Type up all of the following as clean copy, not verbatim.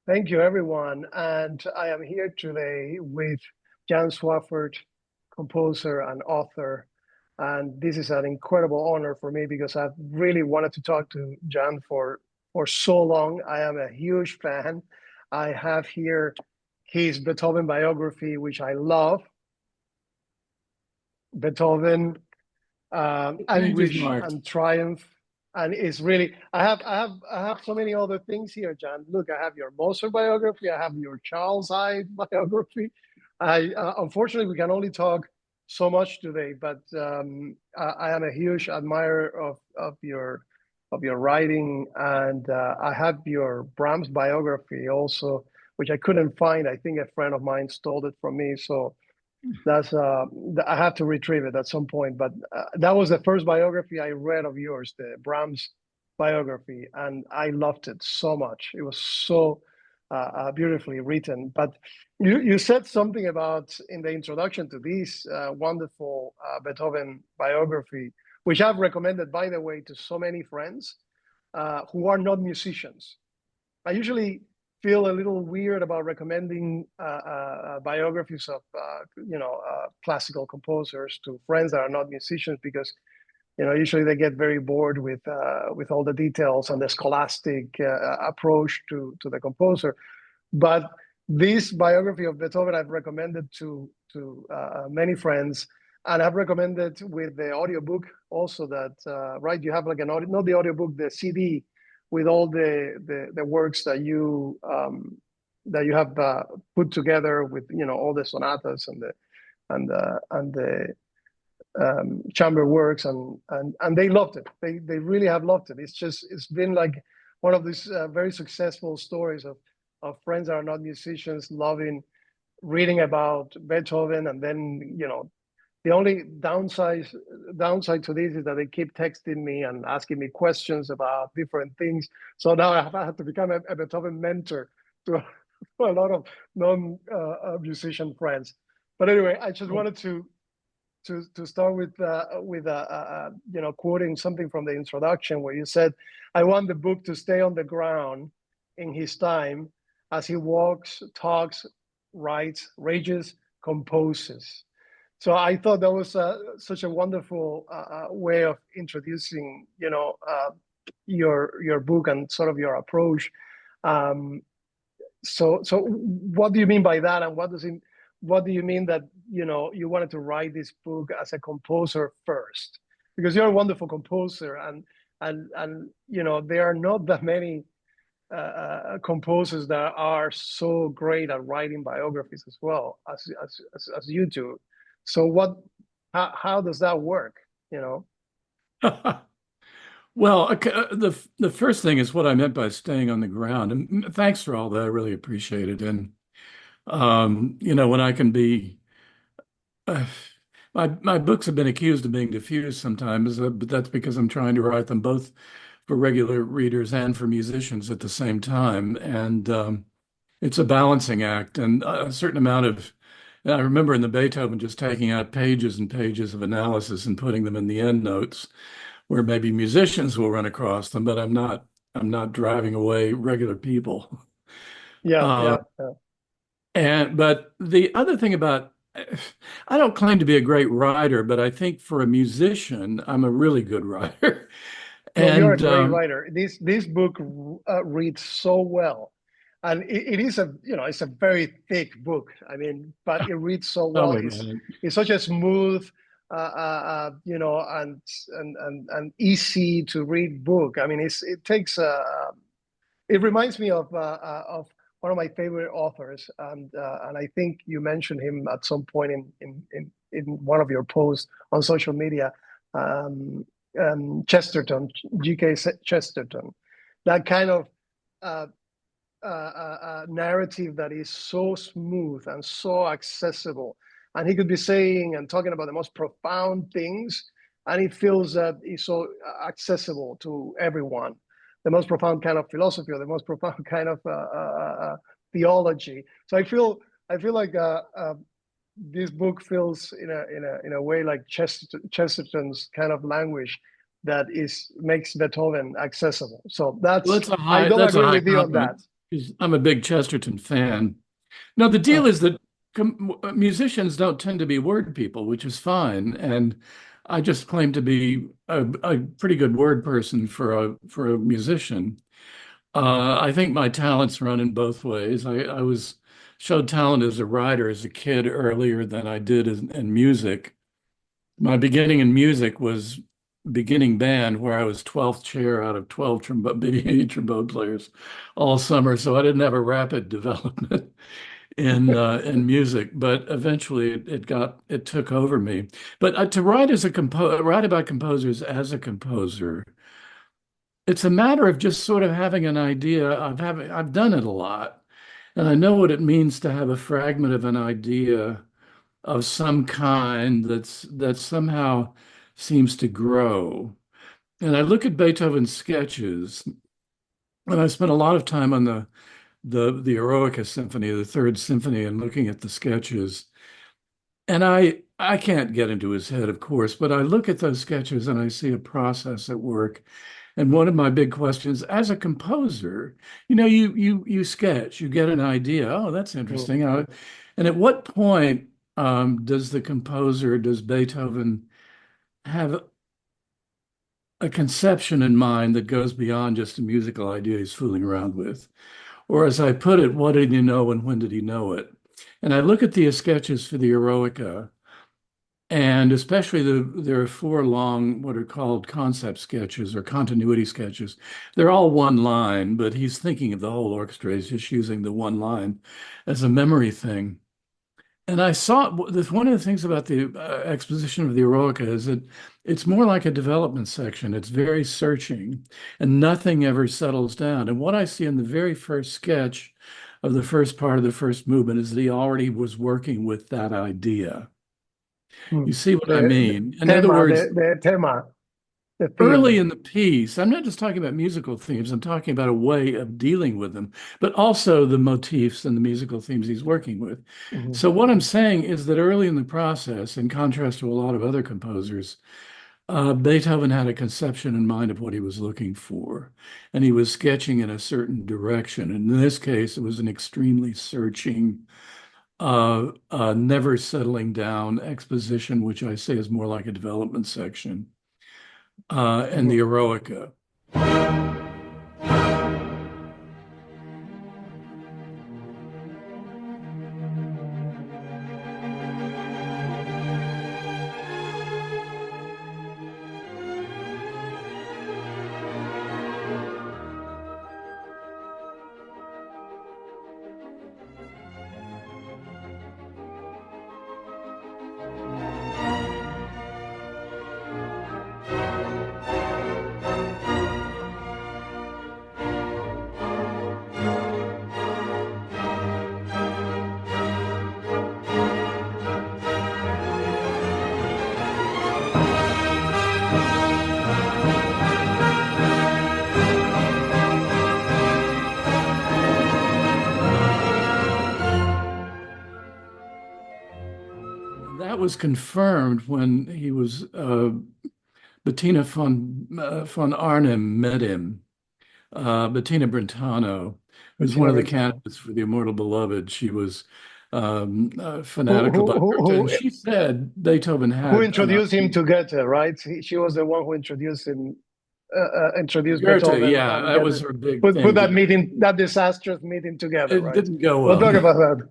Thank you, everyone. And I am here today with Jan Swafford, composer and author. And this is an incredible honor for me because I've really wanted to talk to Jan for so long. I am a huge fan. I have here his Beethoven biography, which I love. Beethoven, Thank you, Anguish Mark. and Triumph. And it's really, I have so many other things here, John. Look, I have your Mozart biography. I have your Charles Hyde biography. Unfortunately, we can only talk so much today, but I am a huge admirer of your writing, and I have your Brahms biography also, which I couldn't find. I think a friend of mine stole it from me, so that's I have to retrieve it at some point. But that was the first biography I read of yours, the Brahms biography, and I loved it so much. It was so beautifully written. But you said something about in the introduction to this wonderful Beethoven biography, which I've recommended, by the way, to so many friends who are not musicians. I usually feel a little weird about recommending biographies of classical composers to friends that are not musicians because usually they get very bored with all the details and the scholastic approach to the composer. But this biography of Beethoven I've recommended to many friends, and I've recommended with the audiobook also that right, you have like an audio, not the audiobook, the CD with all the works that you have put together with all the sonatas and the chamber works, and they loved it. They really have loved it. It's been like one of these very successful stories of friends that are not musicians loving reading about Beethoven. And then the only downside to this is that they keep texting me and asking me questions about different things. So now I have had to become a Beethoven mentor to, to a lot of non musician friends. But anyway, I just wanted to start with quoting something from the introduction where you said, "I want the book to stay on the ground in his time as he walks, talks, writes, rages, composes." So I thought that was such a wonderful way of introducing, your book and sort of your approach. Um, so what do you mean by that, and what do you mean that you wanted to write this book as a composer first? Because you're a wonderful composer, and there are not that many composers that are so great at writing biographies as well as you do. So how does that work? You know? Well, okay, the first thing is what I meant by staying on the ground. And thanks for all that. I really appreciate it. And when I can be, uh, my books have been accused of being diffuse sometimes, but that's because I'm trying to write them both for regular readers and for musicians at the same time. And it's a balancing act, and a certain amount of. And I remember in the Beethoven just taking out pages and pages of analysis and putting them in the end notes, where maybe musicians will run across them, but I'm not driving away regular people. Yeah, Uh, yeah, yeah. but the other thing about I don't claim to be a great writer, but I think for a musician, I'm a really good writer. No, you're a And great writer. This book reads so well, and it is it's a very thick book. I mean, but it reads so tell well. me It's about it. it's such a smooth, and easy to read book. I mean, it takes it reminds me of one of my favorite authors, and I think you mentioned him at some point in one of your posts on social media. Um, Chesterton, G.K. Chesterton, that kind of uh, narrative that is so smooth and so accessible. And he could be saying and talking about the most profound things, and it feels that it's so accessible to everyone. The most profound kind of philosophy, or the most profound kind of theology. So I feel like this book feels in a way like Chesterton's kind of language that is makes Beethoven accessible. So Well, I don't that's a agree high with you on compliment. that. 'cause I'm a big Chesterton fan. No, the deal Oh, is that musicians don't tend to be word people, which is fine. And I just claim to be a pretty good word person for a musician. I think my talents run in both ways. I was showed talent as a writer as a kid earlier than I did in music. My beginning in music was beginning band, where I was 12th chair out of 12 BB trombone players all summer. So I didn't have a rapid development in music, but eventually it took over me. But to write as a write about composers as a composer, it's a matter of just sort of having an idea of having. I've done it a lot, and I know what it means to have a fragment of an idea of some kind that somehow seems to grow. And I look at Beethoven's sketches, and I spent a lot of time on the Eroica Symphony, the Third Symphony, and looking at the sketches. And I can't get into his head, of course, but I look at those sketches and I see a process at work. And one of my big questions as a composer, you sketch, you get an idea. Oh, that's mm, interesting. And at what point does the composer, does Beethoven have a conception in mind that goes beyond just a musical idea he's fooling around with? Or as I put it, what did he know and when did he know it? And I look at the sketches for the Eroica, and especially there are four long, what are called concept sketches or continuity sketches. They're all one line, but he's thinking of the whole orchestra. He's just using the one line as a memory thing. And I saw this one of the things about the exposition of the Eroica is that it's more like a development section. It's very searching, and nothing ever settles down. And what I see in the very first sketch of the first part of the first movement is that he already was working with that idea. You mm. see what I The mean? In other tema, words, the tema, the early theme. in the piece, I'm not just talking about musical themes, I'm talking about a way of dealing with them, but also the motifs and the musical themes he's working with. Mhm. So, what I'm saying is that early in the process, in contrast to a lot of other composers, Beethoven had a conception in mind of what he was looking for, and he was sketching in a certain direction. And in this case, it was an extremely searching, never settling down exposition, which I say is more like a development section, and the Mhm. Eroica. That was confirmed when he was Bettina von Arnim met him. Bettina Brentano, who's one Bettina of the Brentano. candidates for the Immortal Beloved. She was Who, fanatical who, about who, Goethe, and who she said Beethoven who had an introduced him idea. to Goethe, right? She was the one who introduced Goethe, Beethoven yeah, and that Goethe. was her big Put thing. that meeting, that disastrous meeting together, It right? didn't go We'll talk well. about that.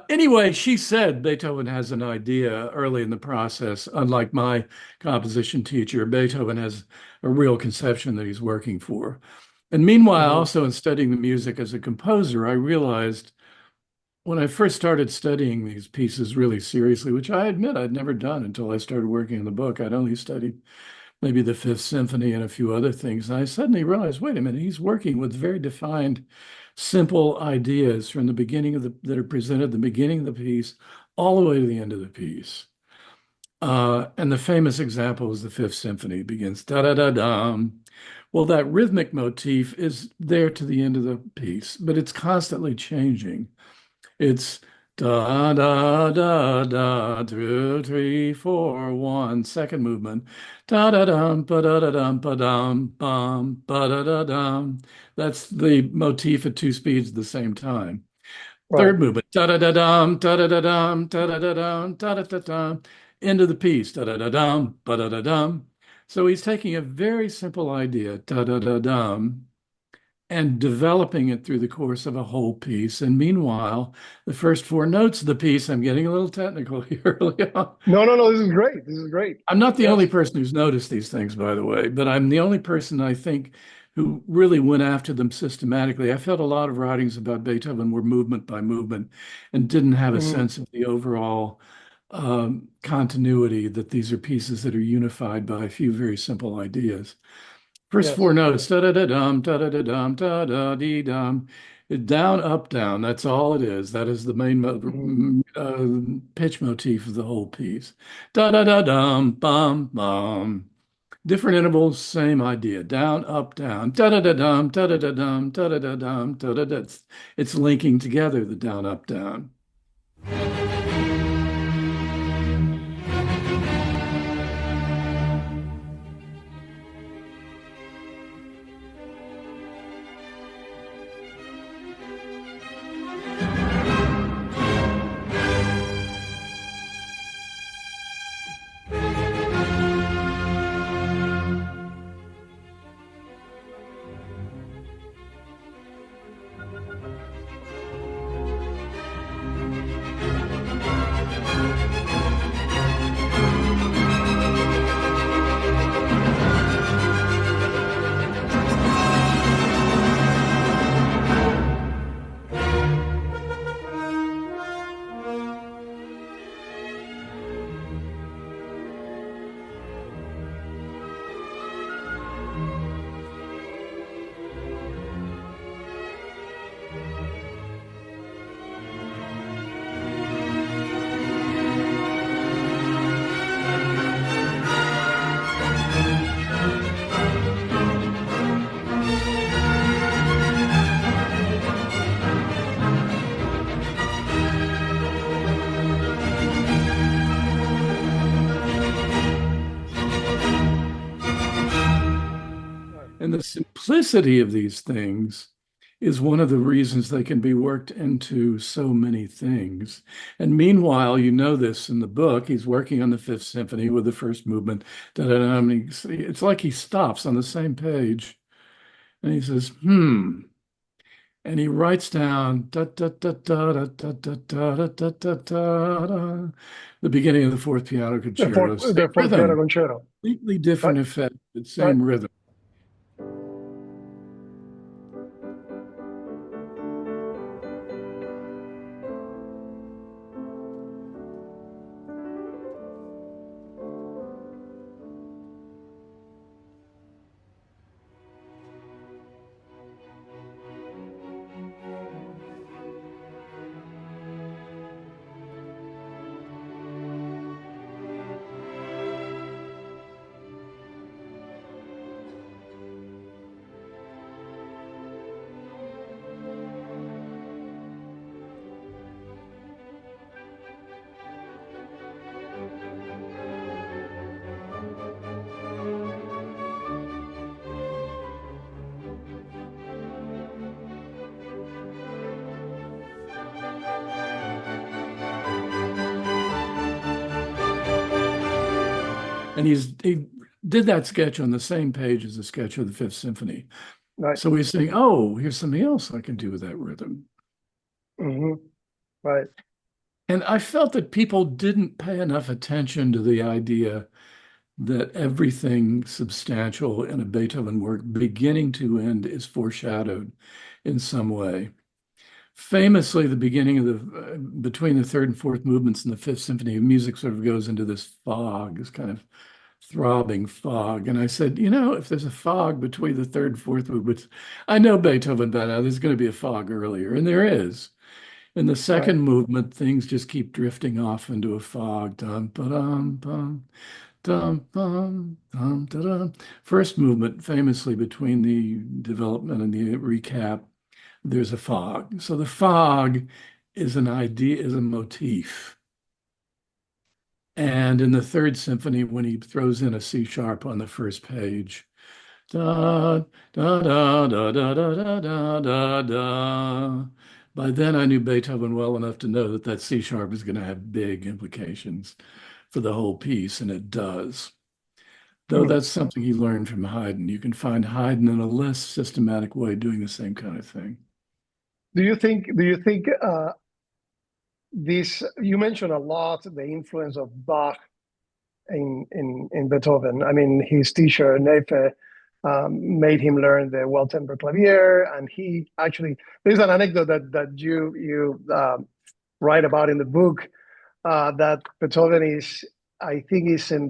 Anyway, she said Beethoven has an idea early in the process. Unlike my composition teacher, Beethoven has a real conception that he's working for. And meanwhile, Mhm. also in studying the music as a composer, I realized when I first started studying these pieces really seriously, which I admit I'd never done until I started working on the book. I'd only studied maybe the Fifth Symphony and a few other things. And I suddenly realized, wait a minute, he's working with very defined, simple ideas from the beginning of that are presented at the beginning of the piece all the way to the end of the piece. And the famous example is the Fifth Symphony. It begins da da da dum. Well, that rhythmic motif is there to the end of the piece, but it's constantly changing. It's Da da da da 2 3 4 1. Second movement. Da da dum ba da da dum ba dum bum ba da da dum. That's the motif at two speeds at the same time. Right. Third movement. Da da da dum da da da dum da da da dum da da da dum. End of the piece. Da da da dum ba da da dum. So he's taking a very simple idea, da da da dum, and developing it through the course of a whole piece. And meanwhile, the first four notes of the piece, I'm getting a little technical here early on. No, no, no. This is great. This is great. I'm not the Yes. only person who's noticed these things, by the way, but I'm the only person I think who really went after them systematically. I felt a lot of writings about Beethoven were movement by movement and didn't have a Mhm. sense of the overall continuity, that these are pieces that are unified by a few very simple ideas. First Yes. four notes, da da da dum, da da da dum, da da dee dum. Down, up, down. That's all it is. That is the main Mhm. pitch motif of the whole piece. Da da da dum, bum, bum. Different intervals, same idea. Down, up, down. Da da da dum, da da da dum, da da da dum, da da da. It's linking together the down, up, down. Right. And the simplicity of these things is one of the reasons they can be worked into so many things. And meanwhile, you know this in the book, he's working on the Fifth Symphony with the first movement. Da-da-da, and it's like he stops on the same page and he says, hmm. And he writes down da, da, da, da, da, da, da, da, da, da, da, da, the beginning of the fourth piano concerto. Same The fourth piano rhythm, concerto. completely Right. different effect, but Right. same rhythm. And he did that sketch on the same page as the sketch of the Fifth Symphony. Right. So he's saying, oh, here's something else I can do with that rhythm. Hmm. Right. And I felt that people didn't pay enough attention to the idea that everything substantial in a Beethoven work, beginning to end, is foreshadowed in some way. Famously, the beginning of between the third and fourth movements in the Fifth Symphony, music sort of goes into this fog, this kind of throbbing fog. And I said, you know, if there's a fog between the third and fourth movements, I know Beethoven by now, there's going to be a fog earlier, and there is. In the Right. second movement, things just keep drifting off into a fog. Dum, ba-dum, bum, dum, bum, dum, da-dum. First movement, famously between the development and the recap, there's a fog. So the fog is an idea, is a motif. And in the third symphony, when he throws in a C sharp on the first page, da da da da da da da da da da. By then, I knew Beethoven well enough to know that that C sharp is going to have big implications for the whole piece, and it does. Though Hmm. that's something he learned from Haydn. You can find Haydn in a less systematic way doing the same kind of thing. Do you think this, you mentioned a lot the influence of Bach in Beethoven. I mean, his teacher Nefe made him learn the well-tempered clavier, and he actually, there's an anecdote that you write about in the book, that Beethoven is, I think, is in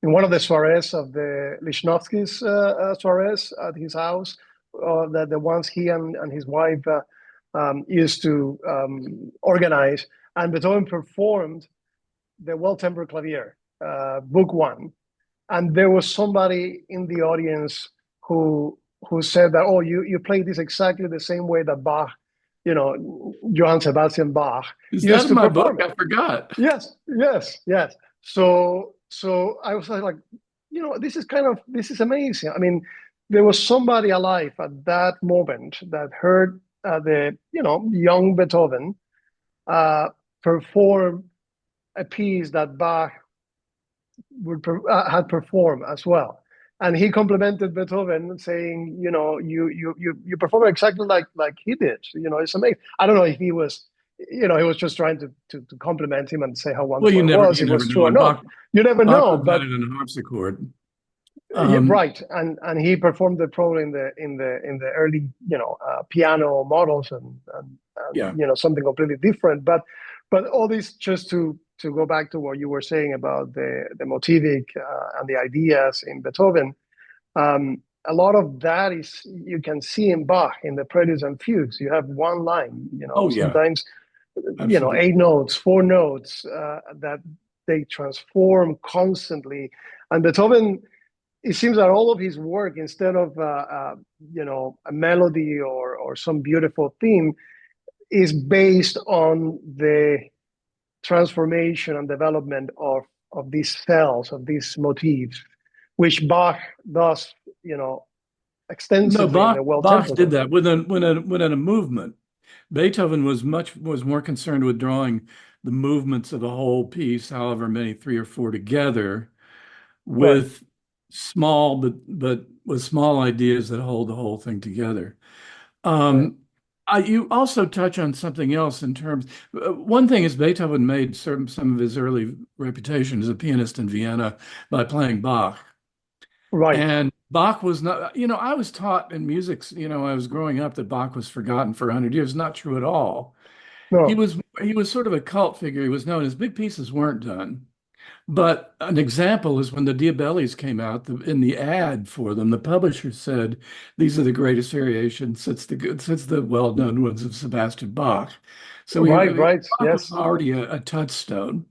one of the soirees of the Lichnowsky's soirees at his house, that the ones he and his wife used to organize, and Beethoven performed the Well-Tempered Clavier, book one, and there was somebody in the audience who said that, oh, you play this exactly the same way that Bach, Johann Sebastian Bach Is that used in to my book? perform it. I forgot. Yes, yes, yes. So I was like, this is amazing. I mean, there was somebody alive at that moment that heard the young Beethoven uh, perform a piece that Bach had performed as well. And he complimented Beethoven, saying, you perform exactly like he did. It's amazing. I don't know if he was just trying to compliment him and say how Well, wonderful it was. you It never was true know. or And not. You never Bach know. was not But in a harpsichord. yeah, Um, right. And he performed it probably in the early piano models, and yeah. something completely different. But all this, just to go back to what you were saying about the motivic and the ideas in Beethoven. A lot of that is, you can see in Bach in the Preludes and Fugues. You have one line, Oh, yeah. sometimes Absolutely. 8 notes, 4 notes, that they transform constantly. And Beethoven, it seems that all of his work, instead of a melody or some beautiful theme, is based on the transformation and development of these cells, of these motifs, which Bach does, No, extensively in the Bach well-tempered did clavier. that within a movement. Beethoven was more concerned with drawing the movements of a whole piece, however many, three or four together, Right. with small but with small ideas that hold the whole thing together. Right. Um, you also touch on something else in terms. One thing is Beethoven made some of his early reputation as a pianist in Vienna by playing Bach. Right. And Bach was not, I was taught in music, I was growing up that Bach was forgotten for 100 years. Not true at all. He No. was he was sort of a cult figure. He was known. His big pieces weren't done. But an example is when the Diabellis came out, in the ad for them, the publisher said, "These are the greatest variations since the well-known ones of Sebastian Bach." So Right. Right. Bach was Yes. already a touchstone.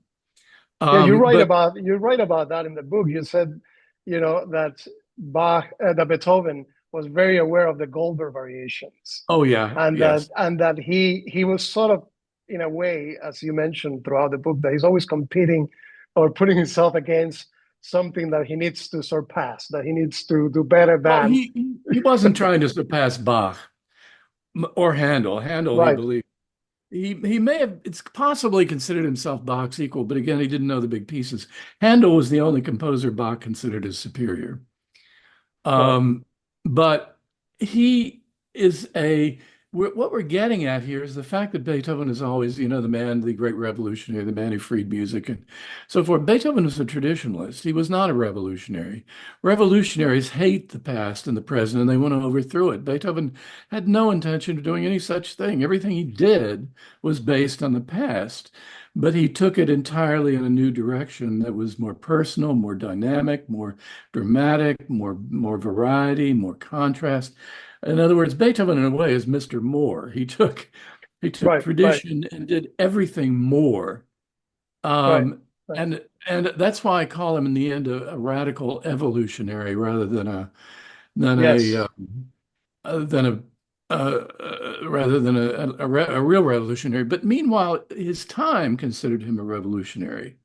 Yeah. You're right But about you're right about that in the book. You said, that that Beethoven was very aware of the Goldberg variations, oh yeah, and that yes. and that he was sort of, in a way, as you mentioned throughout the book, that he's always competing or putting himself against something that he needs to surpass, that he needs to do better Well, than. he wasn't trying to surpass Bach or Handel. Handel, he Right. believed. He may have, it's possibly considered himself Bach's equal, but again, he didn't know the big pieces. Handel was the only composer Bach considered as superior. Right. Um, but he is what we're getting at here is the fact that Beethoven is always, the man, the great revolutionary, the man who freed music and so forth. Beethoven was a traditionalist. He was not a revolutionary. Revolutionaries hate the past and the present, and they want to overthrow it. Beethoven had no intention of doing any such thing. Everything he did was based on the past. But he took it entirely in a new direction that was more personal, more dynamic, more dramatic, more variety, more contrast. In other words, Beethoven, in a way, is Mr. More. He took Right. Right. tradition and did everything more. Right. Um, Right. and that's why I call him in the end a radical evolutionary rather than a than a Yes. uh, than a rather than a real revolutionary. But meanwhile, his time considered him a revolutionary.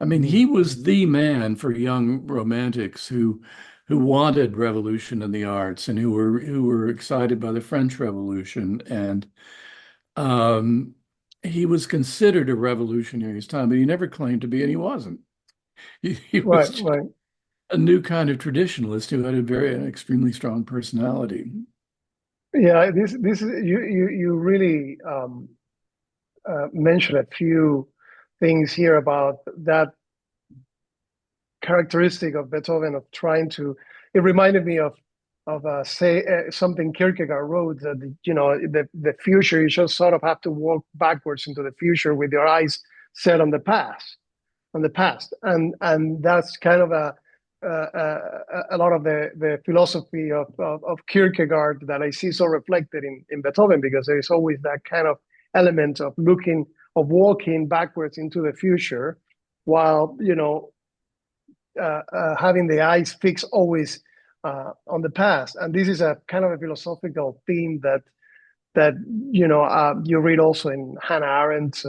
I mean, Mhm. he was the man for young romantics who wanted revolution in the arts and who were excited by the French Revolution. And um, he was considered a revolutionary at his time, but he never claimed to be, and he wasn't. He Right, was right. a new kind of traditionalist who had an extremely strong personality. Yeah, this is you really mentioned a few things here about that characteristic of Beethoven of trying to. It reminded me of say something Kierkegaard wrote that the future, you just sort of have to walk backwards into the future with your eyes set on the past, and that's kind of a lot of the philosophy of Kierkegaard that I see so reflected in Beethoven, because there is always that kind of element of walking backwards into the future, while having the eyes fixed always on the past. And this is a kind of a philosophical theme that you read also in Hannah Arendt,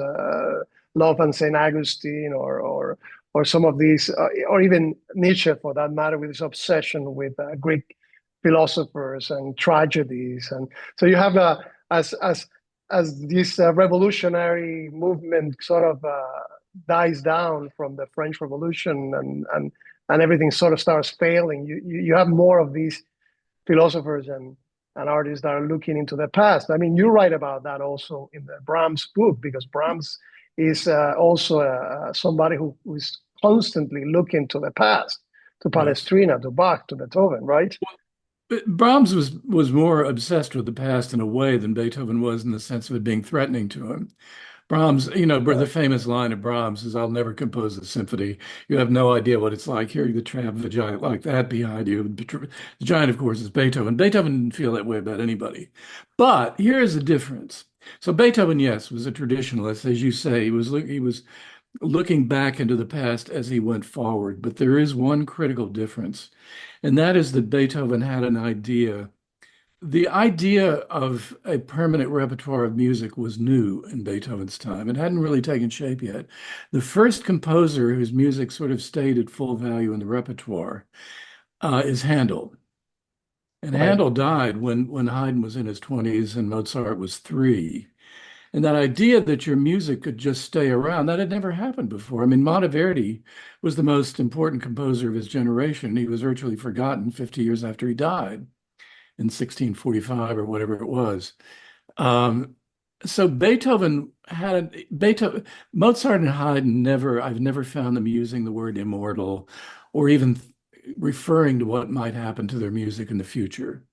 Love and Saint Augustine, or some of these, or even Nietzsche for that matter, with his obsession with Greek philosophers and tragedies. And so you have as this revolutionary movement sort of dies down from the French Revolution, and everything sort of starts failing. You have more of these philosophers and artists that are looking into the past. I mean, you write about that also in the Brahms book, because Brahms is also somebody who is constantly looking to the past, to Yes. Palestrina, to Bach, to Beethoven, right? But Brahms was more obsessed with the past in a way than Beethoven was in the sense of it being threatening to him. Brahms, the Right. famous line of Brahms is, "I'll never compose a symphony. You have no idea what it's like hearing the tramp of a giant like that behind you." The giant, of course, is Beethoven. Beethoven didn't feel that way about anybody. But here is the difference. So Beethoven, yes, was a traditionalist, as you say. He was looking back into the past as he went forward. But there is one critical difference, and that is that Beethoven had an idea. The idea of a permanent repertoire of music was new in Beethoven's time. It hadn't really taken shape yet. The first composer whose music sort of stayed at full value in the repertoire is Handel. And Right. Handel died when Haydn was in his 20s and Mozart was three. And that idea that your music could just stay around, that had never happened before. I mean, Monteverdi was the most important composer of his generation. He was virtually forgotten 50 years after he died in 1645 or whatever it was. Um, so Beethoven, Mozart and Haydn I've never found them using the word immortal or even referring to what might happen to their music in the future.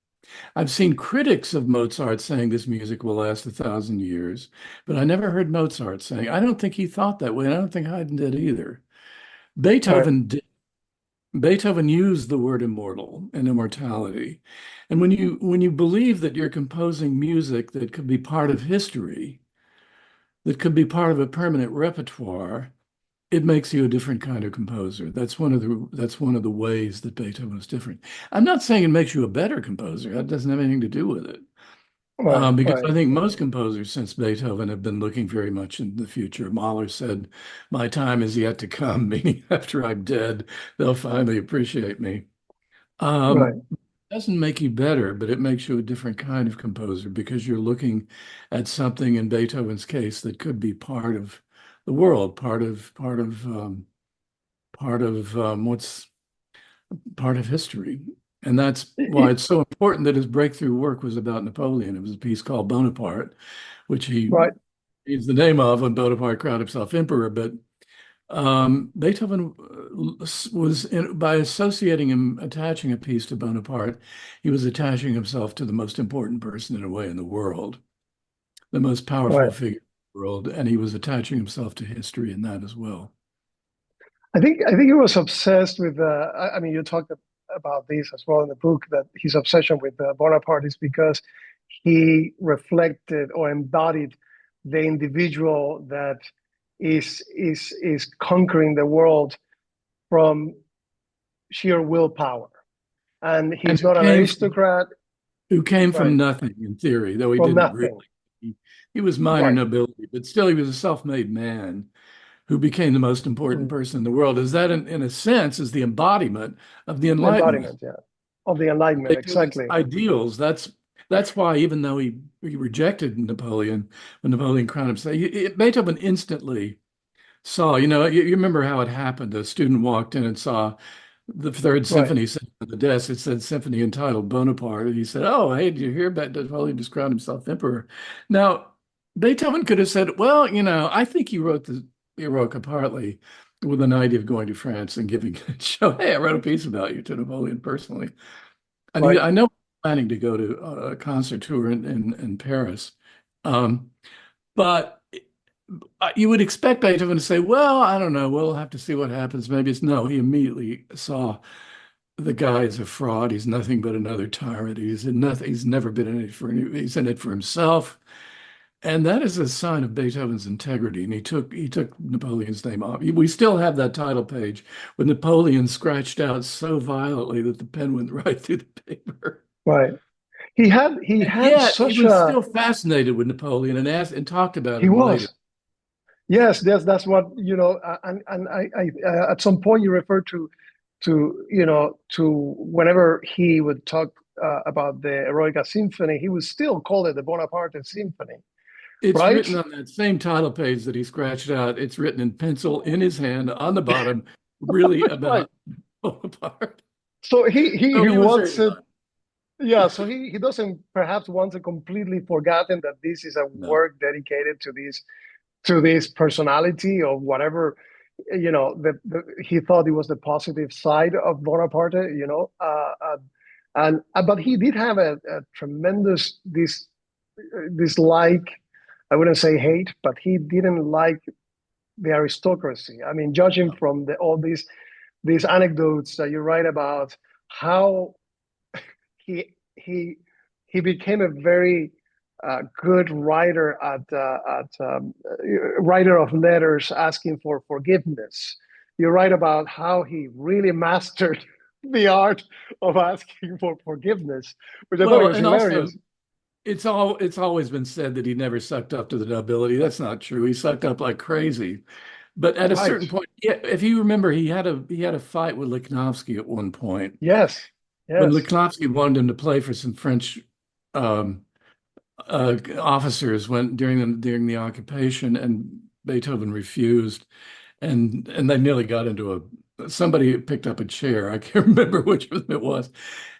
I've seen critics of Mozart saying this music will last 1,000 years, but I never heard Mozart saying. I don't think he thought that way, and I don't think Haydn did either. Right. Beethoven did. Beethoven used the word immortal and immortality. And when you believe that you're composing music that could be part of history, that could be part of a permanent repertoire, it makes you a different kind of composer. That's one of the ways that Beethoven was different. I'm not saying it makes you a better composer. That doesn't have anything to do with it. Right. Because Right. I think most composers since Beethoven have been looking very much in the future. Mahler said, "My time is yet to come," meaning after I'm dead, they'll finally appreciate me. Right. Doesn't make you better, but it makes you a different kind of composer because you're looking at something in Beethoven's case that could be part of the world, what's part of history. And that's why it's so important that his breakthrough work was about Napoleon. It was a piece called Bonaparte, which he Right. is the name of when Bonaparte crowned himself emperor. But Beethoven by associating him, attaching a piece to Bonaparte, he was attaching himself to the most important person in a way in the world, the most powerful Right. figure in the world, and he was attaching himself to history in that as well. I think he was obsessed with. I mean, you talked about this as well in the book, that his obsession with Bonaparte is because he reflected or embodied the individual that is conquering the world from sheer willpower, and And he's it not an came from, aristocrat. who came from Right. nothing in theory, though he From didn't really. nothing. He was minor Right. nobility, but still he was a self-made man who became the most important Mm. person in the world. Is that, in a sense, is the embodiment of the Enlightenment? Embodiment, yeah, of the Enlightenment, Beethoven's exactly. ideals. That's why, even though he rejected Napoleon when Napoleon crowned him, Beethoven instantly saw. You remember how it happened. A student walked in and saw the Third Right. Symphony sitting at the desk. It said symphony entitled Bonaparte. And he said, "Oh, hey, did you hear about Napoleon just crowned himself emperor?" Now, Beethoven could have said, "Well, I think he wrote the Eroica partly with an idea of going to France and giving a show. Hey, I wrote a piece about you to Napoleon personally." And Right. I know he's planning to go to a concert tour in Paris. Um, but you would expect Beethoven to say, well, I don't know, we'll have to see what happens. Maybe it's no. He immediately saw the guy is a fraud. He's nothing but another tyrant. He's in nothing. He's never been in it he's in it for himself. And that is a sign of Beethoven's integrity. And he took Napoleon's name off. We still have that title page with Napoleon scratched out so violently that the pen went right through the paper. Right. He And had yet he such was a still fascinated with Napoleon and asked and talked about he him later. was. Yes, that's what, and at some point you referred to whenever he would talk about the Eroica Symphony, he would still call it the Bonaparte Symphony, It's right? written on that same title page that he scratched out. It's written in pencil in his hand on the bottom, really Right. about Bonaparte. So he So he he was wants very it. young. Yeah, so he doesn't perhaps want to completely forgotten that this is a No. work dedicated to this personality or whatever, he thought it was the positive side of Bonaparte, and but he did have a tremendous dislike. I wouldn't say hate, but he didn't like the aristocracy. I mean, judging No. from all these anecdotes that you write about how he became a very good writer at writer of letters asking for forgiveness. You write about how he really mastered the art of asking for forgiveness, which I thought it Well, was and also hilarious. it's always been said that he never sucked up to the nobility. That's not true. He sucked up like crazy. But at a Right. certain point, yeah, if you remember, he had a fight with Lichnowsky at one point Yes. when Yes. Lichnowsky wanted him to play for some French um, officers when during the occupation, and Beethoven refused, and they nearly got into somebody picked up a chair. I can't remember which of them it was,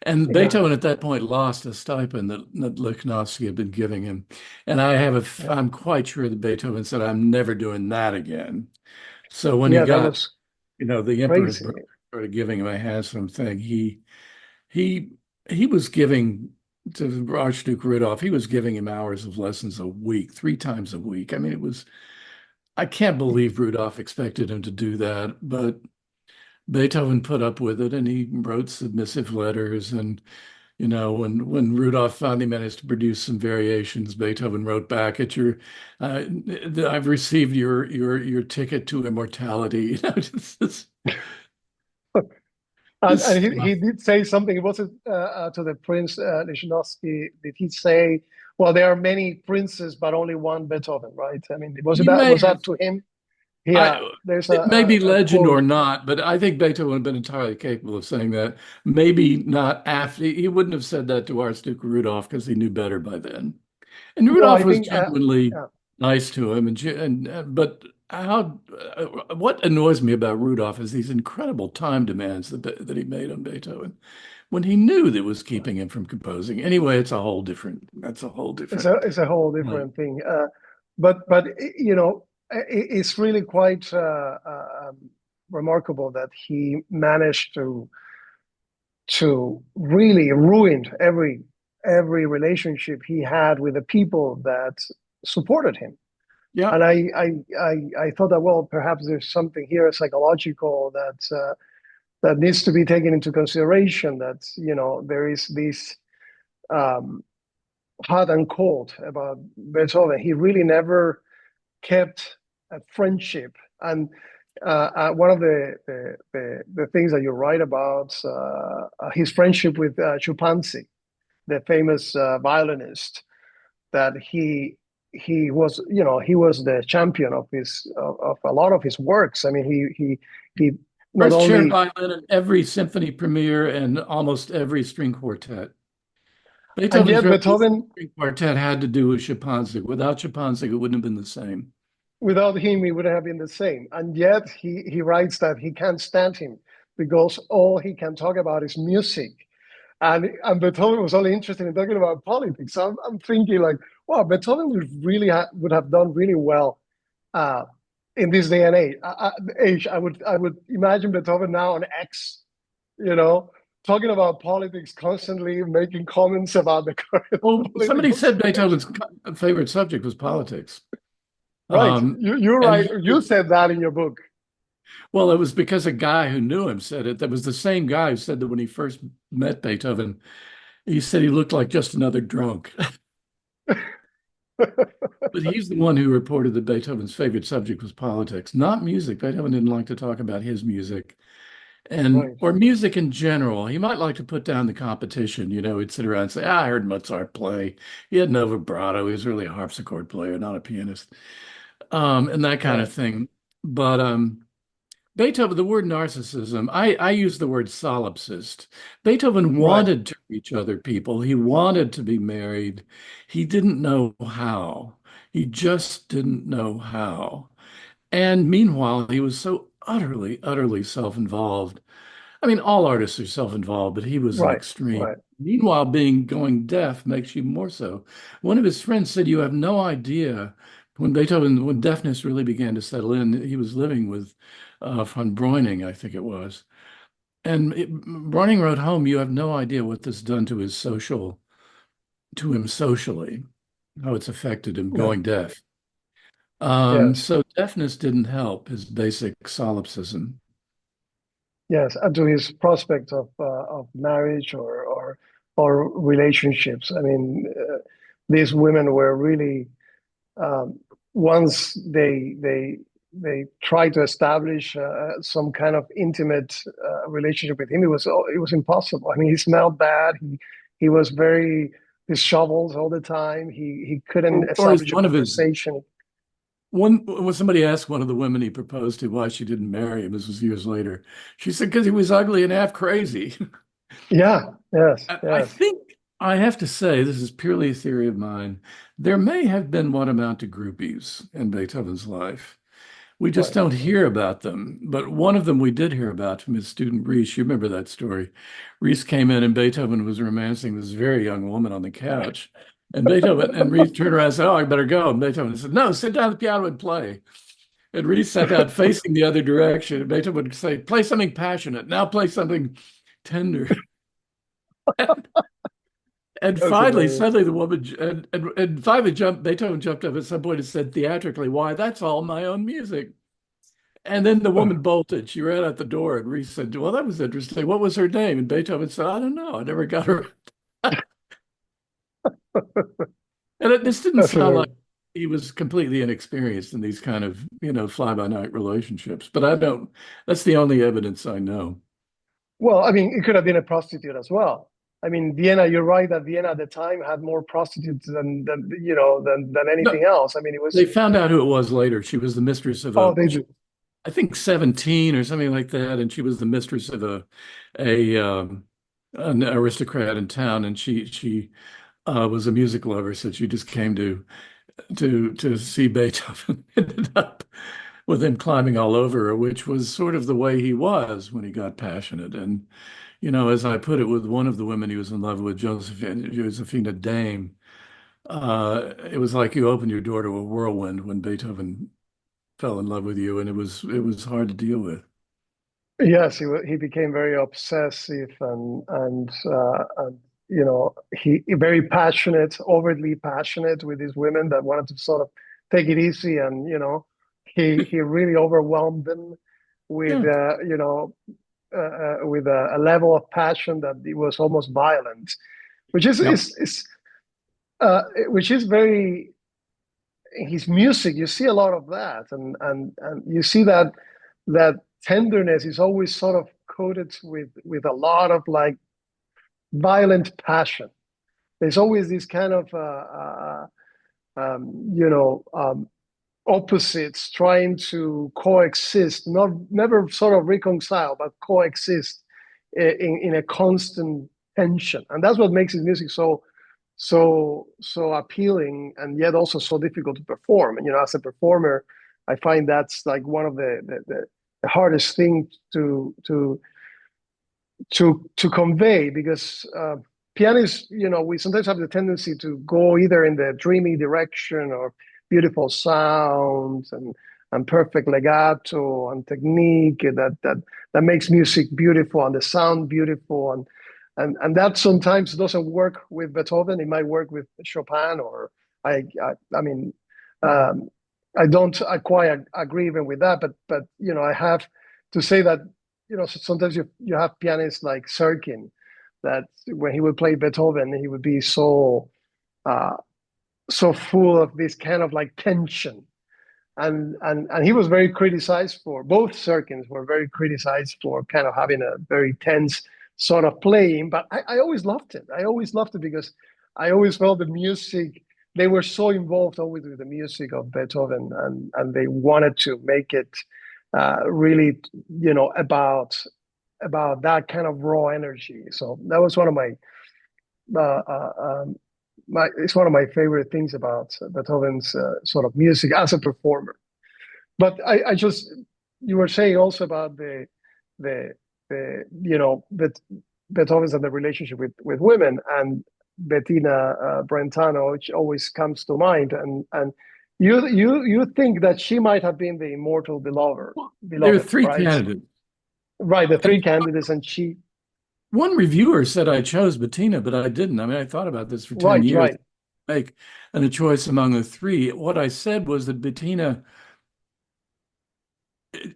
and Yeah. Beethoven at that point lost a stipend that Lichnowsky had been giving him, and Yeah. I'm quite sure that Beethoven said, "I'm never doing that again." So when he Yeah. That got, was the emperor crazy. started giving him a handsome thing, he he was giving to Archduke Rudolph, he was giving him hours of lessons a week, 3 times a week. I mean, I can't believe Rudolph expected him to do that, but Beethoven put up with it and he wrote submissive letters. And, when Rudolph finally managed to produce some variations, Beethoven wrote back uh, I've received your ticket to immortality. And Just he did say something. It wasn't to the Prince Lichnowsky. Did he say, "Well, there are many princes, but only one Beethoven"? Right? I mean, was it you that? may Was that have to him? Yeah. I There's it may be a legend or quote. not, but I think Beethoven would have been entirely capable of saying that. Maybe not after he wouldn't have said that to Archduke Rudolph because he knew better by then. And No, I Rudolph was think. genuinely Yeah. nice to him, but what annoys me about Rudolph is these incredible time demands that he made on Beethoven when he knew that was keeping him from composing. Anyway, that's a whole different. It's a whole Like, different thing. But it's really quite remarkable that he managed to really ruin every relationship he had with the people that supported him. yeah, And I thought that, well, perhaps there's something here psychological that needs to be taken into consideration. That there is this um, hot and cold about Beethoven. He really never kept a friendship. And one of the things that you write about his friendship with Schuppanzig, the famous violinist, that he was the champion of his of a lot of his works. I mean, he not First chair only violin in every symphony premiere and almost every string quartet. and Beethoven's yet Requiem Beethoven, string quartet had to do with Schuppanzig. Without Schuppanzig, it wouldn't have been the same. without him, he wouldn't have been the same. And yet he writes that he can't stand him because all he can talk about is music. And Beethoven was only interested in talking about politics. So I'm thinking like, wow, Beethoven would have done really well uh, in this day and age. I would imagine Beethoven now on X, you know, talking about politics constantly, making comments about the current Well, somebody political said situation. Beethoven's favorite subject was politics. Right, you're And right. he You said that in your book. Well, it was because a guy who knew him said it. That was the same guy who said that when he first met Beethoven, he said he looked like just another drunk. But he's the one who reported that Beethoven's favorite subject was politics, not music. Beethoven didn't like to talk about his music and Right. or music in general. He might like to put down the competition. He'd sit around and say, I heard Mozart play. He had no vibrato. He was really a harpsichord player, not a pianist. And that kind Right. of thing. But Beethoven, the word narcissism, I use the word solipsist. Beethoven Right. wanted to reach other people. He wanted to be married. He didn't know how. He just didn't know how. And meanwhile, he was so utterly, utterly self-involved. I mean, all artists are self-involved, but he was an Right. extreme. Right. Meanwhile, going deaf makes you more so. One of his friends said, "You have no idea when deafness really began to settle in, he was living with von Breuning, I think it was. And Breuning wrote home, you have no idea what this done to him socially, how it's affected him Yeah. going deaf. Yes. So deafness didn't help his basic solipsism. Yes. And to his prospect of marriage or relationships. I mean, these women were really um, once they tried to establish some kind of intimate relationship with him, it was impossible. I mean, he smelled bad. He was very disheveled all the time. He couldn't Or as establish a one of his conversation. when somebody asked one of the women he proposed to why she didn't marry him, this was years later, she said because he was ugly and half crazy. Yeah. Yes. I Yes. think I have to say, this is purely a theory of mine. There may have been what amount to groupies in Beethoven's life. We just Right. don't hear about them. But one of them we did hear about from his student Reese. You remember that story. Reese came in and Beethoven was romancing this very young woman on the couch. And Reese turned around and said, Oh, I better go. And Beethoven said, No, sit down at the piano and play. And Reese sat down facing the other direction. And Beethoven would say, Play something passionate. Now play something tender. And That's finally, hilarious. suddenly the woman and finally Beethoven jumped up at some point and said theatrically, Why, that's all my own music. And then the woman bolted. She ran out the door and Reese said, Well, that was interesting. What was her name? And Beethoven said, I don't know. I never got her. This didn't That's sound like hilarious. he was completely inexperienced in these kind of, fly-by-night relationships. But I don't, that's the only evidence I know. Well, I mean, it could have been a prostitute as well. I mean, Vienna. You're right that Vienna at the time had more prostitutes than No, anything else. I mean, it they was. found out who it was later. She was the mistress of Oh, they do. I think 17 or something like that, and she was the mistress of a an aristocrat in town, and she was a music lover, so she just came to see Beethoven. Ended up with him climbing all over her, which was sort of the way he was when he got passionate. And as I put it, with one of the women he was in love with, Josephina Dame, it was like you opened your door to a whirlwind when Beethoven fell in love with you, and it was hard to deal with. Yes, he became very obsessive and he very passionate, overtly passionate with these women that wanted to sort of take it easy, and he really overwhelmed them with Yeah, with a level of passion that it was almost violent, which is yeah. which is very his music. You see a lot of that, and you see that tenderness is always sort of coated with a lot of like violent passion. there's always this kind of you know, opposites trying to coexist, not never sort of reconcile, but coexist in a constant tension, and that's what makes his music so appealing, and yet also so difficult to perform. And as a performer, I find that's like one of the hardest thing to convey, because pianists, we sometimes have the tendency to go either in the dreamy direction or beautiful sounds and perfect legato and technique that makes music beautiful and the sound beautiful, and that sometimes doesn't work with Beethoven. It might work with Chopin, or I mean, um, I don't I quite agree even with that, but I have to say that sometimes you have pianists like Serkin, that when he would play Beethoven, he would be uh, so full of this kind of like tension, and he was very criticized for, both Serkins were very criticized for kind of having a very tense sort of playing, but I always loved it. I always loved it because I always felt the music. They were so involved always with the music of Beethoven, and they wanted to make it really, about that kind of raw energy. So that was one of uh, uh, um, it's one of my favorite things about Beethoven's sort of music as a performer. But I just, you were saying also about the Beethoven's and the relationship with women, and Bettina Brentano, which always comes to mind, and you think that she might have been the immortal There are beloved, three right? candidates. Right, the three And candidates, and she, one reviewer said I chose Bettina, but I didn't. I mean, I thought about this for 10 right, years, right, make and a choice among the three. What I said was that Bettina,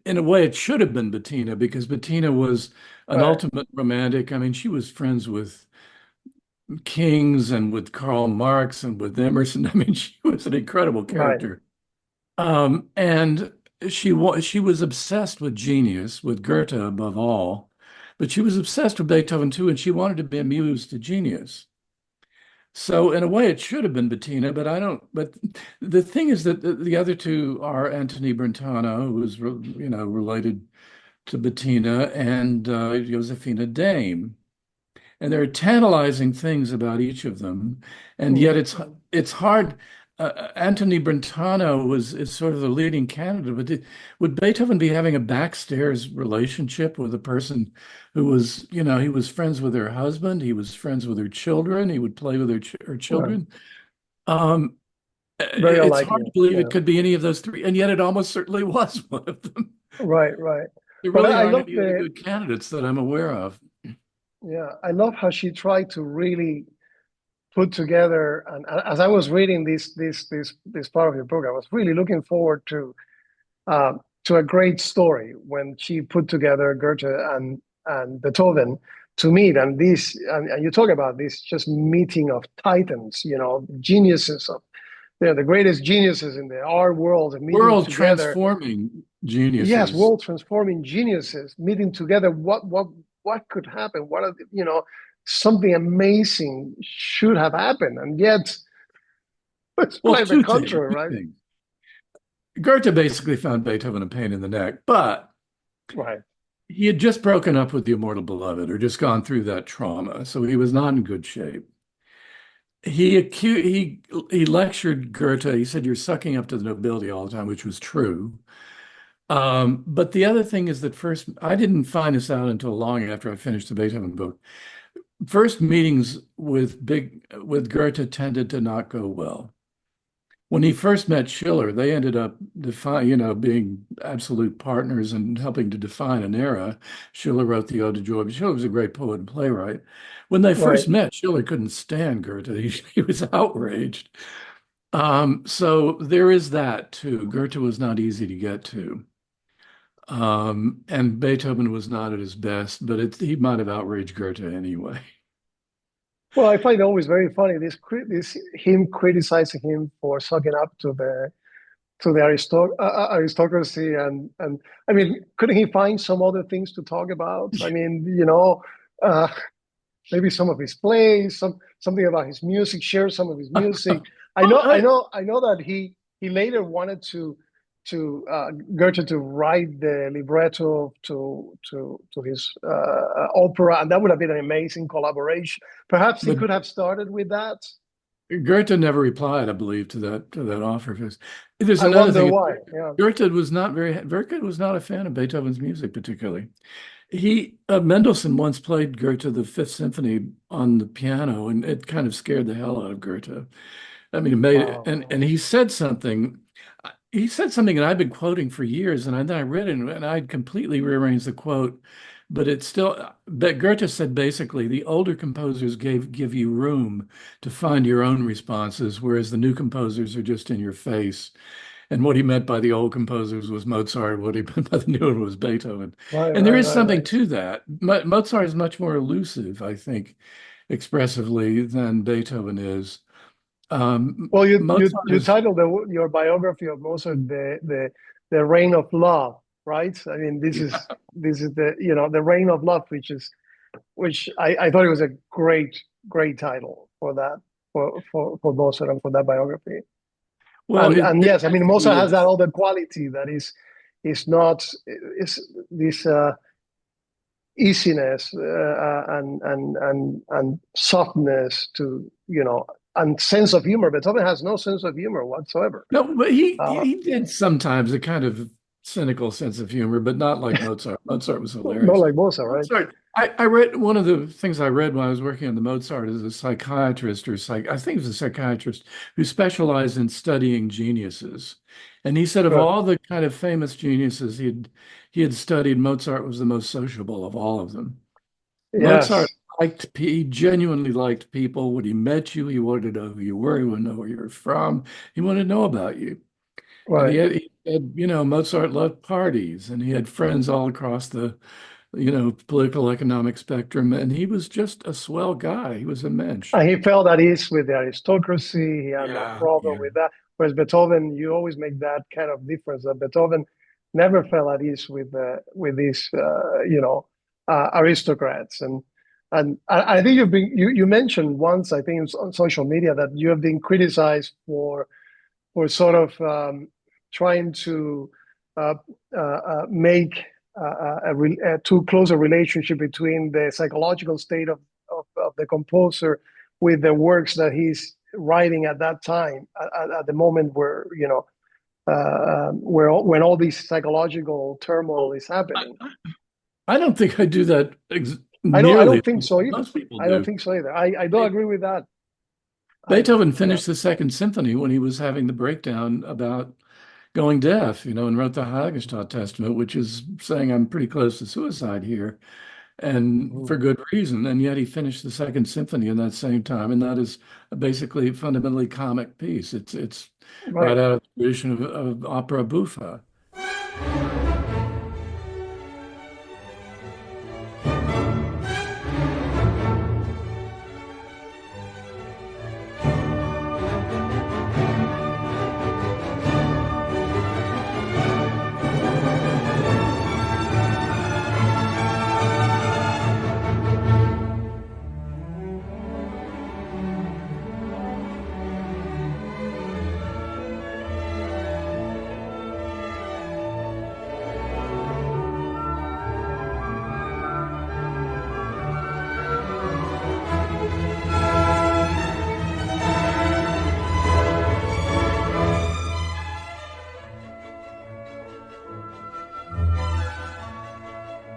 in a way, it should have been Bettina, because Bettina was an right, ultimate romantic. I mean, she was friends with Kings and with Karl Marx and with Emerson. I mean, she was an incredible right, character. And she was obsessed with genius, with Goethe above all, but she was obsessed with Beethoven too, and she wanted to be a muse to genius. So in a way, it should have been Bettina, but I don't. But the thing is that the other two are Anthony Brentano, who was related to Bettina, and Josefina Dame. And there are tantalizing things about each of them, and yet mhm, it's hard. Anthony Brentano is sort of the leading candidate, but would Beethoven be having a backstairs relationship with a person who was, he was friends with her husband, he was friends with her children, he would play with her right. children. Um, Very it's hard unlikely. to believe it Yeah, could be any of those three, and yet it almost certainly was one of them. right, right. There But really I aren't love any other good candidates that I'm aware of. yeah, I love how she tried to really put together. And as I was reading this part of your book, I was really looking forward to a great story when she put together Goethe and Beethoven to meet. And and you talk about this just meeting of titans, geniuses of, the greatest geniuses in the art world, and meeting World together. transforming Yes, geniuses. world transforming geniuses meeting together. What could happen? What are something amazing should have happened, and yet it's Well, quite the two things. contrary, Two right? things. Goethe basically found Beethoven a pain in the neck, but Right, he had just broken up with the immortal beloved, or just gone through that trauma, so he was not in good shape. He lectured Goethe. He said, "You're sucking up to the nobility all the time," which was true. But the other thing is that first, I didn't find this out until long after I finished the Beethoven book. First meetings with Goethe tended to not go well. When he first met Schiller, they ended up being absolute partners and helping to define an era. Schiller wrote the Ode to Joy, but Schiller was a great poet and playwright. When they right. first met, Schiller couldn't stand Goethe. He was outraged. So there is that too. Goethe was not easy to get to. And Beethoven was not at his best, but he might have outraged Goethe anyway. Well, I find it always very funny this him criticizing him for sucking up to the aristocracy, and I mean, couldn't he find some other things to talk about? I mean, uh, maybe some of his plays, something about his music, share some of his music. Well, I know that he later wanted to Goethe to write the libretto to his opera, and that would have been an amazing collaboration. Perhaps he but could have started with that. Goethe never replied, I believe, to that offer of his. There's I another wonder thing. why. Yeah. Goethe was not a fan of Beethoven's music particularly. Mendelssohn once played Goethe the Fifth Symphony on the piano, and it kind of scared the hell out of Goethe. I mean, it made it, and Wow. he said something. He said something that I've been quoting for years, and then I read it, and I completely rearranged the quote. But it's still, but Goethe said basically the older composers give you room to find your own responses, whereas the new composers are just in your face. And what he meant by the old composers was Mozart. What he meant by the new one was Beethoven. Right, And there right, is right, something right. to that. Mozart is much more elusive, I think, expressively than Beethoven is. Well, Mozart you is, titled your biography of Mozart the Reign of Love, right? I mean, yeah. this is the the Reign of Love, which I thought it was a great title for that for Mozart and for that biography. Well, And it yes, I has mean to do Mozart has with, that other quality that is not is this easiness and softness to and sense of humor. Beethoven has no sense of humor whatsoever. no, but he Uh, he did sometimes a kind of cynical sense of humor, but not like Mozart. Mozart was not hilarious. like Mozart, right? Mozart, I read one of the things I read when I was working on the Mozart as a psychiatrist or I think it was a psychiatrist who specialized in studying geniuses. And he said of Good. all the kind of famous geniuses he had studied, Mozart was the most sociable of all of them. Mozart Yes. he genuinely liked people. When he met you, he wanted to know who you were, he wanted to know where you were from, he wanted to know about you. And Right. Mozart loved parties and he had friends all across the political economic spectrum. And he was just a swell guy. He was a mensch. And he felt at ease with the aristocracy. He had no Yeah, problem yeah. with that. Whereas Beethoven, you always make that kind of difference. That Beethoven never felt at ease with these aristocrats. And I think you mentioned once, I think it was on social media, that you have been criticized for sort of trying to uh, make a too close a relationship between the psychological state of the composer with the works that he's writing at that time, at the moment where when all this psychological turmoil Oh, is happening. I don't think I do that I nearly don't as think much so as either. most people I don't do. think so either. I don't agree with that either. Beethoven Yeah. finished the Second Symphony when he was having the breakdown about going deaf, and wrote the Heiligenstadt Testament, which is saying I'm pretty close to suicide here, and for Mhm. good reason. And yet he finished the Second Symphony in that same time, and that is basically a fundamentally comic piece. It's right Right. out of the tradition of opera buffa.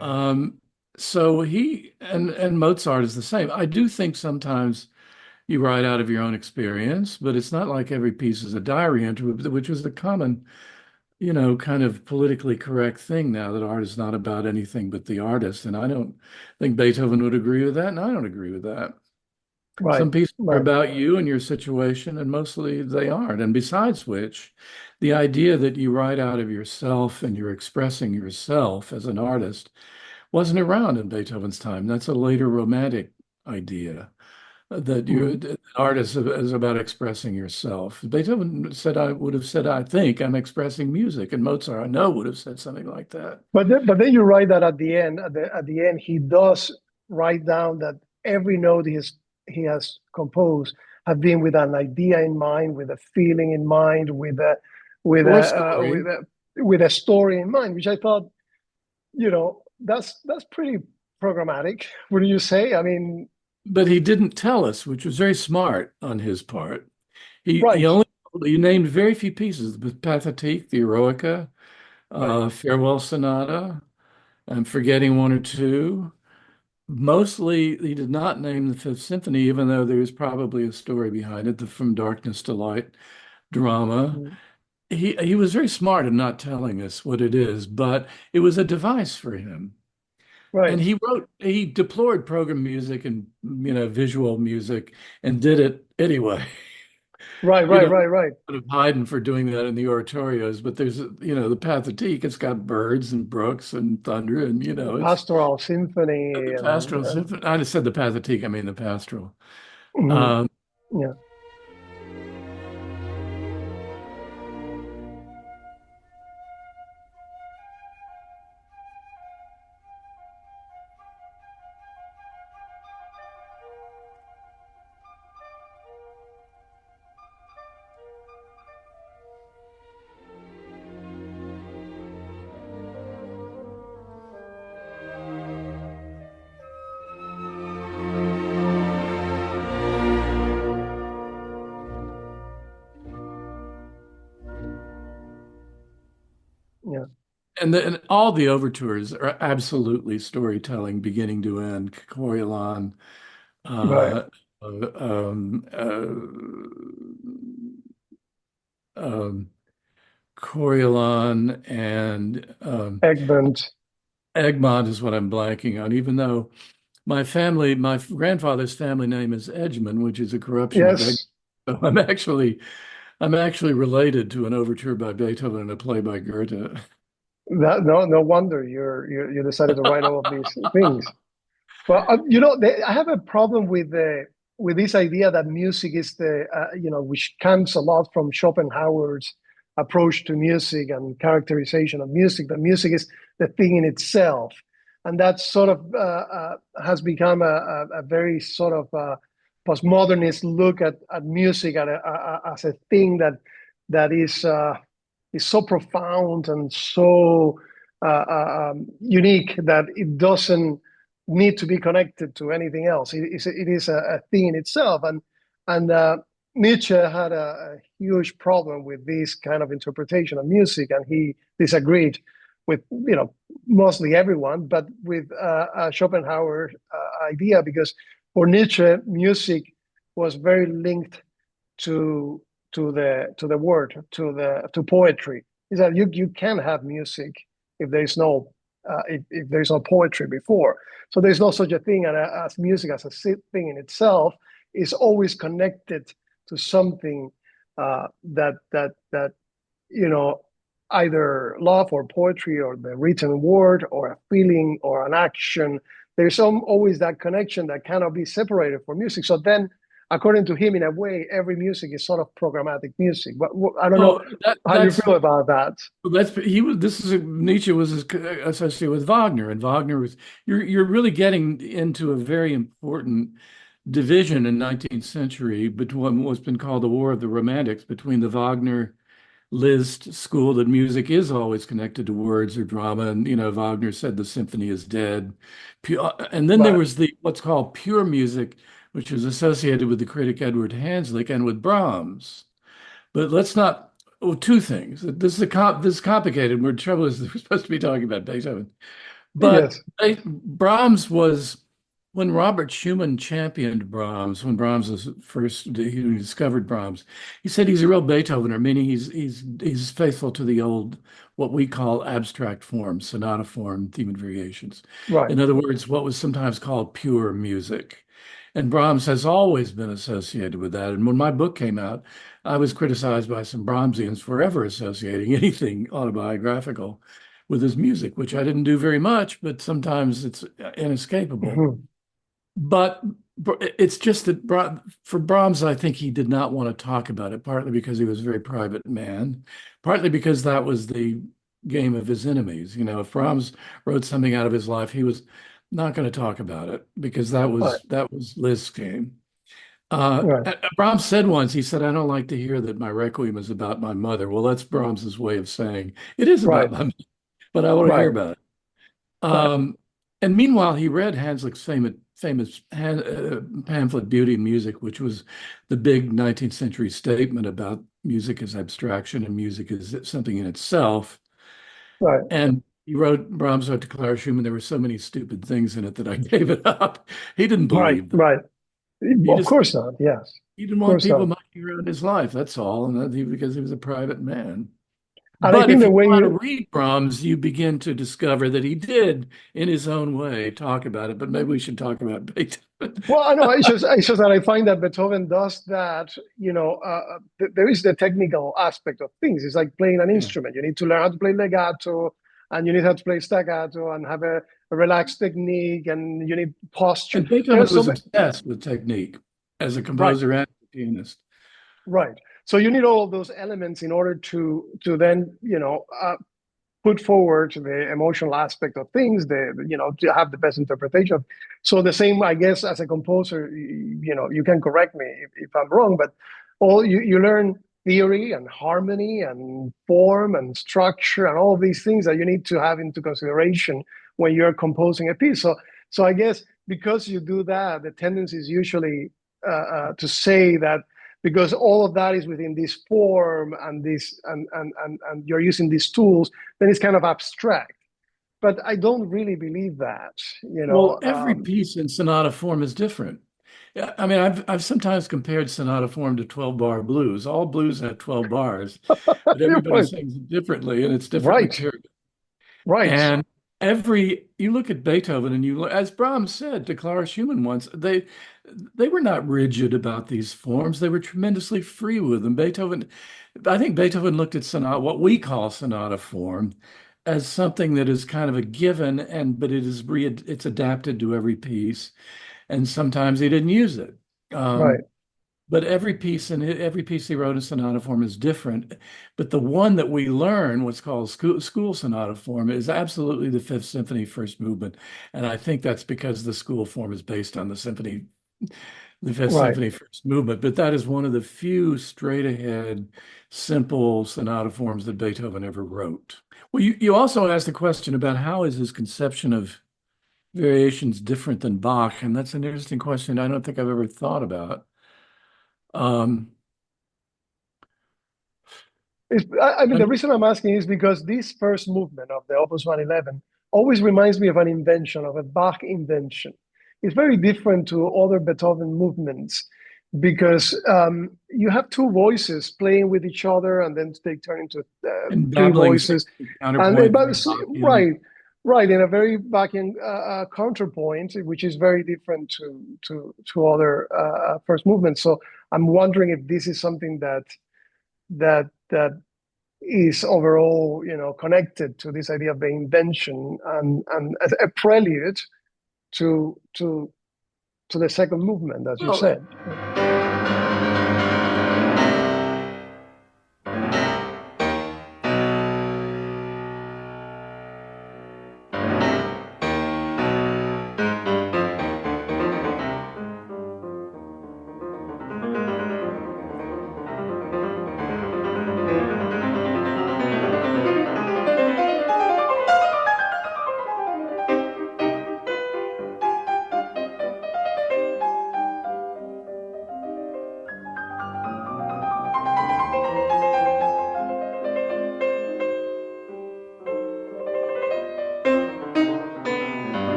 Um, so he and Mozart is the same. I do think sometimes you write out of your own experience, but it's not like every piece is a diary entry, which is the common, kind of politically correct thing now that art is not about anything but the artist. And I don't think Beethoven would agree with that, and I don't agree with that. Right. Some pieces are Right. about you and your situation, and mostly they aren't. And besides which, the idea that you write out of yourself and you're expressing yourself as an artist wasn't around in Beethoven's time. That's a later romantic idea that Mhm. art is about expressing yourself. Beethoven said, I would have said, I think I'm expressing music, and Mozart, I know, would have said something like that. But then you write that at the end, he does write down that every note he has composed have been with an idea in mind, with a feeling in mind, with Or a story. with a story in mind, which I thought, that's pretty programmatic. Wouldn't you say? I mean, But he didn't tell us, which was very smart on his part. He right, only he named very few pieces: the Pathetique, the Eroica, right, Farewell Sonata. I'm forgetting one or two. Mostly, he did not name the Fifth Symphony, even though there is probably a story behind it, the From Darkness to Light drama. mhm, He was very smart in not telling us what it is, but it was a device for him. And right, he deplored program music and visual music and did it anyway. right, You right, know, right, right. of Haydn for doing that in the oratorios, but there's the Pathetique. It's got birds and brooks and thunder, and it's Pastoral symphony the and, pastoral symphony. I just said the Pathetique. I mean the pastoral. mhm, Um, yeah, yeah, and all the overtures are absolutely storytelling, beginning to end. Coriolan, right. uh, uh, um, um, Coriolan and Egmont. Egmont is what I'm blanking on, even though my grandfather's family name is Edgman, which is a corruption of Egg. Yes, So I'm actually related to an overture by Beethoven and a play by Goethe. no wonder you decided to write all of these things. Well, I have a problem with this idea that music is which comes a lot from Schopenhauer's approach to music and characterization of music. That music is the thing in itself, and that sort of has become a very sort of postmodernist look at music as a thing that is so profound and so unique that it doesn't need to be connected to anything else. It is a thing in itself, and Nietzsche had a huge problem with this kind of interpretation of music, and he disagreed with mostly everyone, but with Schopenhauer idea, because for Nietzsche, music was very linked to to the word, to poetry. Is that you can have music if there is no if there is no poetry before. So there's no such a thing as music as a thing in itself is always connected to something that you know either love or poetry or the written word or a feeling or an action. There's always that connection that cannot be separated from music. So then, according to him, in a way, every music is sort of programmatic music. But I don't know Well, that how you that's feel about that. that's he was. This is Nietzsche was associated with Wagner, and Wagner was. You're really getting into a very important division in 19th century between what's been called the War of the Romantics, between the Wagner Liszt school that music is always connected to words or drama, and Wagner said the symphony is dead. And then there Right. was the what's called pure music, which was associated with the critic Edward Hanslick and with Brahms. But let's not. Oh, two things. This is complicated. We're trouble is we're supposed to be talking about Beethoven, but Yes. Brahms was when Robert Schumann championed Brahms. When Brahms was first, he discovered Brahms. He said he's a real Beethovener, meaning he's faithful to the old what we call abstract form, sonata form, theme and variations. Right. In other words, what was sometimes called pure music. And Brahms has always been associated with that. And when my book came out, I was criticized by some Brahmsians for ever associating anything autobiographical with his music, which I didn't do very much, but sometimes it's inescapable. Mhm. But it's just that for Brahms, I think he did not want to talk about it, partly because he was a very private man, partly because that was the game of his enemies. If Brahms wrote something out of his life, he was not going to talk about it because that Right. was Liszt's game. Right, Brahms said once, he said, I don't like to hear that my requiem is about my mother. Well, that's Brahms's way of saying it is about right, my mother, but I want to hear right, about it. right, Um, and meanwhile, he read Hanslick's famous pamphlet, Beauty and Music, which was the big 19th century statement about music as abstraction and music as something in itself. right, And Brahms wrote to Clara Schumann, there were so many stupid things in it that I gave it up. He didn't right, believe them. right. He Of just course not. Yes, he didn't of want course people not. mucking around his life, that's all, and because he was a private man. And I But think if that you when want to you, read Brahms, you begin to discover that he did, in his own way, talk about it. But maybe we should talk about Beethoven. well, I know it's just that I find that Beethoven does that. There is the technical aspect of things. It's like playing an Yeah. instrument. You need to learn how to play legato, and you need how to play staccato, and have a relaxed technique, and you need posture. And Beethoven There's so was many, obsessed with technique as a right, composer and a pianist. right. So you need all of those elements in order to then put forward the emotional aspect of things, to have the best interpretation. So the same, I guess, as a composer, you can correct me if I'm wrong, but all you learn theory and harmony and form and structure and all of these things that you need to have into consideration when you're composing a piece. So I guess because you do that, the tendency is usually to say that because all of that is within this form and this and you're using these tools, then it's kind of abstract. But I don't really believe that, you Well, know. every piece in sonata form is different. Yeah, I mean, I've sometimes compared sonata form to 12-bar blues. All blues have 12 bars, but You're everybody right, sings it differently, and it's different right, material. right, And you look at Beethoven, and as Brahms said to Clara Schumann once, they were not rigid about these forms. They were tremendously free with them. I think Beethoven looked at sonata, what we call sonata form, as something that is kind of a given, but it's adapted to every piece, and sometimes he didn't use it. right. Um, but every piece he wrote in sonata form is different. But the one that we learn, what's called school sonata form, is absolutely the Fifth Symphony, first movement. And I think that's because the school form is based on the Fifth Right. Symphony, first movement. But that is one of the few straight ahead, simple sonata forms that Beethoven ever wrote. Well, you also asked a question about how is his conception of variations different than Bach, and that's an interesting question I don't think I've ever thought about. Um, I mean, the and reason I'm asking is because this first movement of the Opus 111 always reminds me of an invention, of a Bach invention. It's very different to other Beethoven movements because you have two voices playing with each other, and then they turn into and three babbling voices. sixth And counterpoint, but very Bach-ian. right, right, in a very Bachian counterpoint, which is very different to other first movements. So I'm wondering if this is something that is overall, connected to this idea of the invention and as a prelude to to the second movement, as you Well, said.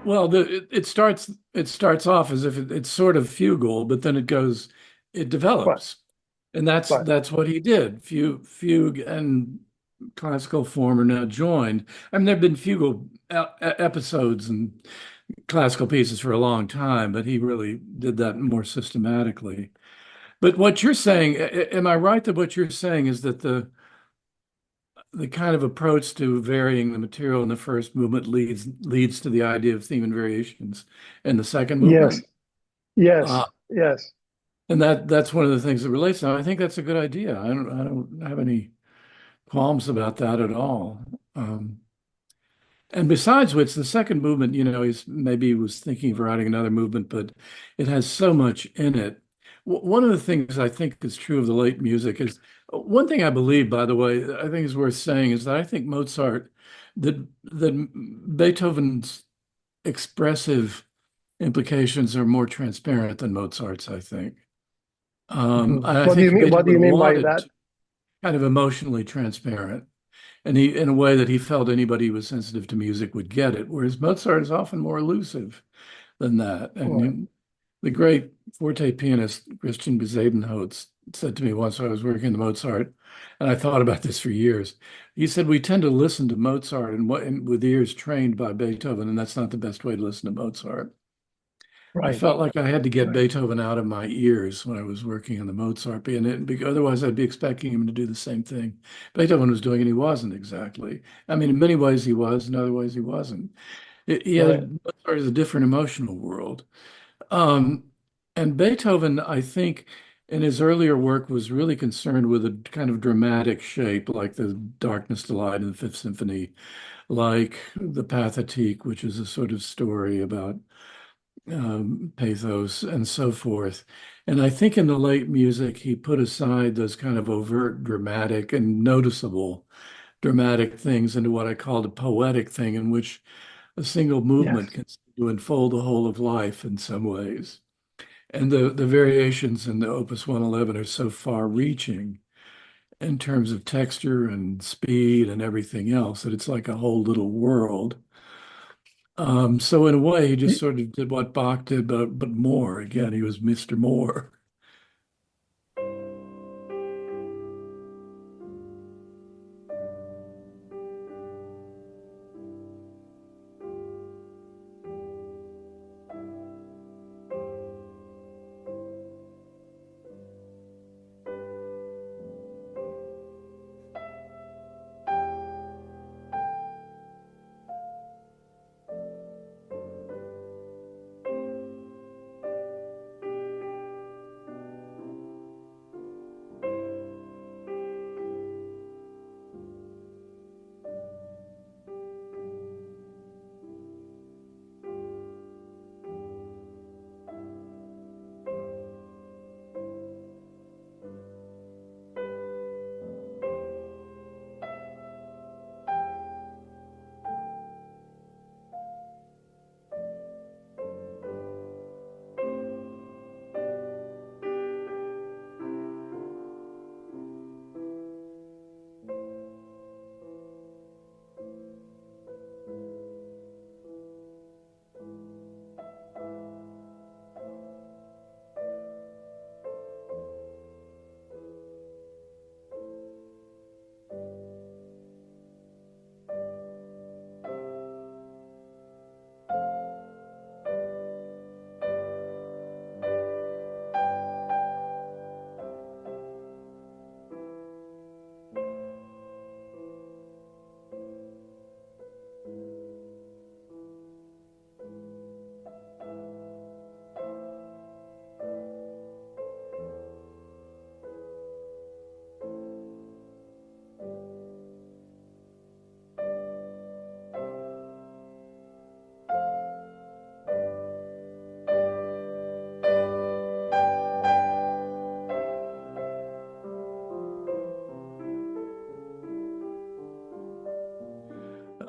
well, it starts off as if it's sort of fugal, but then it Right, develops, and that's right, that's what he did. Fugue and classical form are now joined. I mean, there've been fugal episodes and classical pieces for a long time, but he really did that more systematically. But what you're saying, am I right that what you're saying is that the kind of approach to varying the material in the first movement leads to the idea of theme and variations in the second Yes, movement? yes, Uh, yes. and that's one of the things that relates. Now, I think that's a good idea. I don't have any qualms about that at all. Um, And besides which, the second movement, he's maybe he was thinking of writing another movement, but it has so much in it. One of the things I think is true of the late music is one thing I believe, by the way, I think is worth saying is that I think Mozart, that Beethoven's expressive implications are more transparent than Mozart's, I think. Mhm. I What do you think mean? What do you Beethoven mean by wanted that? to kind of emotionally transparent. And he, in a way that he felt anybody who was sensitive to music would get it, whereas Mozart is often more elusive than that. And Right. the great forte pianist Christian Bezuidenhout said to me once I was working the Mozart, and I thought about this for years. He said we tend to listen to Mozart and with ears trained by Beethoven, and that's not the best way to listen to Mozart. I Right. felt like I had to get Right. Beethoven out of my ears when I was working on the Mozart piano, because otherwise I'd be expecting him to do the same thing Beethoven was doing, and he wasn't exactly. I mean, in many ways he was, in other ways he wasn't. Right. Mozart is a different emotional world. Um, and Beethoven, I think, in his earlier work was really concerned with a kind of dramatic shape, like the Darkness Delight in the Fifth Symphony, like the Pathétique, which is a sort of story about pathos and so forth. And I think in the late music, he put aside those kind of overt dramatic and noticeable dramatic things into what I called a poetic thing, in which a single movement Yes. can seem to unfold the whole of life in some ways. And the variations in the Opus 111 are so far reaching in terms of texture and speed and everything else that it's like a whole little world. So in a way, he just sort of did what Bach did, but more. Again, he was Mr. Moore.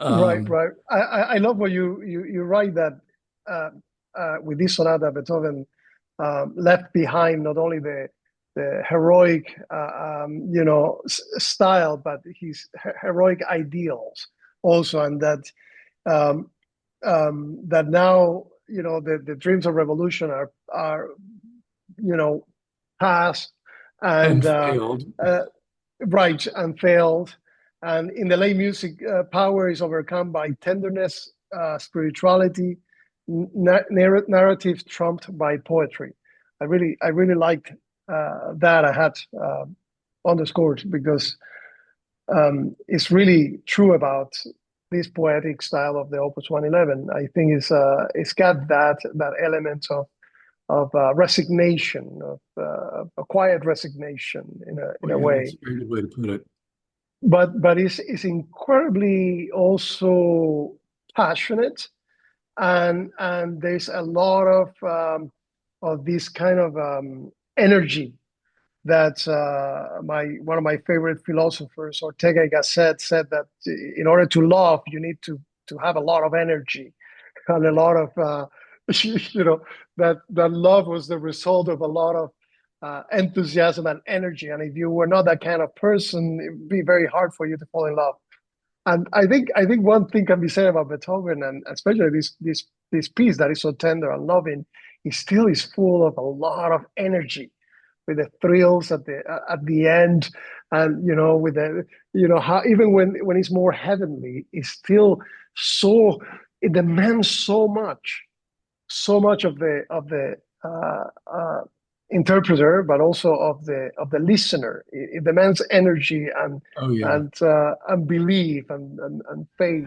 Right. Um, Right. I love what you write that uh, with this sonata, Beethoven left behind not only the heroic style, but his heroic ideals also, and um, that now the dreams of revolution are past and and failed. uh, right and failed. And in the late music, power is overcome by tenderness, spirituality, narrative trumped by poetry. I really liked that I had underscored because it's really true about this poetic style of the Opus 111. I think it's got that element of resignation, of a quiet resignation Oh, in a yeah, way. that's a very good way to put it. But it's incredibly also passionate, and there's a lot of this kind of energy that my one of my favorite philosophers, Ortega y Gasset, said that in order to love, you need to have a lot of energy and a lot of you know that love was the result of a lot of enthusiasm and energy. And if you were not that kind of person, it would be very hard for you to fall in love. And I think one thing can be said about Beethoven, and especially this piece that is so tender and loving, it still is full of a lot of energy, with the thrills at the end, and with the how even when it's more heavenly, it's still so it demands so much of the interpreter, but also of the listener. It demands energy Oh, yeah. and belief and faith.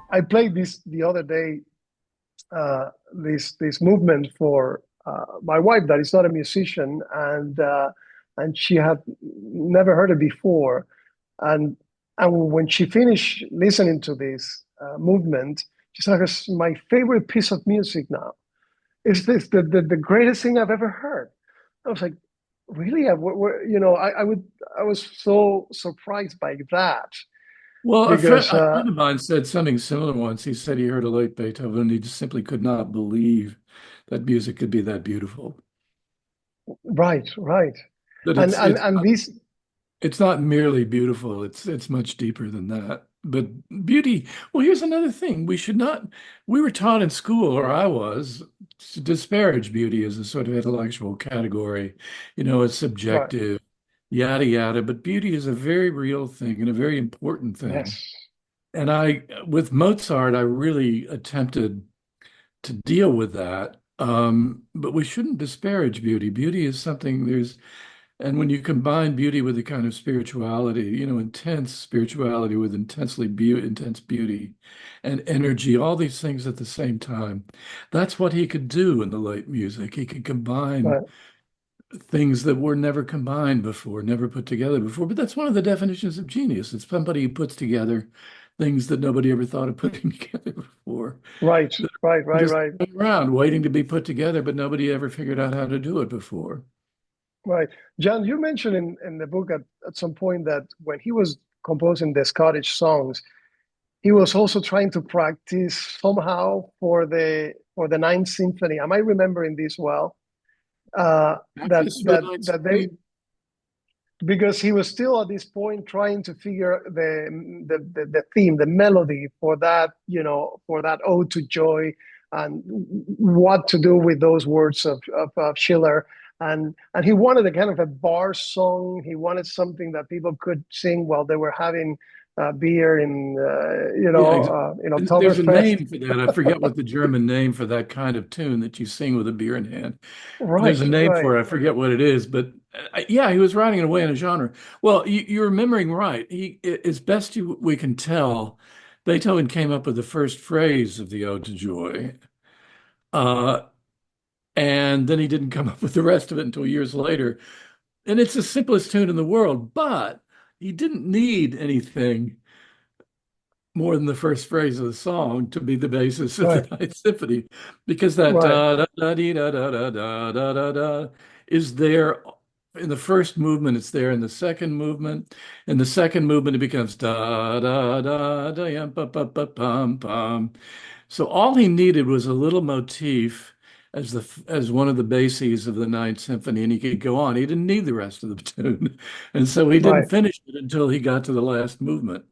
I played this the other day, this movement for my wife that is not a musician, and she had never heard it before, and and when she finished listening to this movement, she said, "It's my favorite piece of music now. Is this the greatest thing I've ever heard?" I was like, "Really? I was so surprised by that Well, because a friend of mine said something similar once. He said he heard a late Beethoven and he just simply could not believe that music could be that beautiful. right, right, That and it's and it's and this it's not merely beautiful, it's much deeper than that. But beauty, well, here's another thing. We were taught in school, or I was, to disparage beauty as a sort of intellectual category. It's right, subjective, yada yada. But beauty is a very real thing and a very important thing. yes. And with Mozart, I really attempted to deal with that. But we shouldn't disparage beauty. Beauty is something and when you combine beauty with the kind of spirituality, intense spirituality with intense beauty and energy, all these things at the same time, that's what he could do in the light music. He could combine Right. things that were never combined before, never put together before. But that's one of the definitions of genius. It's somebody who puts together things that nobody ever thought of putting together before. Right, right, They're right, just right, sitting around waiting to be put together, but nobody ever figured out how to do it before. right. John, you mentioned in the book at some point that when he was composing the Scottish songs, he was also trying to practice somehow for the Ninth Symphony. Am I remembering this well? That Practice for that the Ninth that they Symphony? because he was still at this point trying to figure the theme, the melody for that, for that ode to joy, and what to do with those words of Schiller. And he wanted a kind of a bar song. He wanted something that people could sing while they were having beer Yeah, in there's a Oktoberfest. name for that. I forget what the German name for that kind of tune that you sing with a beer in hand. There's Right, a name right. for it. I forget what it is, but yeah, he was writing it away in a genre. Well, you're remembering right. As best we can tell, Beethoven came up with the first phrase of the Ode to Joy. Uh, and then he didn't come up with the rest of it until years later. And it's the simplest tune in the world, but he didn't need anything more than the first phrase of the song to be the basis of Right, the Ninth Symphony, because that right, da da da dee, da da da da da da da is there in the first movement. It's there in the second movement. In the second movement, it becomes da da da da yum pa pa pa pum pum. So all he needed was a little motif as one of the bases of the Ninth Symphony, and he could go on. He didn't need the rest of the tune, and so he didn't right. finish it until he got to the last movement.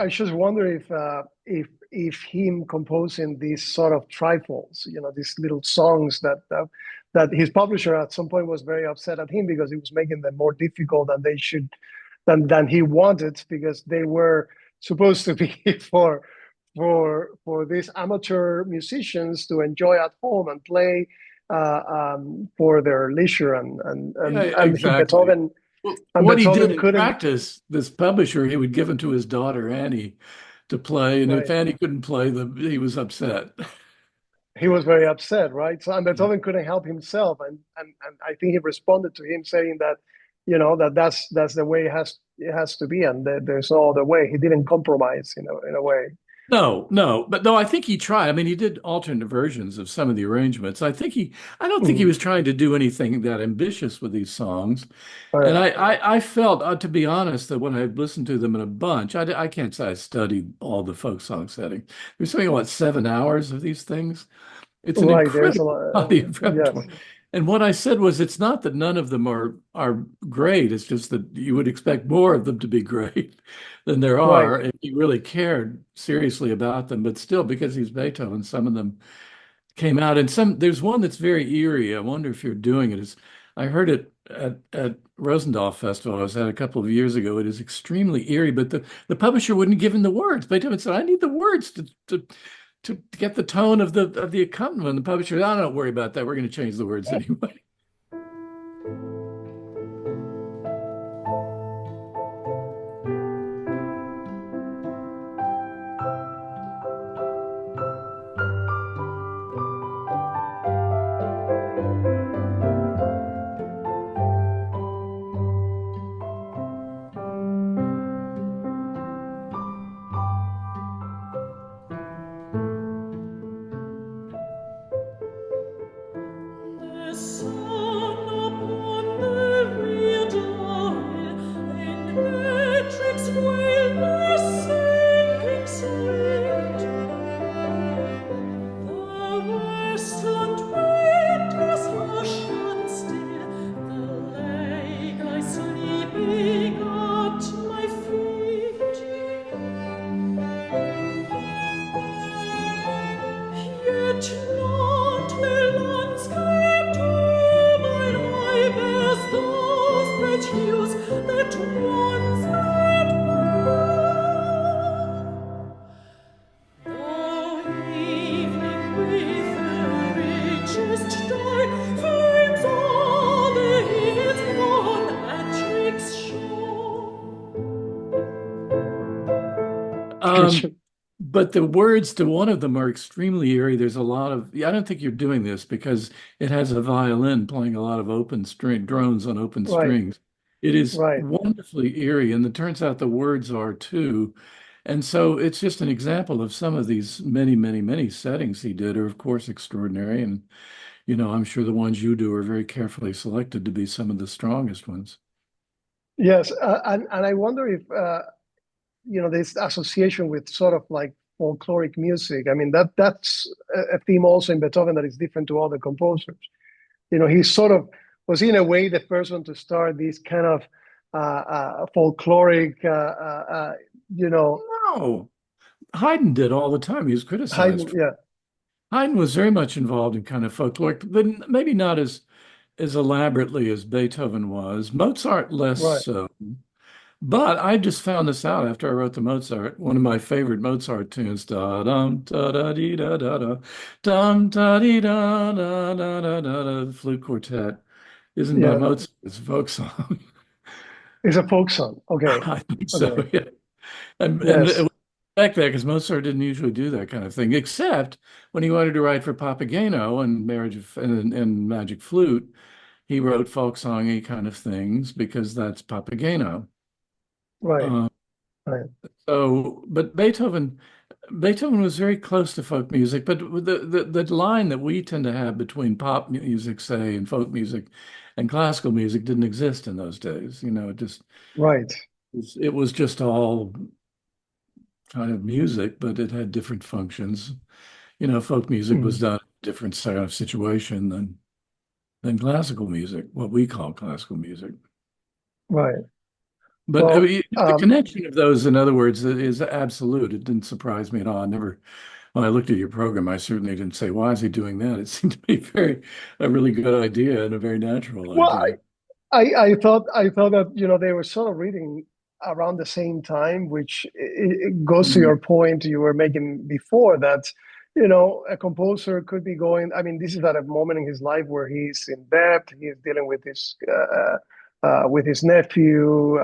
I just wonder if him composing these sort of trifles, these little songs that his publisher at some point was very upset at him because he was making them more difficult than they should than he wanted, because they were supposed to be for these amateur musicians to enjoy at home and play for their leisure, Yeah, and exactly. Beethoven Well, and what he did Beethoven in couldn't. practice, this publisher, he would give them to his daughter Annie to play, and if Right. Annie couldn't play them, he was upset. He was very upset, right? So and Yeah. Beethoven couldn't help himself, and I think he responded to him saying that, that's the way it has to be, and there's no other way. He didn't compromise, in a way. No, no, but no, I think he tried. I mean, he did alternate versions of some of the arrangements. I don't think he Mhm. was trying to do anything that ambitious with these songs. And Right, I felt, to be honest, that when I listened to them in a bunch, I can't say I studied all the folk song setting. There's something about 7 hours of these things. It's an right. There's a incredible lot. body of Yes, repertoire. And what I said was, it's not that none of them are great. It's just that you would expect more of them to be great than there right. are if you really cared seriously about them. But still, because he's Beethoven, some of them came out. And there's one that's very eerie. I wonder if you're doing it. I heard it at Rosendahl Festival I was at a couple of years ago. It is extremely eerie, but the publisher wouldn't give him the words. Beethoven said, "I need the words to get the tone of the accompaniment." The publisher, "Oh, don't worry about that. We're going to change the words anyway." The sun upon the rear dial in metrics waveless sinking sweet. The westland wind is hushed and still, the lake lies sleeping at my feet. Yet not the landscape to mine eye bears those bright hues that once it bore. The evening with her richest dye flings o'er its Monatrix shore. But the words to one of them are extremely eerie. There's a lot of, I don't think you're doing this because it has a violin playing a lot of open string, drones on open Right, strings. It is right. wonderfully eerie, and it turns out the words are too. And so it's just an example of some of these many, many, many settings he did are, of course, extraordinary. And, I'm sure the ones you do are very carefully selected to be some of the strongest ones. Yes, and I wonder if this association with sort of like folkloric music. I mean that's a theme also in Beethoven that is different to other composers. He sort of was in a way the first one to start this kind of folkloric, you know, No, Haydn did all the time. He was criticized. Haydn, yeah, Haydn was very much involved in kind of folkloric, but maybe not as elaborately as Beethoven was. Mozart less right. so. But I just found this out after I wrote the Mozart. One of my favorite Mozart tunes, da dum da da dee da da da, dum da dee da da da da da da. The Flute Quartet isn't by Yeah, Mozart. It's a folk song. it's a folk song. Okay, I think so. okay, Yeah. And it yes, was back there because Mozart didn't usually do that kind of thing, except when he wanted to write for Papageno and Marriage of and Magic Flute, he wrote folk songy kind of things because that's Papageno. right, Uh, right. but Beethoven was very close to folk music, but the line that we tend to have between pop music, say, and folk music and classical music didn't exist in those days. Right. It was just all kind of music, but it had different functions. Folk music was Mm, done in a different sort of situation than classical music, what we call classical music. right. But I Well, mean, the connection of those, in other words, is absolute. It didn't surprise me at all. When I looked at your program, I certainly didn't say, why is he doing that? It seemed to be a really good idea and a very natural well, idea. I thought that they were sort of reading around the same time, which it goes to Mhm. your point you were making before that a composer could be going. I mean, this is at a moment in his life where he's in debt, he's dealing with his nephew,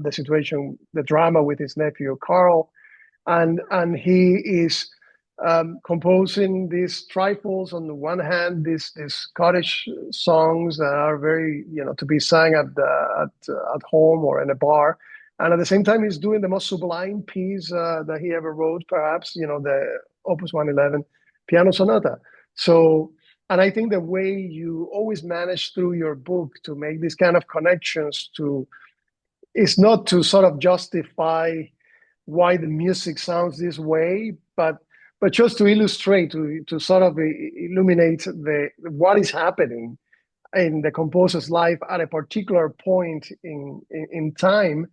the situation, the drama with his nephew Carl, and he is composing these trifles on the one hand, these Scottish songs that are very to be sang at home or in a bar, and at the same time he's doing the most sublime piece that he ever wrote, perhaps the Opus 111 piano sonata. So. And I think the way you always manage through your book to make these kind of connections to is not to sort of justify why the music sounds this way, but just to illustrate, to sort of illuminate the what is happening in the composer's life at a particular point in time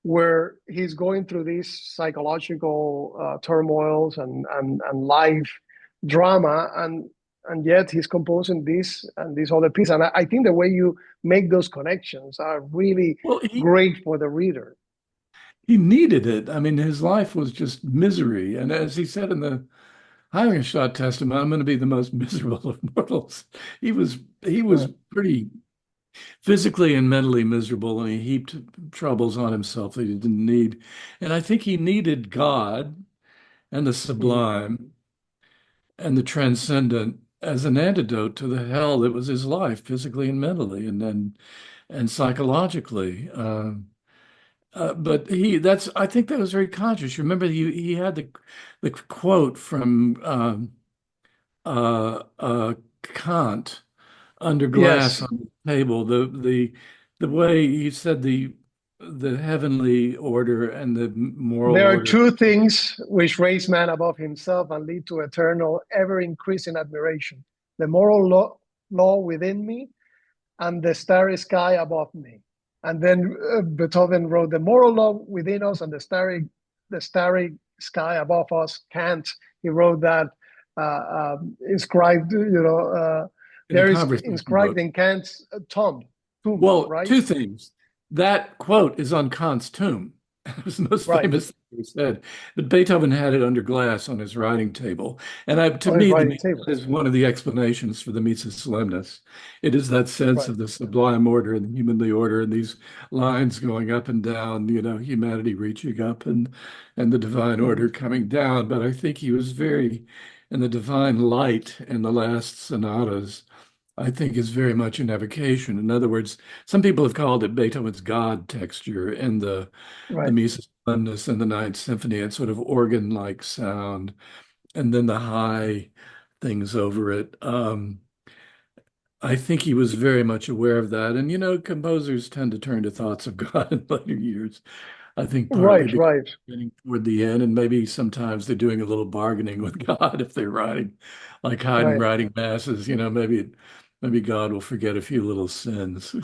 where he's going through these psychological turmoils and life drama and yet he's composing this and this other piece. And I think the way you make those connections are really Well, he great for the reader. he needed it. I mean, his life was just misery. And as he said in the Heiligenstadt Testament, I'm going to be the most miserable of mortals. He was Right. pretty physically and mentally miserable, and he heaped troubles on himself that he didn't need. And I think he needed God and the Mm. sublime and the transcendent as an antidote to the hell that was his life, physically and mentally, and psychologically. But I think that was very conscious. You remember he had the quote from Kant under glass Yes, on the table. The way he said the heavenly order and the moral there are order. two things which raise man above himself and lead to eternal, ever increasing admiration: the moral law within me and the starry sky above me. And then Beethoven wrote the moral law within us and the starry sky above us. Kant, he wrote that inscribed, In a there is conversation inscribed book. in Kant's tomb, Well, right? two things. That quote is on Kant's tomb. It was the most Right, famous thing he said. But Beethoven had it under glass on his writing table. And to on his me, writing table. that is one of the explanations for the Missa Solemnis. It is that sense Right. of the sublime order and the humanly order and these lines going up and down, humanity reaching up and the divine Mhm. order coming down. But I think he was very in the divine light in the last sonatas I think is very much an evocation. In other words, some people have called it Beethoven's God texture and the Right. Missa Solemnis and the Ninth Symphony and sort of organ-like sound, and then the high things over it. I think he was very much aware of that. And, composers tend to turn to thoughts of God in later years. I think partly Right, because right, they're getting toward the end, and maybe sometimes they're doing a little bargaining with God if they're writing, like Haydn right. writing masses, maybe God will forget a few little sins.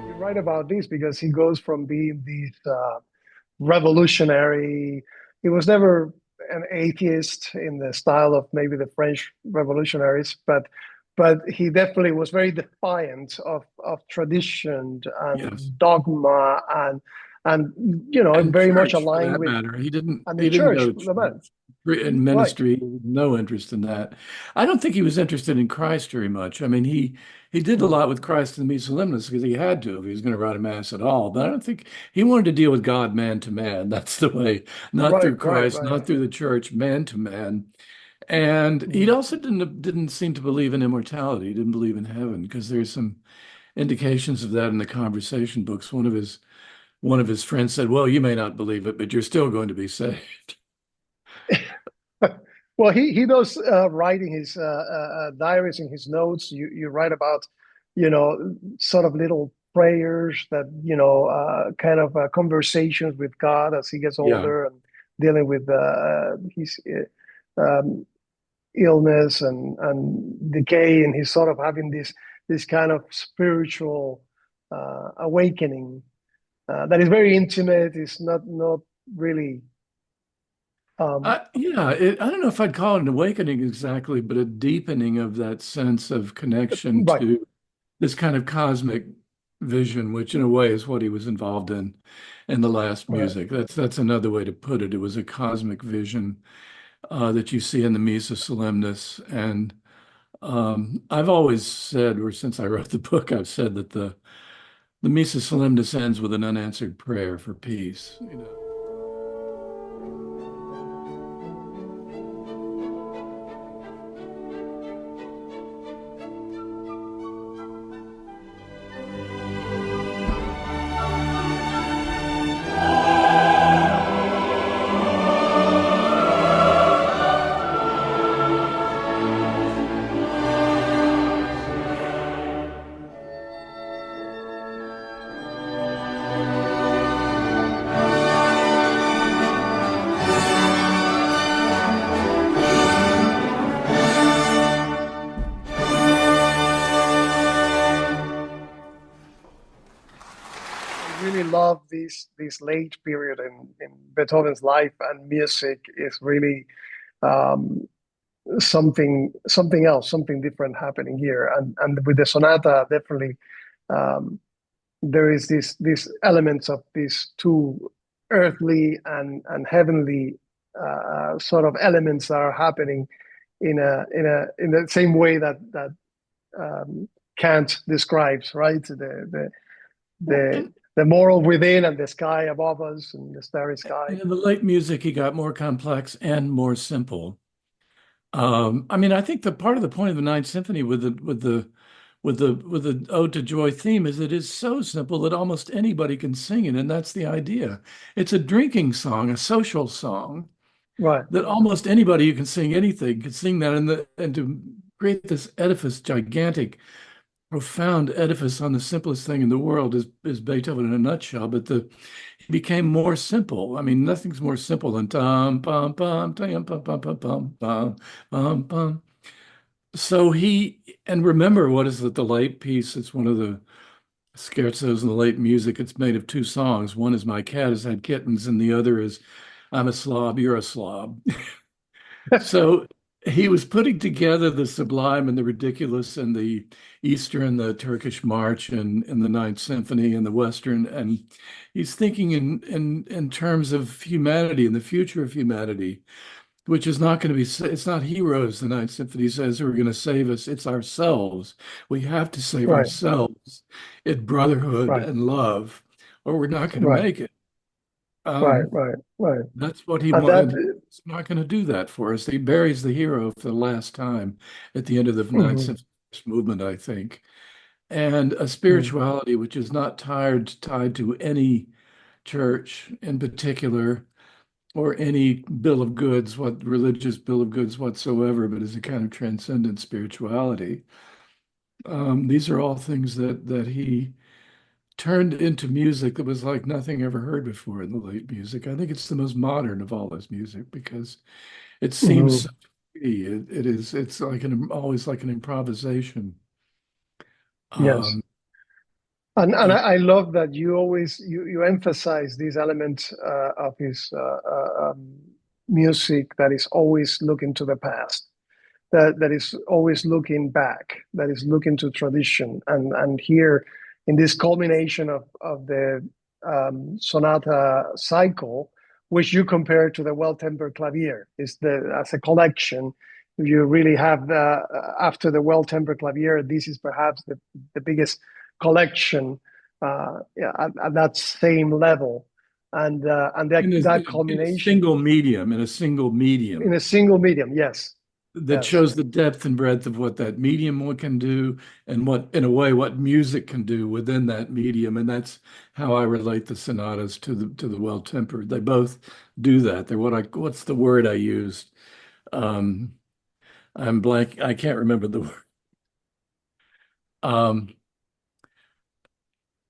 You're right about this because he goes from being this revolutionary. He was never an atheist in the style of maybe the French revolutionaries, but he definitely was very defiant of tradition Yes. and dogma and and And very much church, for aligned that with matter. He didn't and the he didn't church. go in Right. ministry, no interest in that. I don't think he was interested in Christ very much. I mean, he did a Mm. lot with Christ in the Missa Solemnis because he had to if he was going to write a mass at all. But I don't think he wanted to deal with God man to man. That's the way, not Right, through right, Christ, right. not through the church, man to man. And he Mm. also didn't seem to believe in immortality. He didn't believe in heaven because there's some indications of that in the conversation books. One of his friends said, "Well, you may not believe it, but you're still going to be saved." Well, he does writing his diaries and his notes. You write about, sort of little prayers that kind of conversations with God as he gets Yeah. older and dealing with his illness and decay, and he's sort of having this kind of spiritual awakening that is very intimate. It's not really. Um, Yeah, I don't know if I'd call it an awakening exactly, but a deepening of that sense of connection right. to this kind of cosmic vision, which in a way is what he was involved in the last Right. music. That's another way to put it. It was a cosmic vision that you see in the Missa Solemnis. And I've always said, or since I wrote the book, I've said that the Missa Solemnis ends with an unanswered prayer for peace. love this late period in Beethoven's life and music is really um, something else, something different happening here. And with the sonata, definitely um, there is these elements of these two earthly and heavenly sort of elements that are happening in the same way that Kant describes, right? The moral within and the sky above us and the starry sky. And in the late music, he got more complex and more simple. I mean, I think the part of the point of the Ninth Symphony with the Ode to Joy theme is it is so simple that almost anybody can sing it, and that's the idea. It's a drinking song, a social song Right, that almost anybody who can sing anything can sing that, and to create this edifice, gigantic, profound edifice on the simplest thing in the world is Beethoven in a nutshell. But he became more simple. I mean, nothing's more simple than tam pam pam tam pam pam pam pam pam pam pam. And remember, what is it, the late piece? It's one of the scherzos in the late music. It's made of two songs. One is My Cat Has Had Kittens, and the other is I'm a Slob, You're a Slob. So he was putting together the sublime and the ridiculous and the Easter and the Turkish March and the Ninth Symphony and the Western. And he's thinking in terms of humanity and the future of humanity, which is not going to be, it's not heroes, the Ninth Symphony says, who are going to save us. It's ourselves. We have to save right, ourselves in brotherhood right, and love, or we're not going to right, make it. right, Um, right, right. that's what he And that, wanted. He's not going to do that for us. He buries the hero for the last time at the end of the Ninth mhm, Symphony movement, I think. And a mhm. spirituality which is not tied to any church in particular or any bill of goods, what religious bill of goods whatsoever, but is a kind of transcendent spirituality. These are all things that he turned into music that was like nothing ever heard before in the late music. I think it's the most modern of all his music because it seems so Mhm. free. It's like always like an improvisation. Yes. Um, And and I love that you always you emphasize these elements of his music that is always looking to the past, that is always looking back, that is looking to tradition. And here in this culmination of the sonata cycle, which you compare to the Well-Tempered Clavier, is the as a collection. You really have after the Well-Tempered Clavier, this is perhaps the biggest collection yeah, at that same level, and that in a culmination single medium, in a single in medium. a single medium. Yes, That yes. shows the depth and breadth of what that medium can do and what, in a way, what music can do within that medium. And that's how I relate the sonatas to the well-tempered. They both do that. They're what's the word I used? Um, I'm blank. I can't remember the word. Um,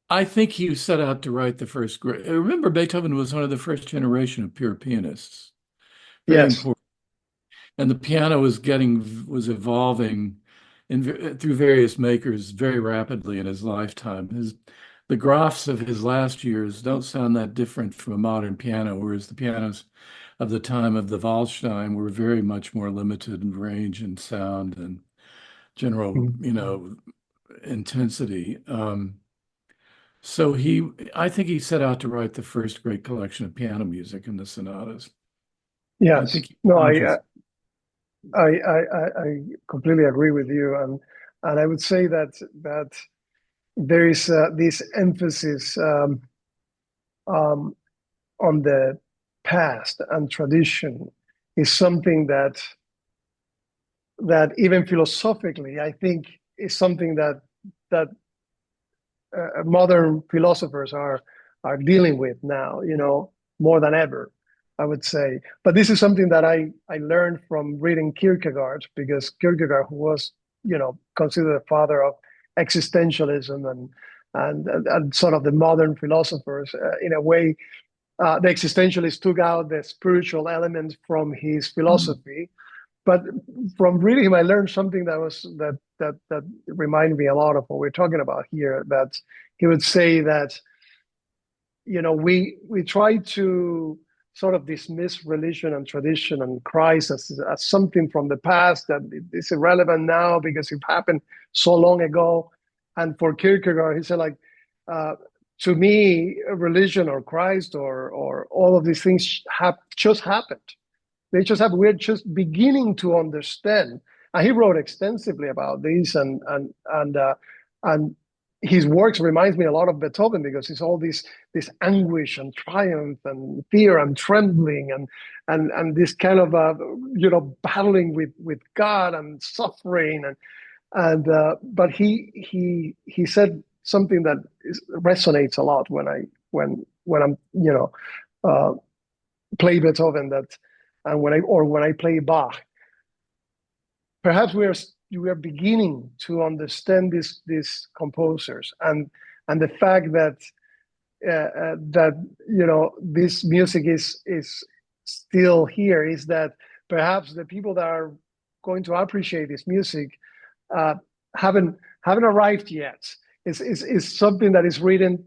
I think he set out to write the first great. Remember, Beethoven was one of the first generation of pure pianists. Very Yes. important. And the piano was evolving through various makers very rapidly in his lifetime. The Grafs of his last years don't sound that different from a modern piano, whereas the pianos of the time of the Waldstein were very much more limited in range and sound and general, Mhm. intensity. I think he set out to write the first great collection of piano music in the sonatas. I Yes. think he No, conscious. I completely agree with you, and I would say that there is this emphasis um, on the past and tradition is something that even philosophically, I think is something that modern philosophers are dealing with now, more than ever, I would say. But this is something that I learned from reading Kierkegaard, because Kierkegaard, who was, considered the father of existentialism and sort of the modern philosophers, in a way, the existentialists took out the spiritual element from his philosophy. But from reading him, I learned something that reminded me a lot of what we're talking about here. That he would say that we try to sort of dismiss religion and tradition and Christ as something from the past that is irrelevant now because it happened so long ago. And for Kierkegaard, he said, like, uh, to me, religion or Christ or all of these things have just happened. They just have. We're just beginning to understand. And he wrote extensively about this, and his works reminds me a lot of Beethoven because it's all this anguish and triumph and fear and trembling and this kind of battling with God and suffering and but he said something that resonates a lot when I'm uh, play Beethoven that and when I play Bach. Perhaps we are beginning to understand these composers and the fact that this music is still here is that perhaps the people that are going to appreciate this music uh, haven't arrived yet. It's something that is written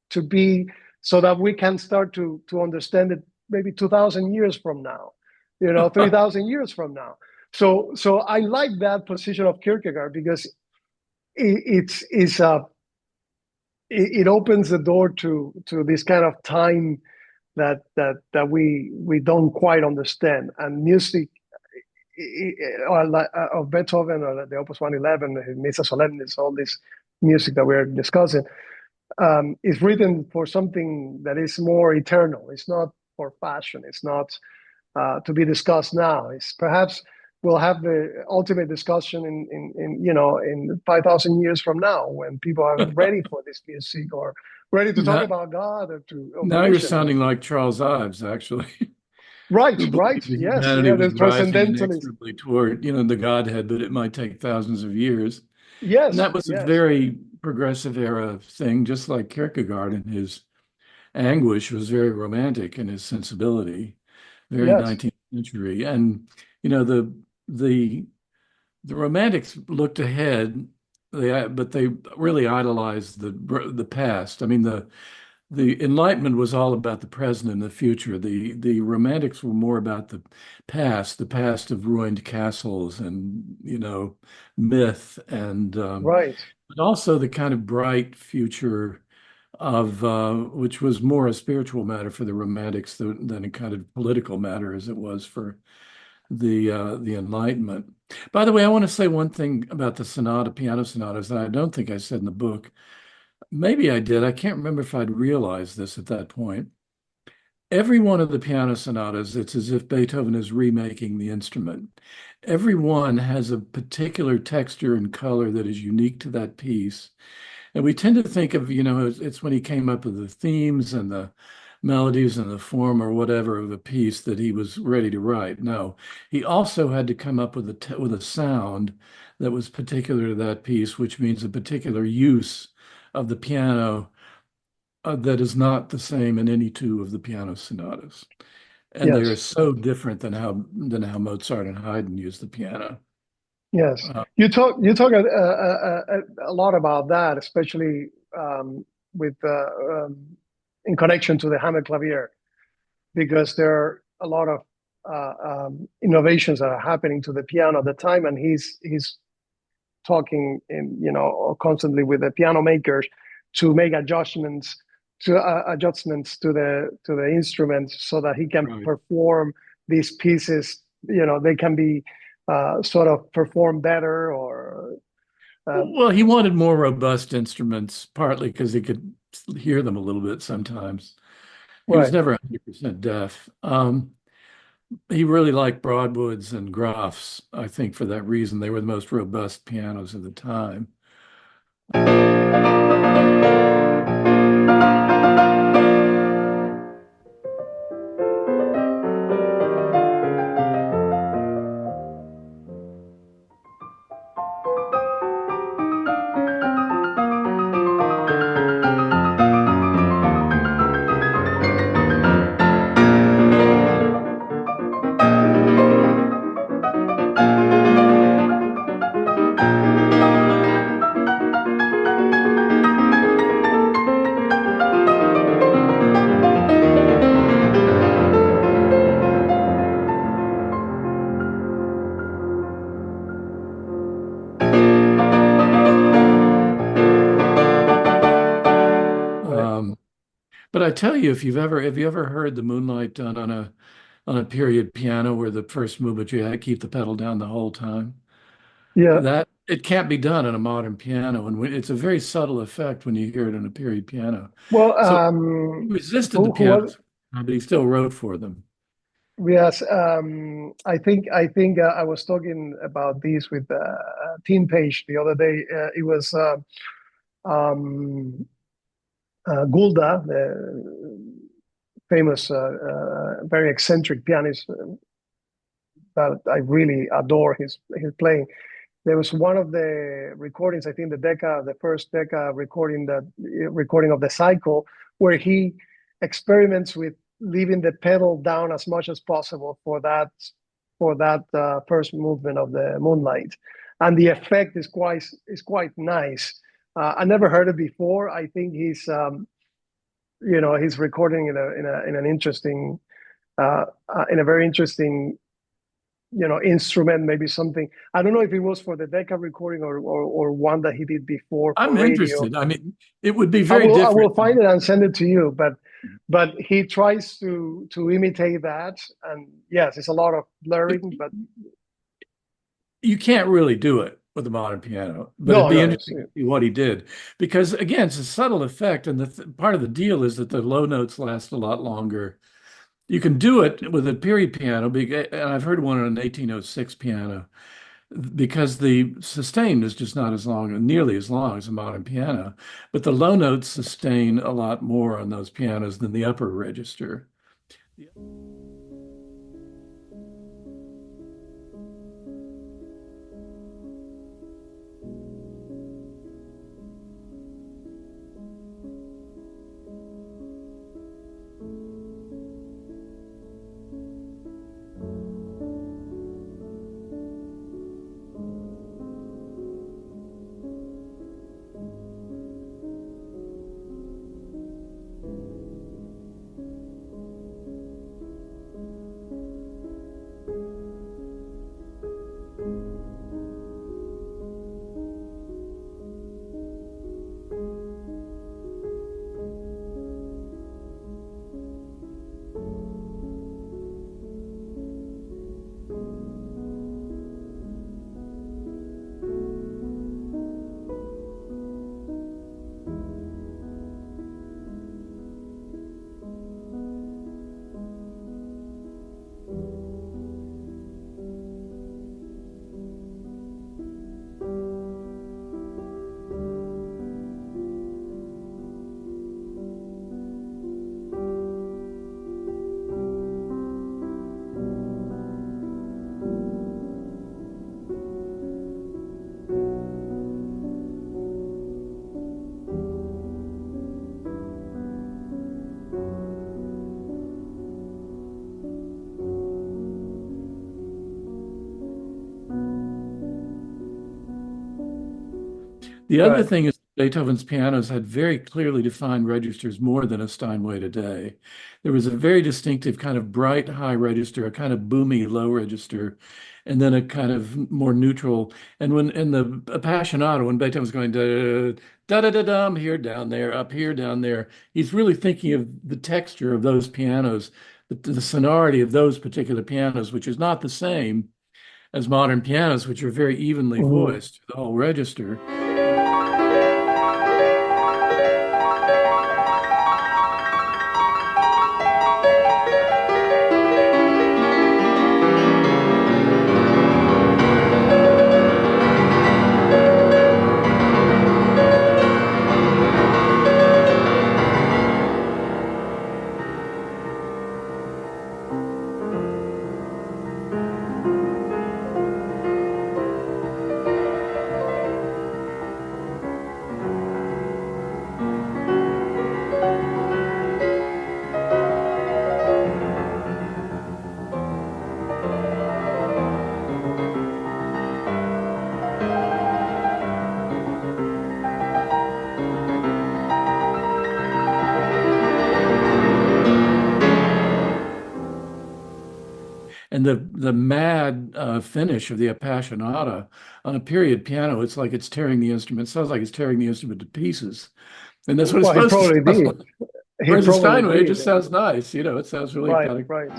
to be so that we can start to understand it maybe 2,000 years from now, 3,000 years from now. So I like that position of Kierkegaard because it opens the door to this kind of time that we don't quite understand. And music of Beethoven or the Opus 111, Missa Solemnis, all this music that we're discussing, is written for something that is more eternal. It's not for fashion. It's not to be discussed now. It's perhaps we'll have the ultimate discussion in 5,000 years from now when people are ready for this music or ready to talk Now, about God or now you're religion. sounding like Charles Ives, actually, Right, who right. believed that Yes, humanity yeah, was the rising transcendentalist. inexorably toward, the Godhead, but it might take thousands of years. And Yes, that was a yes, very progressive era thing, just like Kierkegaard and his anguish was very romantic in his sensibility, very yes, 19th century. And you know, the the Romantics looked ahead, but they really idolized the past. I mean, the Enlightenment was all about the present and the future. The Romantics were more about the past of ruined castles and myth and right. but also the kind of bright future of which was more a spiritual matter for the Romantics than a kind of political matter as it was for the Enlightenment. By the way, I want to say one thing about the sonata, piano sonatas that I don't think I said in the book. Maybe I did. I can't remember if I'd realized this at that point. Every one of the piano sonatas, it's as if Beethoven is remaking the instrument. Every one has a particular texture and color that is unique to that piece. And we tend to think of, it's when he came up with the themes and the melodies and the form or whatever of a piece that he was ready to write. No, he also had to come up with a sound that was particular to that piece, which means a particular use of the piano that is not the same in any two of the piano sonatas. And they are Yes, so different than how Mozart and Haydn used the piano. yes. Uh, You talk a lot about that, especially with in connection to the Hammerklavier, because there are a lot of innovations that are happening to the piano at the time, and he's talking constantly with the piano makers to make adjustments to the instrument so that he can right. perform these pieces. They can be sort of perform better or Well, he wanted more robust instruments, partly because he could hear them a little bit sometimes. He was right. never 100% deaf. He really liked Broadwoods and Grafs, I think, for that reason. They were the most robust pianos of the time. I tell you, if have you ever heard the Moonlight done on a period piano where the first movement you had to keep the pedal down the whole time? Yeah. That it can't be done on a modern piano, and it's a very subtle effect when you hear it on a period piano. Well, So he resisted the who was? pianos, but he still wrote for them. Yes, I think I was talking about this with Team Page the other day. It was um, Gulda, the famous, very eccentric pianist that I really adore his playing. There was one of the recordings, I think the first Decca recording of the cycle, where he experiments with leaving the pedal down as much as possible for that first movement of the Moonlight, and the effect is quite nice. I never heard it before. I think he's recording in a very interesting instrument, maybe something. I don't know if it was for the Decca recording or one that he did before for I'm radio. interested. I mean, it would be I very will I different. will find it and send it to you. But he tries to imitate that, and yes, it's a lot of But blurring. But you can't really do it with a modern piano. But no, it'd be no, interesting to see what he did, because again, it's a subtle effect, and the part of the deal is that the low notes last a lot longer. You can do it with a period piano, and I've heard one on an 1806 piano, because the sustain is just not as long, nearly as long as a modern piano. But the low notes sustain a lot more on those pianos than the upper register. The other right. thing is Beethoven's pianos had very clearly defined registers more than a Steinway today. There was a very distinctive kind of bright high register, a kind of boomy low register, and then a kind of more neutral. And when in the Appassionata, when Beethoven's going da da da da dum here, down there, up here, down there, he's really thinking of the texture of those pianos, the sonority of those particular pianos, which is not the same as modern pianos, which are very evenly Mhm. voiced, the whole register. And the mad finish of the Appassionata on a period piano, it's like it's tearing the instrument. It sounds like it's tearing the instrument to pieces. And that's what it's Well, he supposed to probably sound did. like. he Whereas a probably Steinway, it did. just sounds nice. It sounds really Right, kind of. right.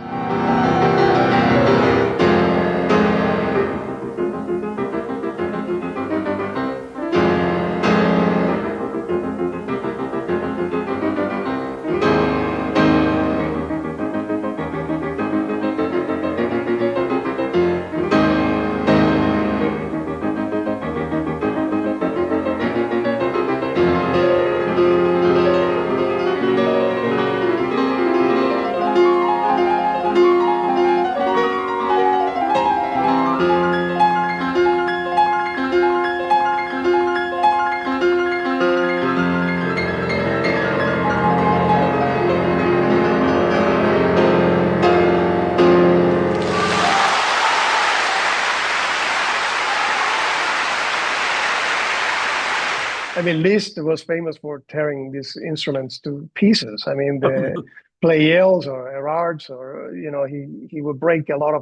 I mean, Liszt was famous for tearing these instruments to pieces. I mean, the Pleyels or Erards, or he would break a lot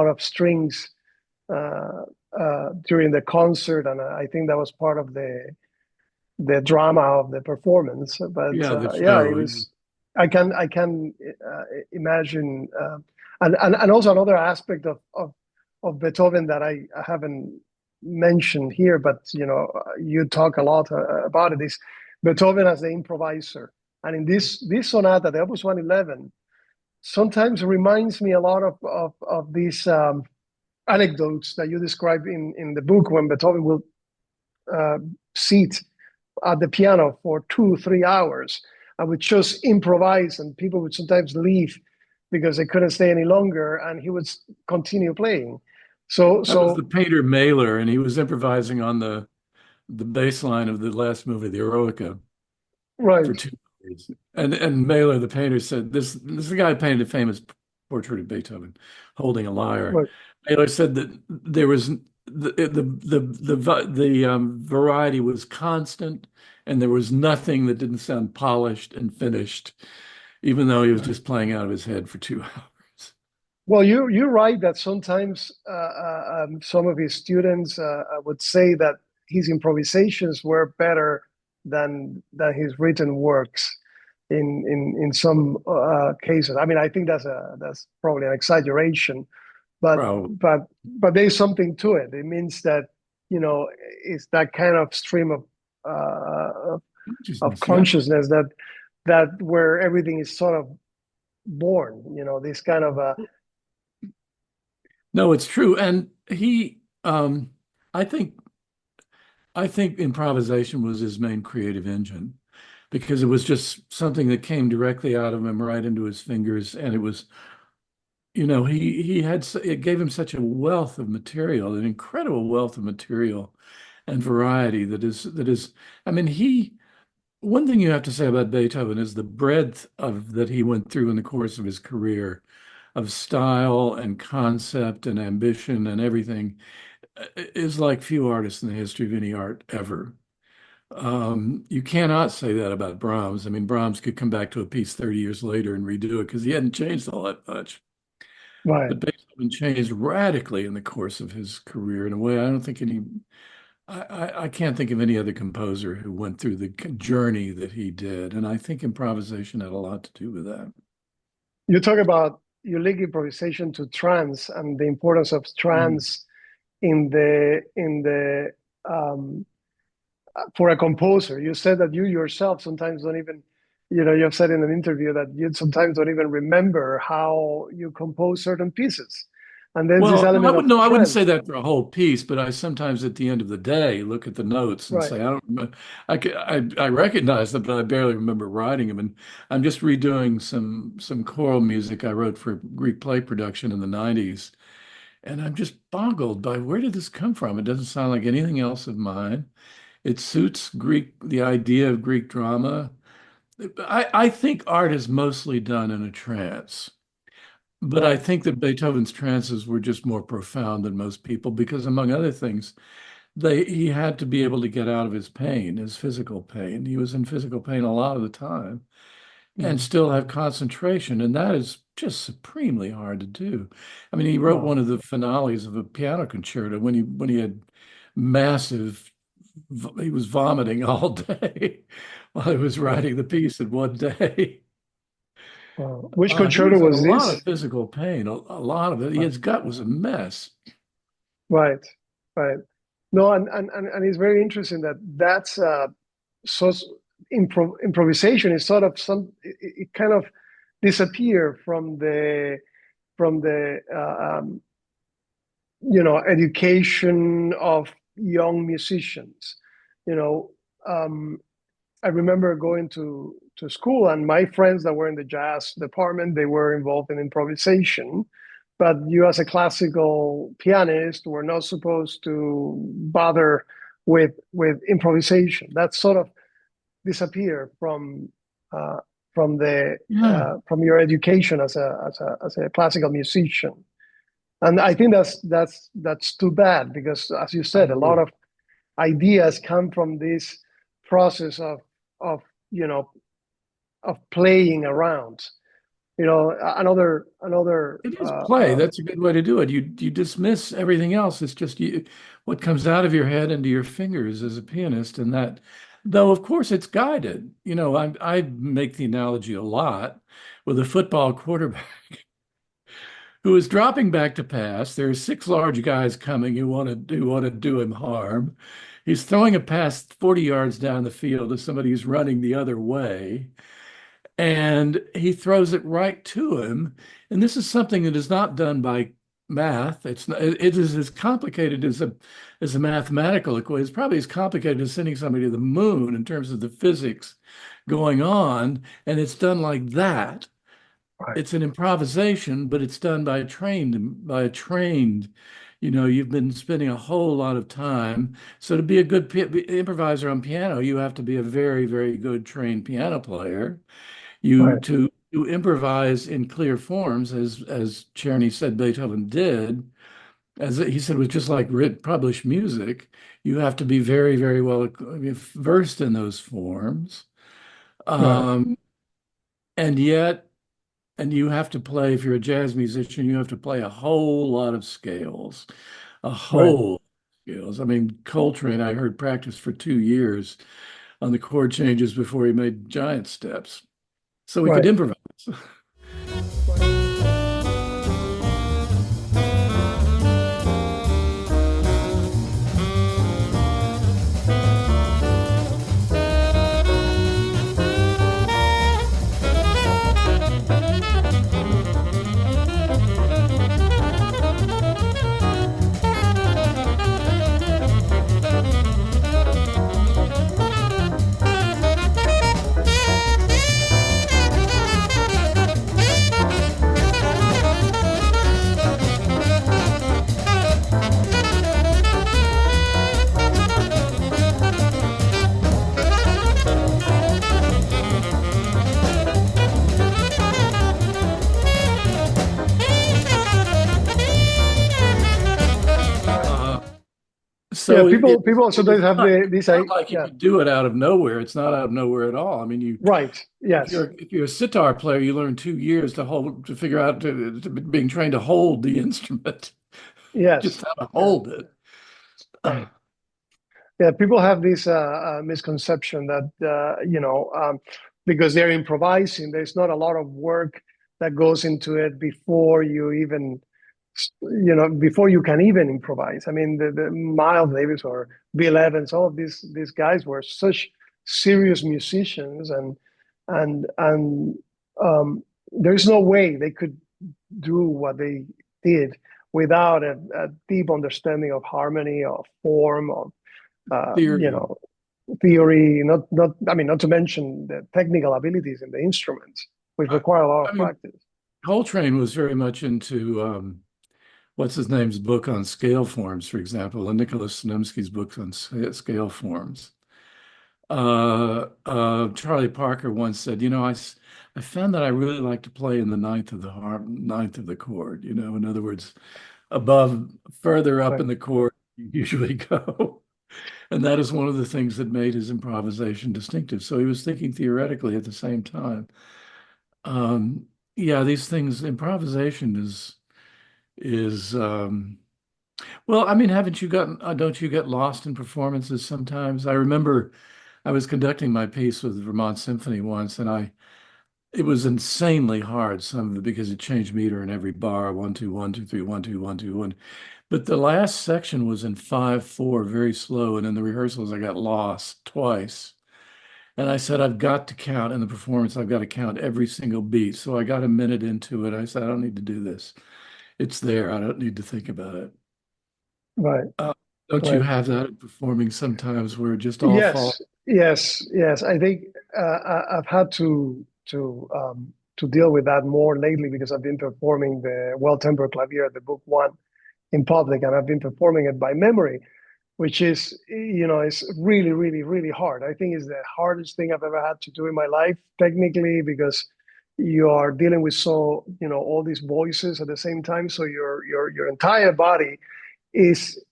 of strings uh, during the concert, and I think that was part of the drama of the performance. But Yeah, the yeah, it show. was. I can imagine, and also another aspect of Beethoven that I haven't mentioned here, but you talk a lot about it, is Beethoven as the improviser. And in this sonata, the Opus 111, sometimes reminds me a lot of these anecdotes that you describe in the book, when Beethoven will uh, sit at the piano for 2 3 hours and would just improvise, and people would sometimes leave because they couldn't stay any longer, and he would continue playing. So That was the so painter Mailer, and he was improvising on the bass line of the last movie, the Eroica, for right, 2 hours. And Mailer, the painter, said this is the guy who painted a famous portrait of Beethoven holding a lyre. right. Mailer said that there was the variety was constant, and there was nothing that didn't sound polished and finished, even though he was just playing out of his head for 2 hours. Well, you're right that sometimes some of his students would say that his improvisations were better than his written works in some cases. I mean, I think that's probably an exaggeration, but Bro, but there's something to it. It means that it's that kind of stream of consciousness, yeah. consciousness that where everything is sort of born. This kind of No, it's true. And I think I think improvisation was his main creative engine because it was just something that came directly out of him, right into his fingers. And it was, it gave him such a wealth of material, an incredible wealth of material and variety I mean, one thing you have to say about Beethoven is the breadth of that he went through in the course of his career of style and concept and ambition and everything is like few artists in the history of any art ever. You cannot say that about Brahms. I mean, Brahms could come back to a piece 30 years later and redo it because he hadn't changed all that much. right. But Beethoven changed radically in the course of his career in a way I don't think I can't think of any other composer who went through the journey that he did. And I think improvisation had a lot to do with that. You talk about you link improvisation to trance and the importance of Mm. trance in the for a composer. You said that you yourself sometimes don't even, you have said in an interview that you sometimes don't even remember how you compose certain pieces, and there's this Well, no, element of I wouldn't say trance. that for a whole piece, but I sometimes at the end of the day look at the notes and Right. say, I don't remember. I recognize them, but I barely remember writing them. And I'm just redoing some choral music I wrote for Greek play production in the 90s. And I'm just boggled by where did this come from? It doesn't sound like anything else of mine. It suits the idea of Greek drama. I think art is mostly done in a trance. But I Right. think that Beethoven's trances were just more profound than most people because, among other things, he had to be able to get out of his pain, his physical pain. He was in physical pain a lot of the time and Mhm. still have concentration, and that is just supremely hard to do. I mean, he wrote Wow. one of the finales of a piano concerto when he had massive he was vomiting all day while he was writing the piece in one day. Which He concerto was in a was lot of this? physical pain, a lot of it. Uh, His gut was a mess. Right, right. No, and it's very interesting that that's so improvisation is sort of it kind of disappear from the education of young musicians. You know, I remember going to school, and my friends that were in the jazz department, they were involved in improvisation. But you, as a classical pianist, were not supposed to bother with improvisation. That sort of disappear uh, Yeah, from your education as a classical musician. And I think that's too bad because, as you I said, a lot agree. of ideas come from this process of you know of playing around. Another It is play. That's a good way to do it. You dismiss everything else. It's just what comes out of your head into your fingers as a pianist, and that, though, of course, it's guided. I make the analogy a lot with a football quarterback who is dropping back to pass. There are six large guys coming who want to do him harm. He's throwing a pass 40 yards down the field to somebody who's running the other way, and he throws it right to him. And this is something that is not done by math. It is as complicated as a mathematical equation. It's probably as complicated as sending somebody to the moon in terms of the physics going on, and it's done like that. right, It's an improvisation, but it's done by a trained. You've been spending a whole lot of time. So to be a good improviser on piano, you have to be a very, very good trained piano player. You right, to improvise in clear forms, as Czerny said Beethoven did, as he said, was just like published music. You have to be very, very well versed in those forms. right, Um, and yet, and you have to play, if you're a jazz musician, you have to play a whole lot of scales, a right. whole scales. I mean, Coltrane, I heard practice for 2 years on the chord changes before he made giant steps. So we could Right. improvise. Uh, Yeah, so people also don't have it's this not I like you yeah, could do it out of nowhere. It's not out of nowhere at all. I mean, right. if Yes. you're a sitar player, you learn 2 years to figure out to being trained to hold the instrument, just Yes. how to Yeah, hold it. right. Yeah, people have this misconception that because they're improvising, there's not a lot of work that goes into it before you even before you can even improvise. I mean, the Miles Davis or Bill Evans, all of these guys were such serious musicians, and there's no way they could do what they did without a deep understanding of harmony, of form, of uh, you Theory. know, theory, not I mean, not to mention the technical abilities in the instruments, which I, require a lot I of mean, practice. Coltrane was very much into what's his name's book on scale forms, for example, and Nicholas Snemsky's books on scale forms. Charlie Parker once said, I found that I really like to play in the ninth of the chord. In other words, further up Right. in the chord you usually go. And that is one of the things that made his improvisation distinctive. So he was thinking theoretically at the same time. Yeah, these things, improvisation is Well, I mean, haven't you gotten, don't you get lost in performances sometimes? I remember I was conducting my piece with the Vermont Symphony once, and it was insanely hard, some of it because it changed meter in every bar, 1 2 1 2 3 1 2 1 2 1. But the last section was in 5/4, very slow, and in the rehearsals I got lost twice. And I said, I've got to count in the performance, I've got to count every single beat. So I got a minute into it. I said, I don't need to do this. It's there. I don't need to think about it. Right, Uh, don't you right. have that in performing sometimes where it just all falls? Yes, yes, yes. I think I've had to deal with that more lately because I've been performing the Well-Tempered Clavier, the book one, in public, and I've been performing it by memory, which is, it's really, really, really hard. I think it's the hardest thing I've ever had to do in my life, technically, because you are dealing with all these voices at the same time. So your entire body is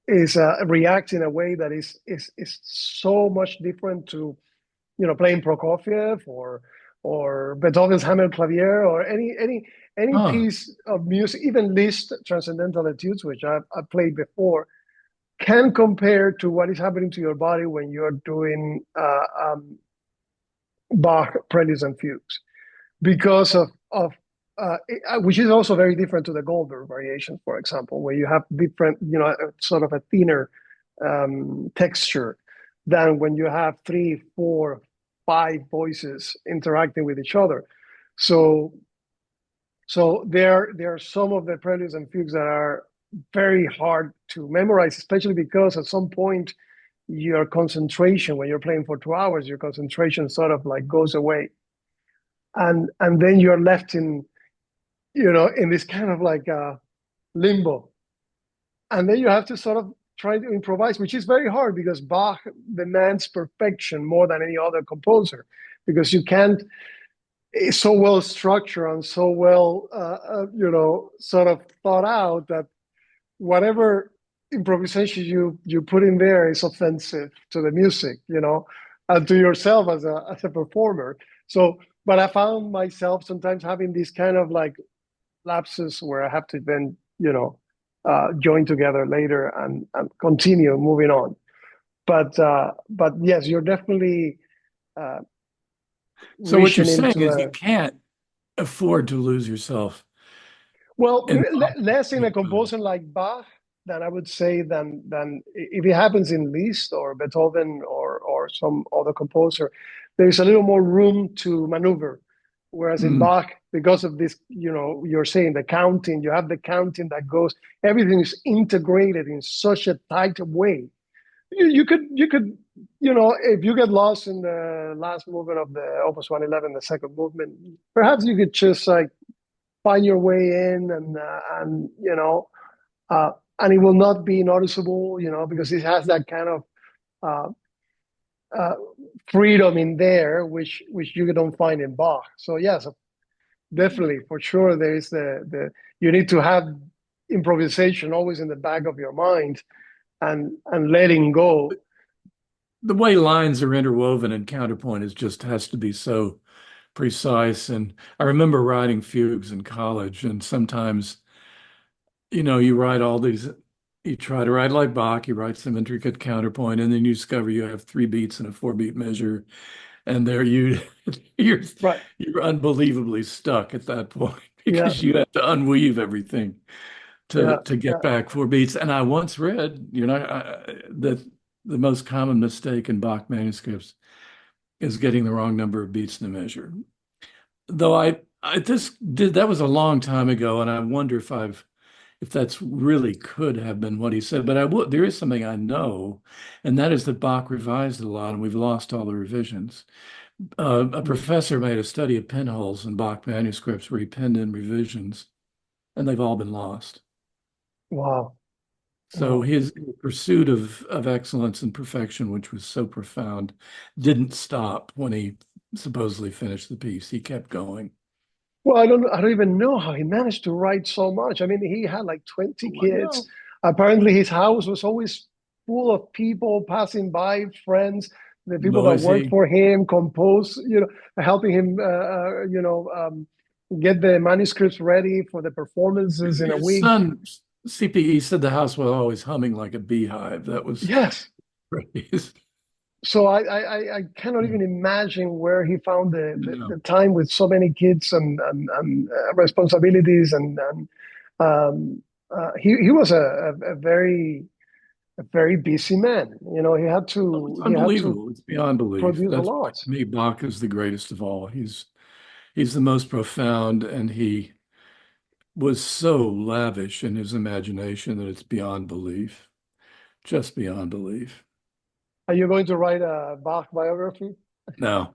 reacts in a way that is so much different to playing Prokofiev or Beethoven's Hammer Clavier or any Huh. piece of music, even Liszt Transcendental Etudes, which I've played before, can compare to what is happening to your body when you're doing Bach preludes and fugues because of which is also very different to the Goldberg variation, for example, where you have different, sort of a thinner texture than when you have three, four, five voices interacting with each other. So, so there are some of the preludes and fugues that are very hard to memorize, especially because at some point your concentration, when you're playing for 2 hours, your concentration sort of like goes away, and then you're left in this kind of like limbo, and then you have to sort of try to improvise, which is very hard because Bach demands perfection more than any other composer, because you can't. It's so well structured and so well, sort of thought out that whatever improvisation you put in there is offensive to the music, and to yourself as a performer. So, but I found myself sometimes having this kind of like lapses where I have to then, join together later and continue moving on. But yes, you're definitely uh, So what you're reaching saying into is you a can't afford to lose yourself well, in less in a composer like Bach than I would say than if it happens in Liszt or Beethoven or some other composer, there's a little more room to maneuver. Whereas in Mm. Bach, because of this, you're saying the counting, you have the counting that goes, everything is integrated in such a tight way. You could, if you get lost in the last movement of the Opus 111, the second movement, perhaps you could just like find your way in uh, and it will not be noticeable, because it has that kind of uh, uh, freedom in there, which you don't find in Bach. So yes, definitely, for sure, there is the you need to have improvisation always in the back of your mind and letting go. The way lines are interwoven and counterpoint is just has to be so precise. And I remember writing fugues in college, and sometimes, you write all these, you try to write like Bach, you write some intricate counterpoint, and then you discover you have 3 beats and a 4 beat measure, and there you you're Right. you're unbelievably stuck at that point Yeah. because you have to unweave everything to Yeah. to get Yeah. back 4 beats. And I once read, that the most common mistake in Bach manuscripts is getting the wrong number of beats in the measure. Though I this did that was a long time ago, and I wonder if that's really could have been what he said. But there is something I know, and that is that Bach revised a lot, and we've lost all the revisions. A professor made a study of pinholes in Bach manuscripts where he penned in revisions, and they've all been lost. Wow. So Wow. his pursuit of excellence and perfection, which was so profound, didn't stop when he supposedly finished the piece. He kept going. Well, I don't even know how he managed to write so much. I mean, he had like 20 Oh, I kids. know. Apparently, his house was always full of people passing by, friends, the people that worked Noisy. for him, compose, helping him, get the manuscripts ready for the performances in a His week. son CPE said the house was always humming like a beehive. That was Yes. praise. So I cannot even imagine where he found No. the time with so many kids and responsibilities and he was a very busy man. You know, Oh, it's he had to unbelievable. It's beyond belief. produce a That's why lot, to me Bach is the greatest of all. He's the most profound, and he was so lavish in his imagination that it's beyond belief, just beyond belief. are you going to write a Bach biography? No,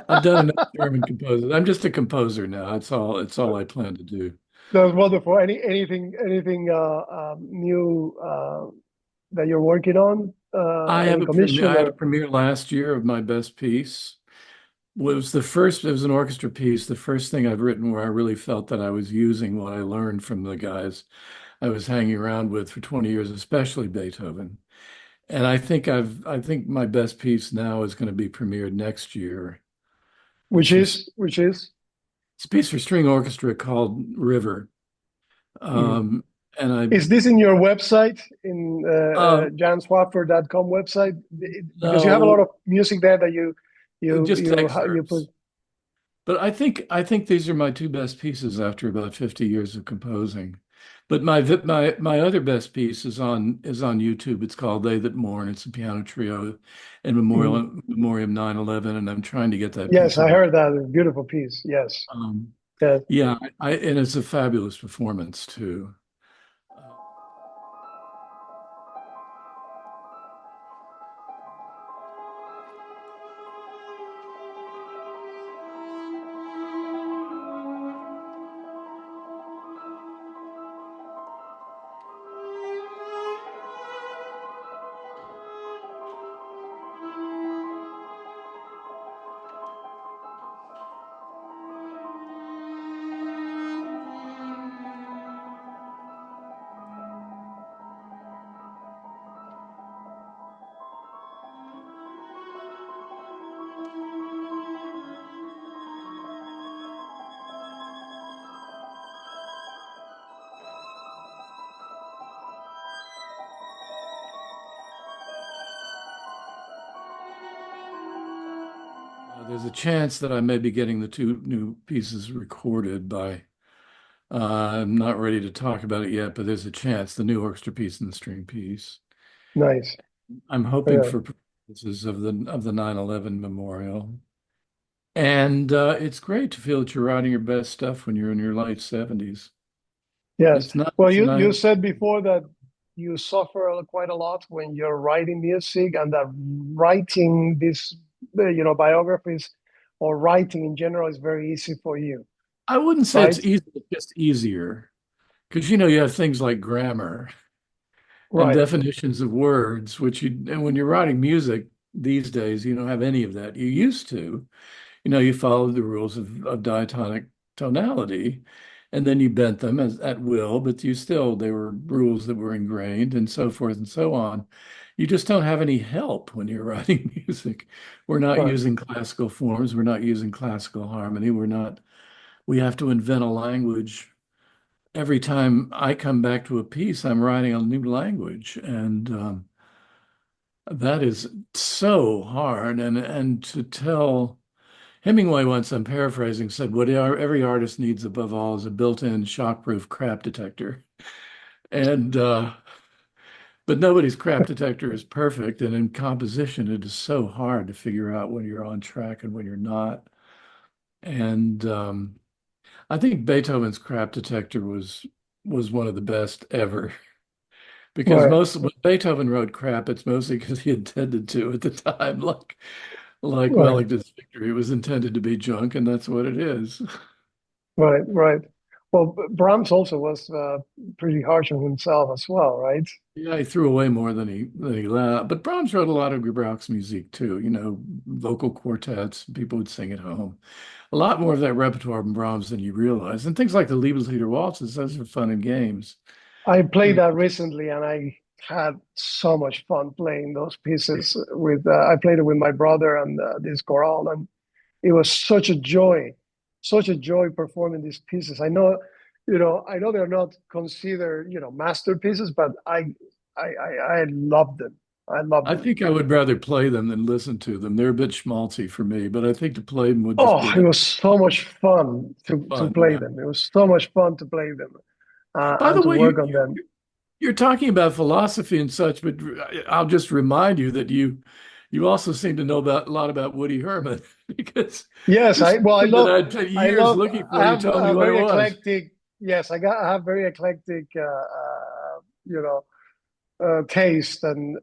I've done enough German composers. I'm just a composer now. It's all I plan to do. That's wonderful. Anything new that you're working on? Any I commission had a or premiere last year of my best piece. It was an orchestra piece, the first thing I've written where I really felt that I was using what I learned from the guys I was hanging around with for 20 years, especially Beethoven. And I think my best piece now is going to be premiered next year. It's this which is? it's a piece for string orchestra called River. Mhm. Um, and I Is this in your website, in um, janswaffer.com website? Because you have a lot no, of music there that just you put. excerpts. But I think these are my two best pieces after about 50 years of composing. But my other best piece is on YouTube. It's called They That Mourn. It's a piano trio in Mhm. memoriam 9/11, and I'm trying to get that Yes, piece I on. heard that. A beautiful piece. Yes. Um, Yes. yeah, and it's a fabulous performance too. Uh, there's a chance that I may be getting the two new pieces recorded by. I'm not ready to talk about it yet, but there's a chance the new orchestra piece and the string piece. Nice. I'm hoping Yeah. for purposes of the 9/11 memorial. And it's great to feel that you're writing your best stuff when you're in your late 70s. Yes. It's not, Well, it's you not, said before that you suffer quite a lot when you're writing music, and that writing this, biographies or writing in general is very easy for you, I wouldn't say it's right? easy, it's just easier. Because you have things like grammar and Right. definitions of words, and when you're writing music these days, you don't have any of that. You used to. You followed the rules of diatonic tonality, and then you bent them at will, but they were rules that were ingrained and so forth and so on. You just don't have any help when you're writing music. We're not Right. using classical forms. We're not using classical harmony. We have to invent a language. Every time I come back to a piece, I'm writing a new language. And that is so hard. And to tell, Hemingway once, I'm paraphrasing, said, "What every artist needs above all is a built-in shockproof crap detector." And but nobody's crap detector is perfect, and in composition, it is so hard to figure out when you're on track and when you're not. And I think Beethoven's crap detector was one of the best ever because Right. most when Beethoven wrote crap, it's mostly because he intended to at the time, like Right. Wellington's Victory was intended to be junk, and that's what it is. Right. Right. Well, Brahms also was pretty harsh on himself as well, right? Yeah, he threw away more than he let. But Brahms wrote a lot of Gebrauchs music too, vocal quartets, people would sing at home. A lot more of that repertoire from Brahms than you realize. And things like the Liebeslieder waltzes, those are fun and games. I played Uh, that recently, and I had so much fun playing those pieces with. I played it with my brother and this chorale, and it was such a joy performing these pieces. I know I know they're not considered, masterpieces, but I love them. I love I them. think I would rather play them than listen to them. They're a bit schmaltzy for me, but I think to play them would just be Oh, a it lot was so much fun to of fun. play Yeah. them. It was so much fun to play them By and the to way, work on them. you're talking about philosophy and such, but I'll just remind you that you also seem to know about a lot about Woody Herman because Yes, this is I something that love, I'd spent years looking I for. You have told me a what it very was. eclectic, yes, I have very eclectic, you know, taste and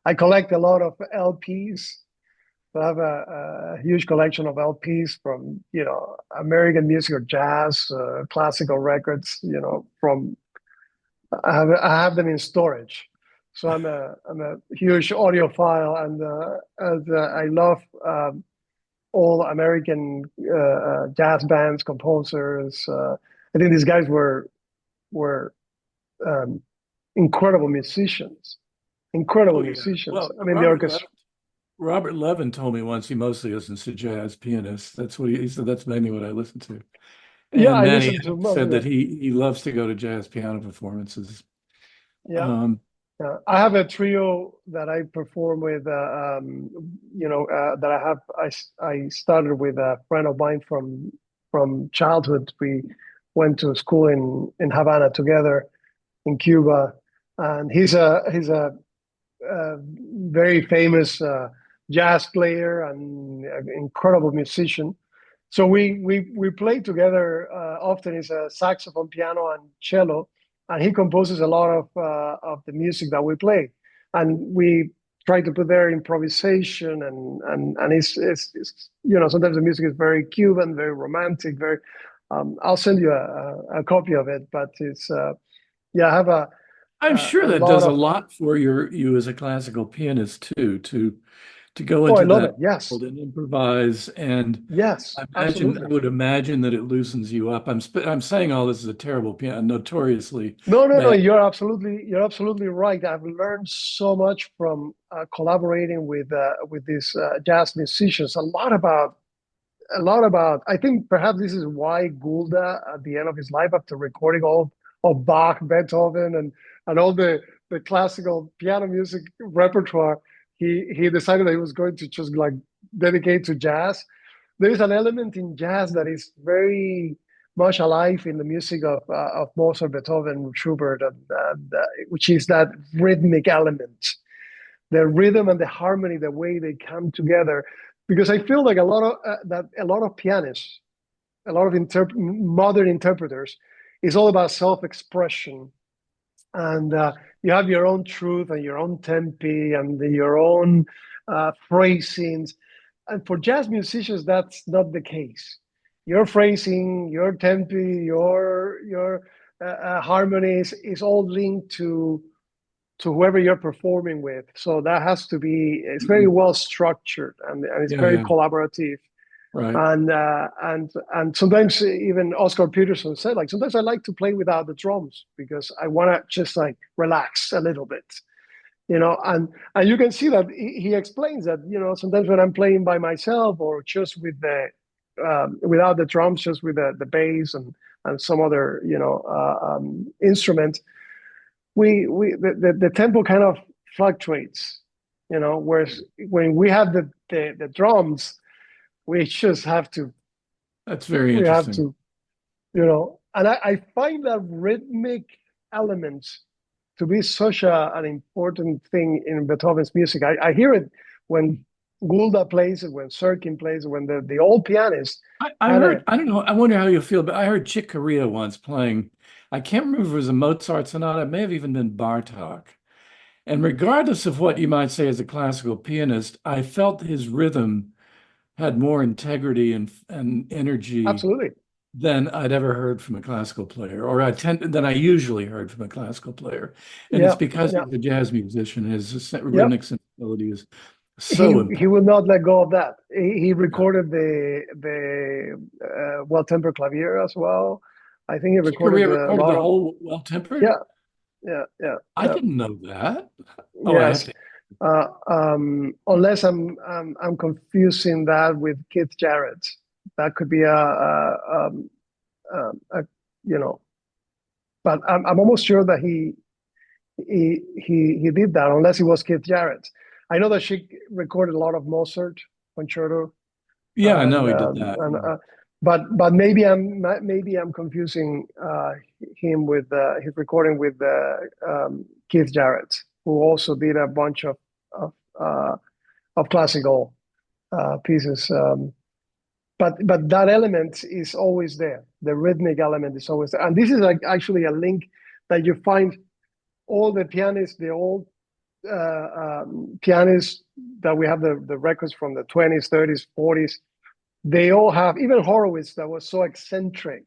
I collect a lot of LPs. I have a huge collection of LPs from, American music or jazz, classical records, from, I have them in storage. So I'm a huge audiophile and I love, all American jazz bands, composers. I think these guys were um, incredible musicians. Incredible Oh yeah. musicians. Well, I mean, the orchestra. Robert Levin told me once he mostly listens to jazz pianists. That's what he said. That's mainly what I listen to. Yeah, And I Manny listened to most of said that them. he loves to go to jazz piano performances. Yeah. Um, I have a trio that I perform with, that I started with a friend of mine from childhood. We went to school in Havana together in Cuba, and he's a very famous jazz player and an incredible musician. So we play together often. He's a saxophone, piano, and cello, and he composes a lot of the music that we play, and we try to put there improvisation and it's sometimes the music is very Cuban, very romantic, very. I'll send you a copy of it, but it's yeah, I have I'm sure a that lot does a of. lot for you as a classical pianist too, to go Oh, I into love that it. Yes, world and improvise. And yes, I absolutely. would imagine that it loosens you up. I'm saying all this is a terrible piano, notoriously No, no, no. bad. You're absolutely right. I've learned so much from collaborating with these jazz musicians. A lot about. I think perhaps this is why Gulda, at the end of his life, after recording all of Bach, Beethoven, and all the classical piano music repertoire, he decided that he was going to just like dedicate to jazz. There is an element in jazz that is very much alive in the music of Mozart, Beethoven, Schubert, and which is that rhythmic element, the rhythm and the harmony, the way they come together. Because I feel like a lot of pianists, a lot of modern interpreters, is all about self-expression, and you have your own truth and your own tempi and your own phrasings. And for jazz musicians, that's not the case. Your phrasing, your tempi, your harmonies is all linked to whoever you're performing with. So that has to be. It's very well structured and it's Yeah, very yeah, collaborative. right. And sometimes even Oscar Peterson said, like, sometimes I like to play without the drums because I want to just like relax a little bit. And you can see that he explains that, sometimes when I'm playing by myself or just with the without the drums, just with the bass and some other instrument, the tempo kind of fluctuates. Whereas when we have the drums, we just have to That's very we have interesting. to and I find that rhythmic element to be such an important thing in Beethoven's music. I hear it when Gulda plays it, when Serkin plays it, when the old pianist I had a. heard, I don't know, I wonder how you feel, but I heard Chick Corea once playing, I can't remember if it was a Mozart sonata, it may have even been Bartok. And regardless of what you might say as a classical pianist, I felt his rhythm had more integrity and energy Absolutely. than I'd ever heard from a classical player, or than I usually heard from a classical player. And it's Yeah, because yeah, he's a jazz musician. His yeah. rhythmic sensibility is He so he important. will not let go of that. He Yeah. recorded the well-tempered clavier as well. I think he Chick recorded Corea a recorded lot the of. whole Well-Tempered. Yeah, yeah, yeah, I yeah. didn't know that. Oh, I have Yes. to. Unless I'm confusing that with Keith Jarrett, that could be a you know, but I'm almost sure that he did that, unless it was Keith Jarrett. I know that she recorded a lot of Mozart concerto, Yeah, I know and he did that. but maybe I'm confusing him with his recording with Keith Jarrett, who also did a bunch of, uh, of classical pieces. But that element is always there. The rhythmic element is always there, and this is like actually a link that you find all the pianists, the old pianists that we have the records from the 20s, 30s, 40s. They all have, even Horowitz, that was so eccentric.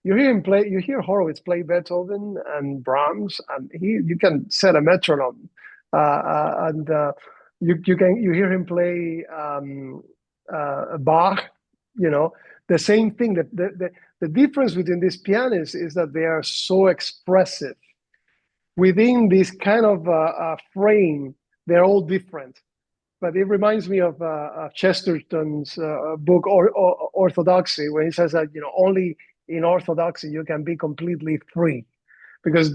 You hear Horowitz play Beethoven and Brahms, and you can set a metronome, and you hear him play Bach. You know, the same thing. That the difference between these pianists is that they are so expressive within this kind of frame. They're all different. But it reminds me of Chesterton's book Orthodoxy, where he says that only in orthodoxy you can be completely free, because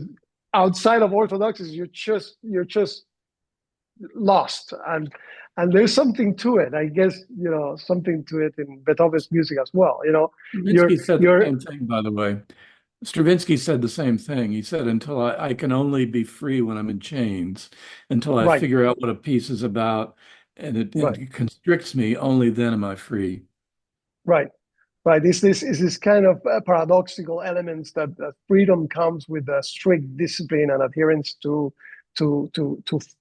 outside of orthodoxy you're just lost, and there's something to it. I guess something to it in Beethoven's music as well. You're Stravinsky said the you're same thing, by the way. Stravinsky said the same thing. He said, until I can only be free when I'm in chains, until I right, figure out what a piece is about and right, it constricts me, only then am I free. right. Right, this kind of paradoxical elements that freedom comes with a strict discipline and adherence to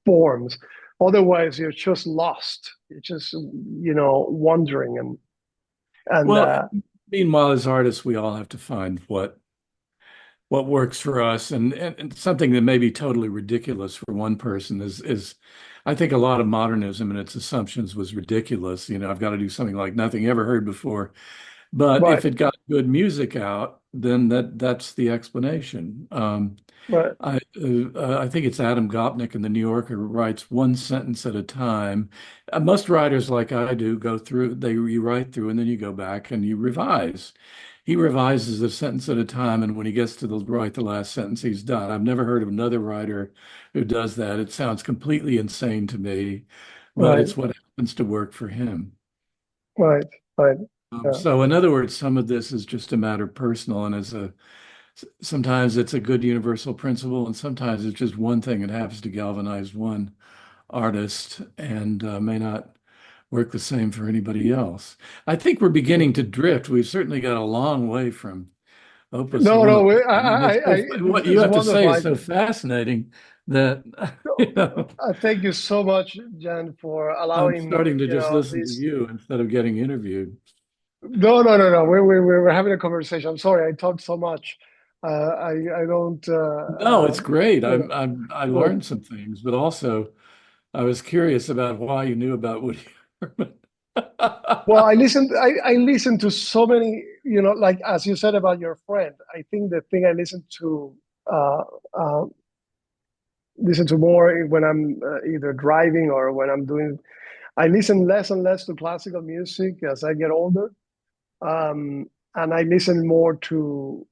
forms. Otherwise, you're just lost. You're just wandering and Well, meanwhile, as artists, we all have to find what works for us, and something that may be totally ridiculous for one person is I think a lot of modernism and its assumptions was ridiculous. I've got to do something like nothing ever heard before. But right, if it got good music out, then that's the explanation. right, I think it's Adam Gopnik in the New Yorker who writes one sentence at a time. Most writers, like I do, go through, you write through, and then you go back and you revise. He revises a sentence at a time, and when he gets to write the last sentence, he's done. I've never heard of another writer who does that. It sounds completely insane to me, but right, it's what happens to work for him. right, right. Yeah. So in other words, some of this is just a matter of personal, and sometimes it's a good universal principle, and sometimes it's just one thing that happens to galvanize one artist and may not work the same for anybody else. I think we're beginning to drift. We've certainly got a long way from Opus No, One. no. I mean, what you It's have to say wonderful. is so fascinating that Thank you so much, Jan, for I'm allowing starting to just listen to this. you instead of getting interviewed. No, no, no, no. We're having a conversation. I'm sorry, I talked so much. I don't. No, it's great. You know. I Well, learned some things, but also I was curious about why you knew about Woody Herman. well, I listened to so many. Like as you said about your friend. I think the thing I uh, uh, listen to more when I'm either driving or when I'm doing. I listen less and less to classical music as I get older, and I listen more to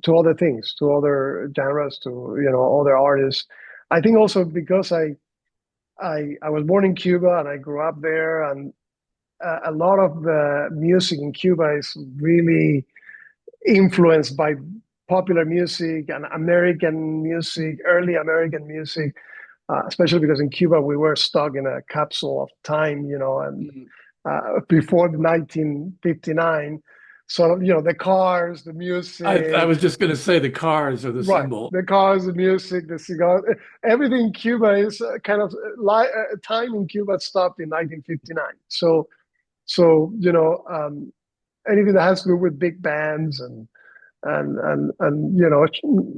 other things, to other genres, to other artists. I think also because I was born in Cuba and I grew up there, and a lot of the music in Cuba is really influenced by popular music and American music, early American music, especially because in Cuba we were stuck in a capsule of time, and before 1959. So, the cars, the I music, was just going to say the cars are the right? symbol. The cars, the music, the cigar, everything in Cuba is kind of time in Cuba stopped in 1959. So anything that has to do with big bands and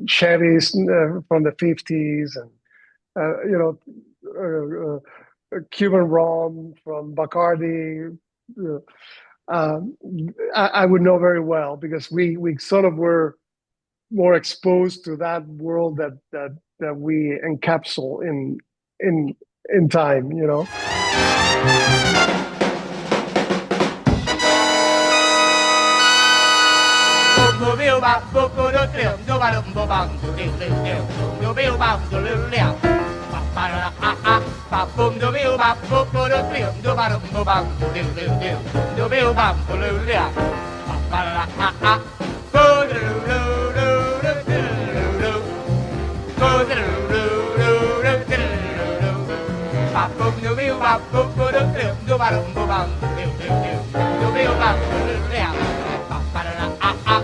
Chevys from the 50s and Cuban rum from Bacardi. I would know very well because we sort of were more exposed to that world that we encapsule in time. boo bill bop boo boo doo doo doo ba dum boo bum doo doo doo doo doo bill bop doo doo doo ba ba da ah ah ba boom doo bill bop boo boo doo doo doo ba dum boo bum doo doo doo doo doo bill bop doo doo doo ba ba da ah ah boo doo doo doo doo doo doo boo doo doo doo doo doo doo ba boom doo bill bop boo boo doo doo doo ba dum boo bum doo doo doo doo bill bop doo doo doo ba ba da ah ah.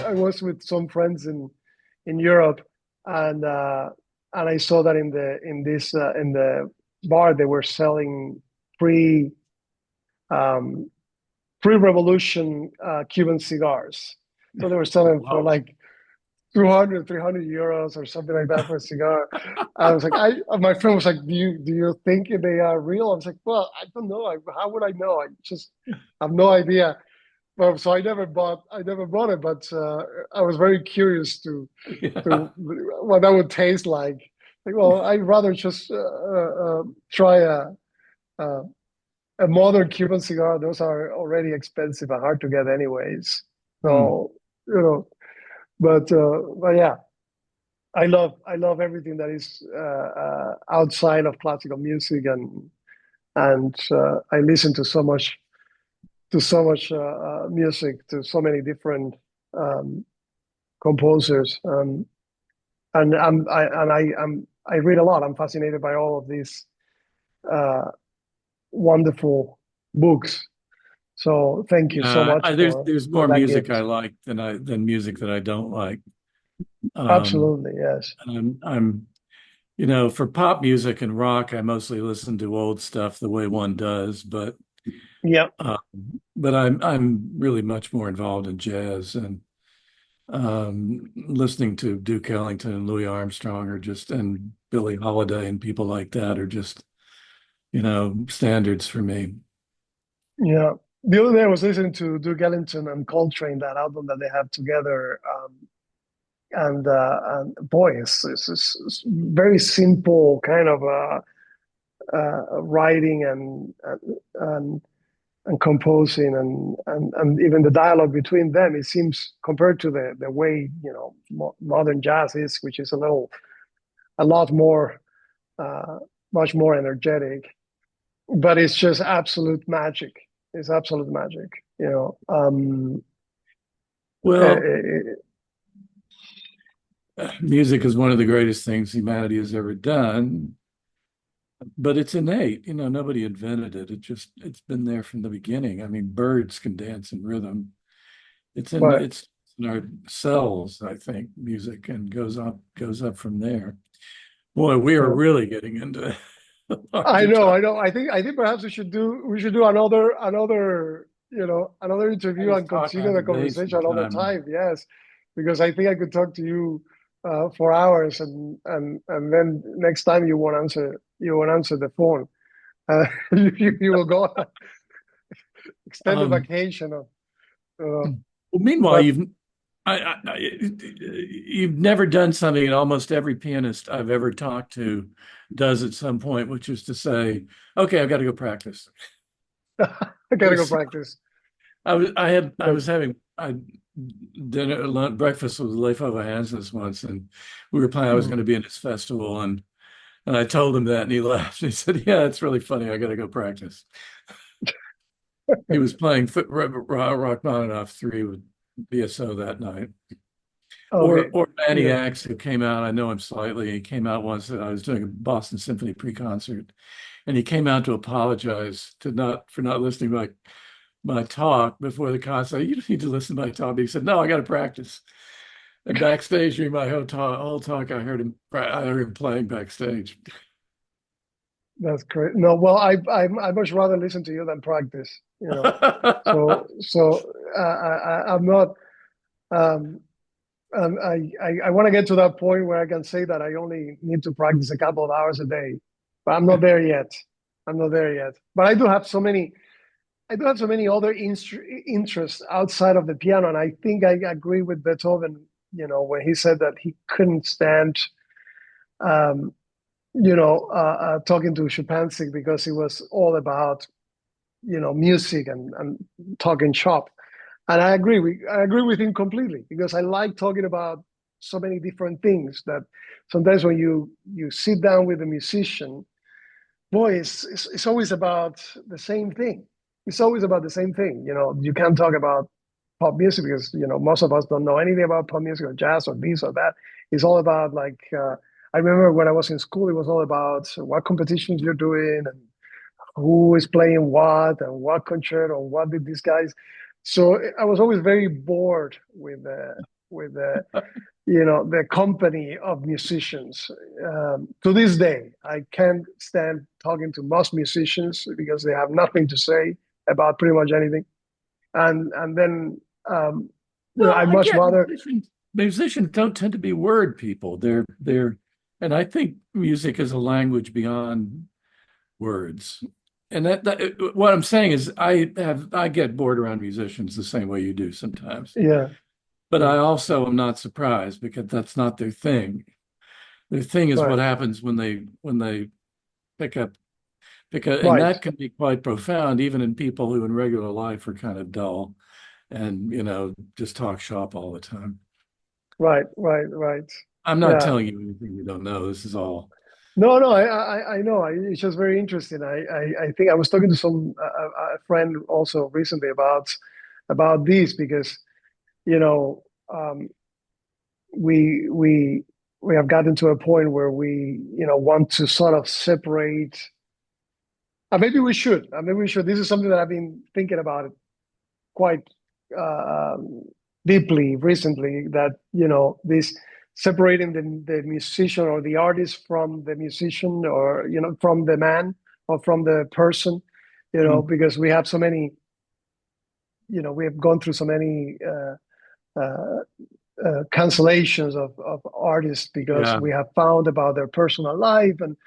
I was with some friends in Europe, and I saw that in the bar they were selling pre pre-revolution Cuban cigars. So they were selling for Wow. like 200, 300 euros or something like that for a cigar. I was like, my friend was like, do you think they are real? I was like, well, I don't know. How would I know? I just have no idea. Well, so I never bought it, but I was very curious Yeah. to what that would taste like. Like, well, I'd rather just try a a modern Cuban cigar. Those are already expensive and hard to get, anyways. Hmm. So but yeah, I love everything that is outside of classical music, and I listen to so much music, to so many different um, composers, I read a lot. I'm fascinated by all of these uh, wonderful books. So thank you so Yeah, much there's for more that music I gift. like than music that I don't like. Um, Absolutely, yes. and for pop music and rock, I mostly listen to old stuff the way one does, Yeah. uh, but I'm really much more involved in jazz and listening to Duke Ellington and Louis Armstrong and Billie Holiday and people like that are just, standards for me. Yeah. The other day I was listening to Duke Ellington and Coltrane, that album that they have together. And boy, it's very simple kind of writing and composing, and even the dialogue between them. It seems, compared to the way, modern jazz is, which is a lot more, uh, much more energetic, but it's just absolute magic. It's absolute magic, you know. Well, Uh, music is one of the greatest things humanity has ever done, but it's innate. Nobody invented it. It's been there from the beginning. I mean, birds can dance in rhythm. but It's in our cells, I think, music, and goes up from there. Boy, we are uh, really getting into I to know, talk. I know. I think perhaps we should do another I interview just and talk continue on the the day conversation another sometime. time. Yes, because I think I could talk to you for hours, and then next time you won't answer the phone. You will go on extended Um, vacation. well, meanwhile, But you've never done something that almost every pianist I've ever talked to does at some point, which is to say, "Okay, I've got to go practice." I gotta go practice. I But was having breakfast with Leif Ova Hansnes once, and we were planning I was going mm, to be in his festival, and I told him that, and he laughed. He said, "Yeah, it's really funny. I got to go practice." He was playing Rachmaninoff 3 with BSO that night. Or okay, or Manny yeah. Axe, who came out, I know him slightly. He came out once that I was doing a Boston Symphony pre-concert, and he came out to apologize for not listening to my talk before the concert. You don't need to listen to my talk. He said, "No, I got to practice." And backstage during my whole talk, I heard him playing backstage. That's great. No, well, I much rather listen to you than practice. So I'm not. Um, I want to get to that point where I can say that I only need to practice a couple of hours a day, but I'm not there yet. I'm not there yet. But I do have so many other interests outside of the piano, and I think I agree with Beethoven. When he said that he couldn't stand, um, talking to Schupanzig because it was all about music and talking shop. And I agree with him completely because I like talking about so many different things that sometimes when you sit down with a musician, boy, it's always about the same thing. It's always about the same thing. You can't talk about pop music because most of us don't know anything about pop music or jazz or this or that. It's all about like I remember when I was in school, it was all about what competitions you're doing and who is playing what and what concerto and what did these guys. So I was always very bored with the company of musicians. To this day, I can't stand talking to most musicians because they have nothing to say about pretty much anything. And then Well, I much again, rather. musicians don't tend to be word people. And I think music is a language beyond words. And that what I'm saying is I get bored around musicians the same way you do sometimes. Yeah, But yeah, I also am not surprised because that's not their thing. Their thing is right, what happens when they pick up and right, that can be quite profound, even in people who in regular life are kind of dull and just talk shop all the time. right. I'm not Yeah. telling you anything you don't know. This is all. No, no, I know. It's just very interesting. I think I was talking to a friend also recently about this because you know um, we have gotten to a point where we want to sort of separate. Maybe we should. Maybe we should. This is something that I've been thinking about it quite deeply recently. That this separating the musician or the artist from the musician or from the man or from the person. Mm, Because we have so many. We have gone through so many. Uh, Cancellations of artists because yeah. we have found about their personal life. And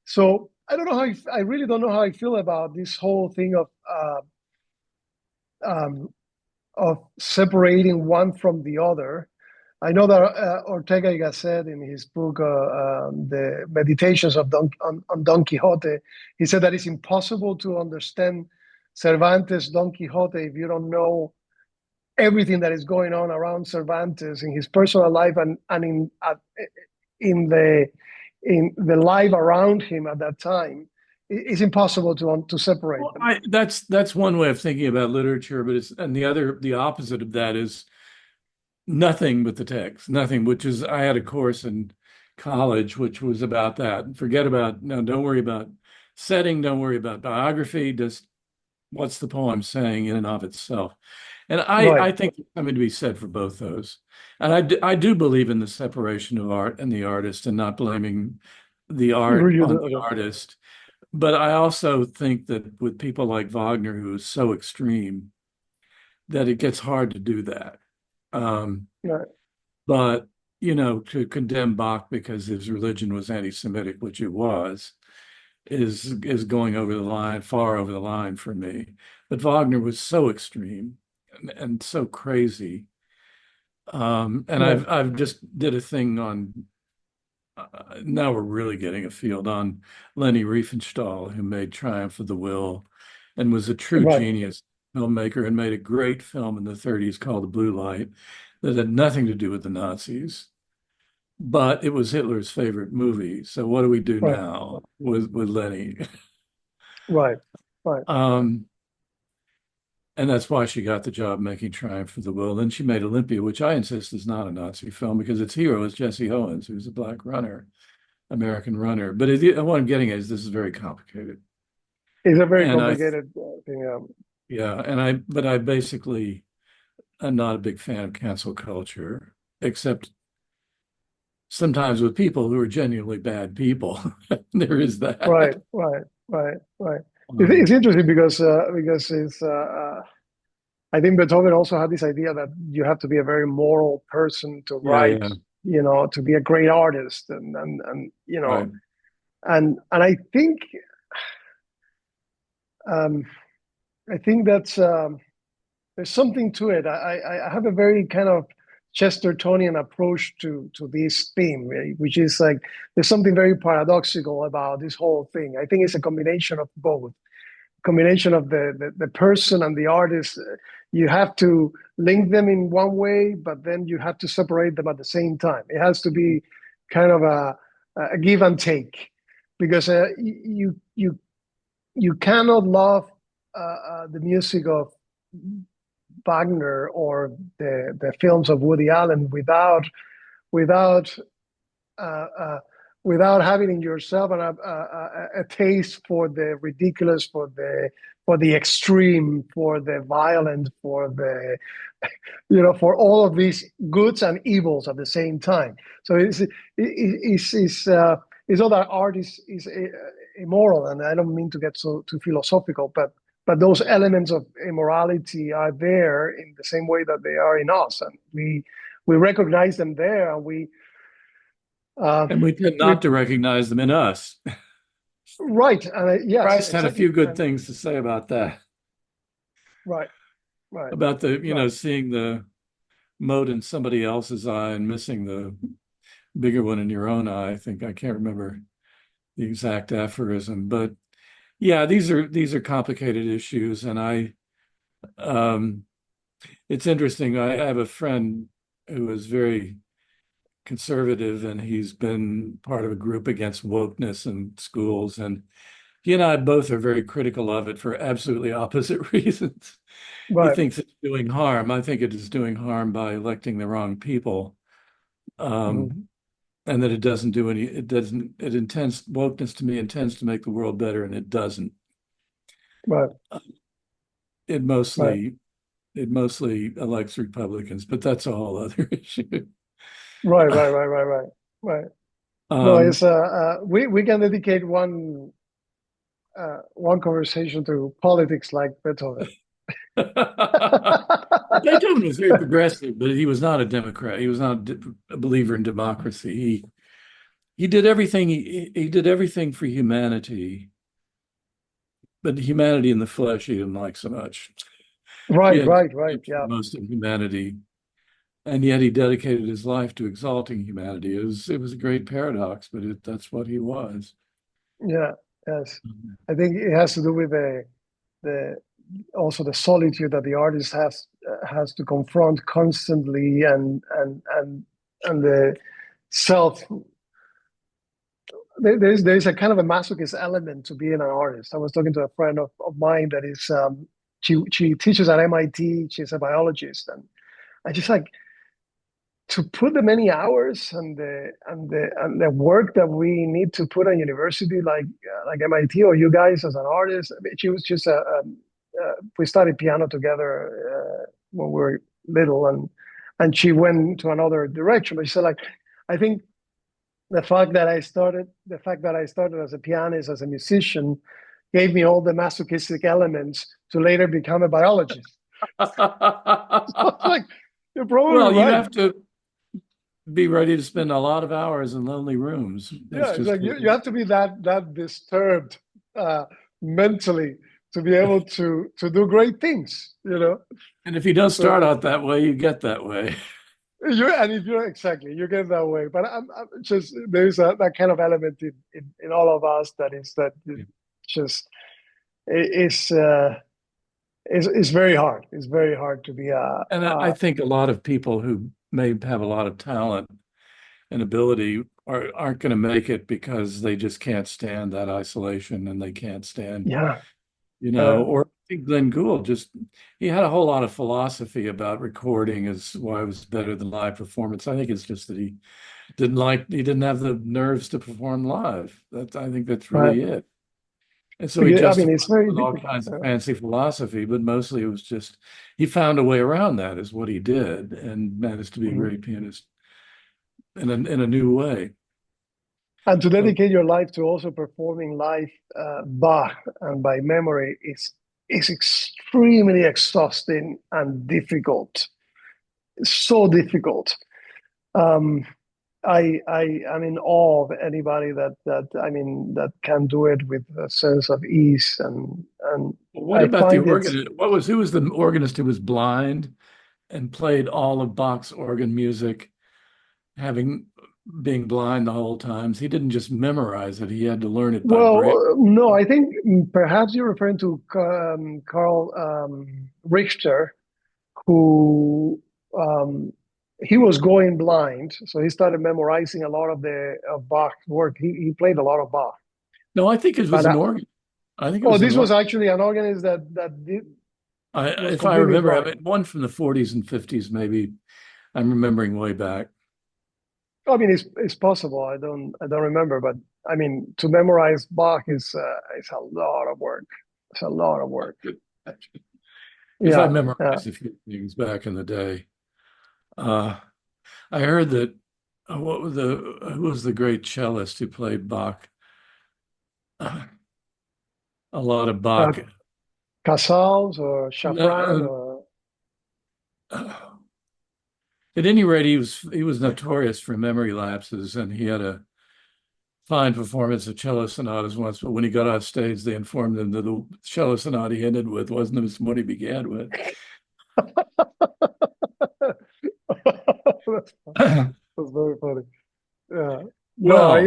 so I don't know I really don't know how I feel about this whole thing um, of separating one from the other. I know that Ortega y Gasset in his book the Meditations on Don Quixote, he said that it's impossible to understand Cervantes Don Quixote if you don't know everything that is going on around Cervantes in his personal life and in the life around him at that time. It's impossible to separate Well, them. that's one way of thinking about literature, but the opposite of that is nothing but the text, nothing, which is I had a course in college which was about that. Forget about no, don't worry about setting, don't worry about biography, just what's the poem saying in and of itself. And Right. I think there's something to be said for both those. And I do believe in the separation of art and the artist and not blaming the art on the Okay. artist. But I also think that with people like Wagner, who is so extreme, that it gets hard to do that. Um, Right. but to condemn Bach because his religion was anti-Semitic, which it was, is going over the line, far over the line for me. But Wagner was so extreme and so crazy. And Right. I've just did a thing on now we're really getting a field on Leni Riefenstahl, who made Triumph of the Will and was a true Right. genius filmmaker and made a great film in the 30s called The Blue Light that had nothing to do with the Nazis, but it was Hitler's favorite movie. So what do we do Right. now with Lenny? Right. Right. Um, and that's why she got the job making Triumph of the Will. Then she made Olympia, which I insist is not a Nazi film because its hero is Jesse Owens, who's a black runner, American runner. But what I'm getting at is this is very complicated. It's a very And complicated thing. yeah, but I basically am not a big fan of cancel culture, except sometimes with people who are genuinely bad people. There is Right. that. Right. Right. Right. It's Um, interesting because it's I think Beethoven also had this idea that you have to be a very moral person to Yeah, write, yeah, to be a great artist, and right. and um, I think that's there's something to it. I have a very kind of Chestertonian approach to this theme, right, which is like there's something very paradoxical about this whole thing. I think it's a combination of both, combination of the person and the artist. You have to link them in one way, but then you have to separate them at the same time. It has to be kind of a give and take, because you cannot love the music of Wagner or the films of Woody Allen without uh, uh, without having in yourself a taste for the ridiculous, for the extreme, for the violent, for the for all of these goods and evils at the same time. So it's not that art is immoral, and I don't mean to get so too philosophical, but those elements of immorality are there in the same way that they are in us, and we recognize them there, and And we tend we not to recognize them in us. right, yes, Christ had a exactly, few good and things to say about that, right, right, about right. seeing the mote in somebody else's eye and missing the bigger one in your own eye. I can't remember the exact aphorism, but yeah, these are complicated issues, and um, it's interesting. I have a friend who is very conservative, and he's been part of a group against wokeness in schools, and he and I both are very critical of it for absolutely opposite reasons. He Right. thinks it's doing harm. I think it is doing harm by electing the wrong people. Mhm. Um, and that it doesn't do any, it doesn't, it intends, wokeness to me intends to make the world better, and it doesn't. Right. It Right. mostly, it mostly elects Republicans, but that's a whole other issue. Right. Right. Right. Right. Right. Right. No, Um, it's we can dedicate one conversation to politics like Beethoven. Beethoven was very progressive, but he was not a Democrat. He was not a believer in democracy. He did everything. He did everything for humanity, but humanity in the flesh he didn't like so much. He Right. had Right. Right. contempt for Yeah. most of humanity, and yet he dedicated his life to exalting humanity. It was a great paradox, but that's what he was. Yeah. Yes. I think it has to do with the also the solitude that the artist has to confront constantly, and the self. There's a kind of a masochist element to being an artist. I was talking to a friend of mine that is she teaches at MIT. She's a biologist, and I just like to put the many hours and the work that we need to put on university like MIT or you guys as an artist. I mean, she was just we studied piano together when we were little, and she went to another direction. But she said, like, I think the fact that I started as a pianist, as a musician, gave me all the masochistic elements to later become a biologist. So it's like, you're probably Well, you right. have to be ready to spend a lot of hours in lonely rooms. That's Yeah, it's just, like you have to be that disturbed mentally to be able to do great things. and if you don't So start out that way, you get that way. and if you're exactly you get that way. But I'm just there's that kind of element in all of us that is that just it's it's very hard. It's very hard to be And I think a lot of people who may have a lot of talent and ability aren't going to make it because they just can't stand that isolation, and they can't stand, yeah or I think Glenn Gould he had a whole lot of philosophy about recording is why it was better than live performance. I think it's just that he didn't have the nerves to perform live. I think that's right. really it. And so he Because, I mean, justified it's it very with all difficult. kinds of fancy philosophy, but mostly it was just he found a way around that is what he did, and managed to be a Mhm. great pianist in a new way. And to So dedicate your life to also performing live Bach and by memory is is extremely exhausting and difficult. So difficult. Um, I'm in awe of anybody that can do it with a sense of ease, and What I about the find it. organ? Who was the organist who was blind and played all of Bach's organ music, having being blind the whole time? He didn't just memorize it; he had to learn it by braille. Well, no, I think perhaps you're referring to Carl Richter, who um, he was going blind, so he started memorizing a lot of the of Bach's work. He played a lot of Bach, No, I think it was but an organ. I think it oh, was an this was organ. actually an organist was If I completely remember, blind. one from the 40s and 50s, maybe. I'm remembering way back. I mean, it's possible. I don't remember, but I mean, to memorize Bach is a lot of work. It's a lot of work. Because I Yeah, memorized a few things back in the day. Uh, I heard that what was who was the great cellist who played Bach? Uh, a lot of uh, Bach. Casals or Chafran No, or at any rate, he was notorious for memory lapses, and he had a fine performance of cello sonatas once. But when he got off stage, they informed him that the cello sonata he ended with wasn't the one he began with. that's very funny. Yeah. No, Well,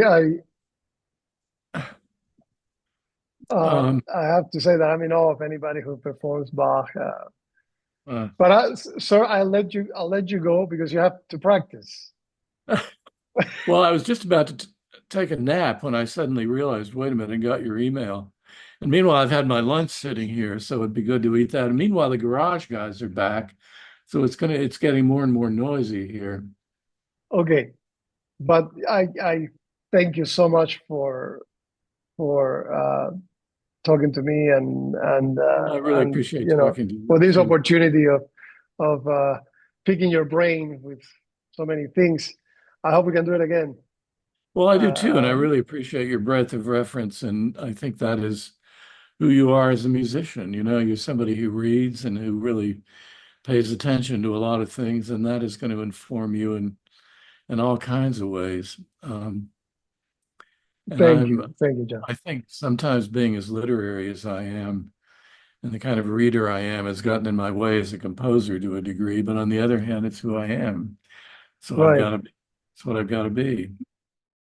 um, I have to say that I'm in awe of anybody who performs Bach. uh, But sir, I'll let you go because you have to practice. well, I was just about to take a nap when I suddenly realized, wait a minute, I got your email. And meanwhile, I've had my lunch sitting here, so it'd be good to eat that. And meanwhile, the garage guys are back, so it's getting more and more noisy here. Okay, but I thank you so much for talking to me Well, I really and appreciate talking to for you this too. opportunity of picking your brain with so many things. I hope we can do it again. Well, I do too, and I Um, really appreciate your breadth of reference, and I think that is who you are as a musician. You're somebody who reads and who really pays attention to a lot of things, and that is going to inform you in all kinds of ways. And thank you, John. I think sometimes being as literary as I am and the kind of reader I am has gotten in my way as a composer to a degree, but on the other hand, it's who I am. So I've Right. got to, it's what I've got to be.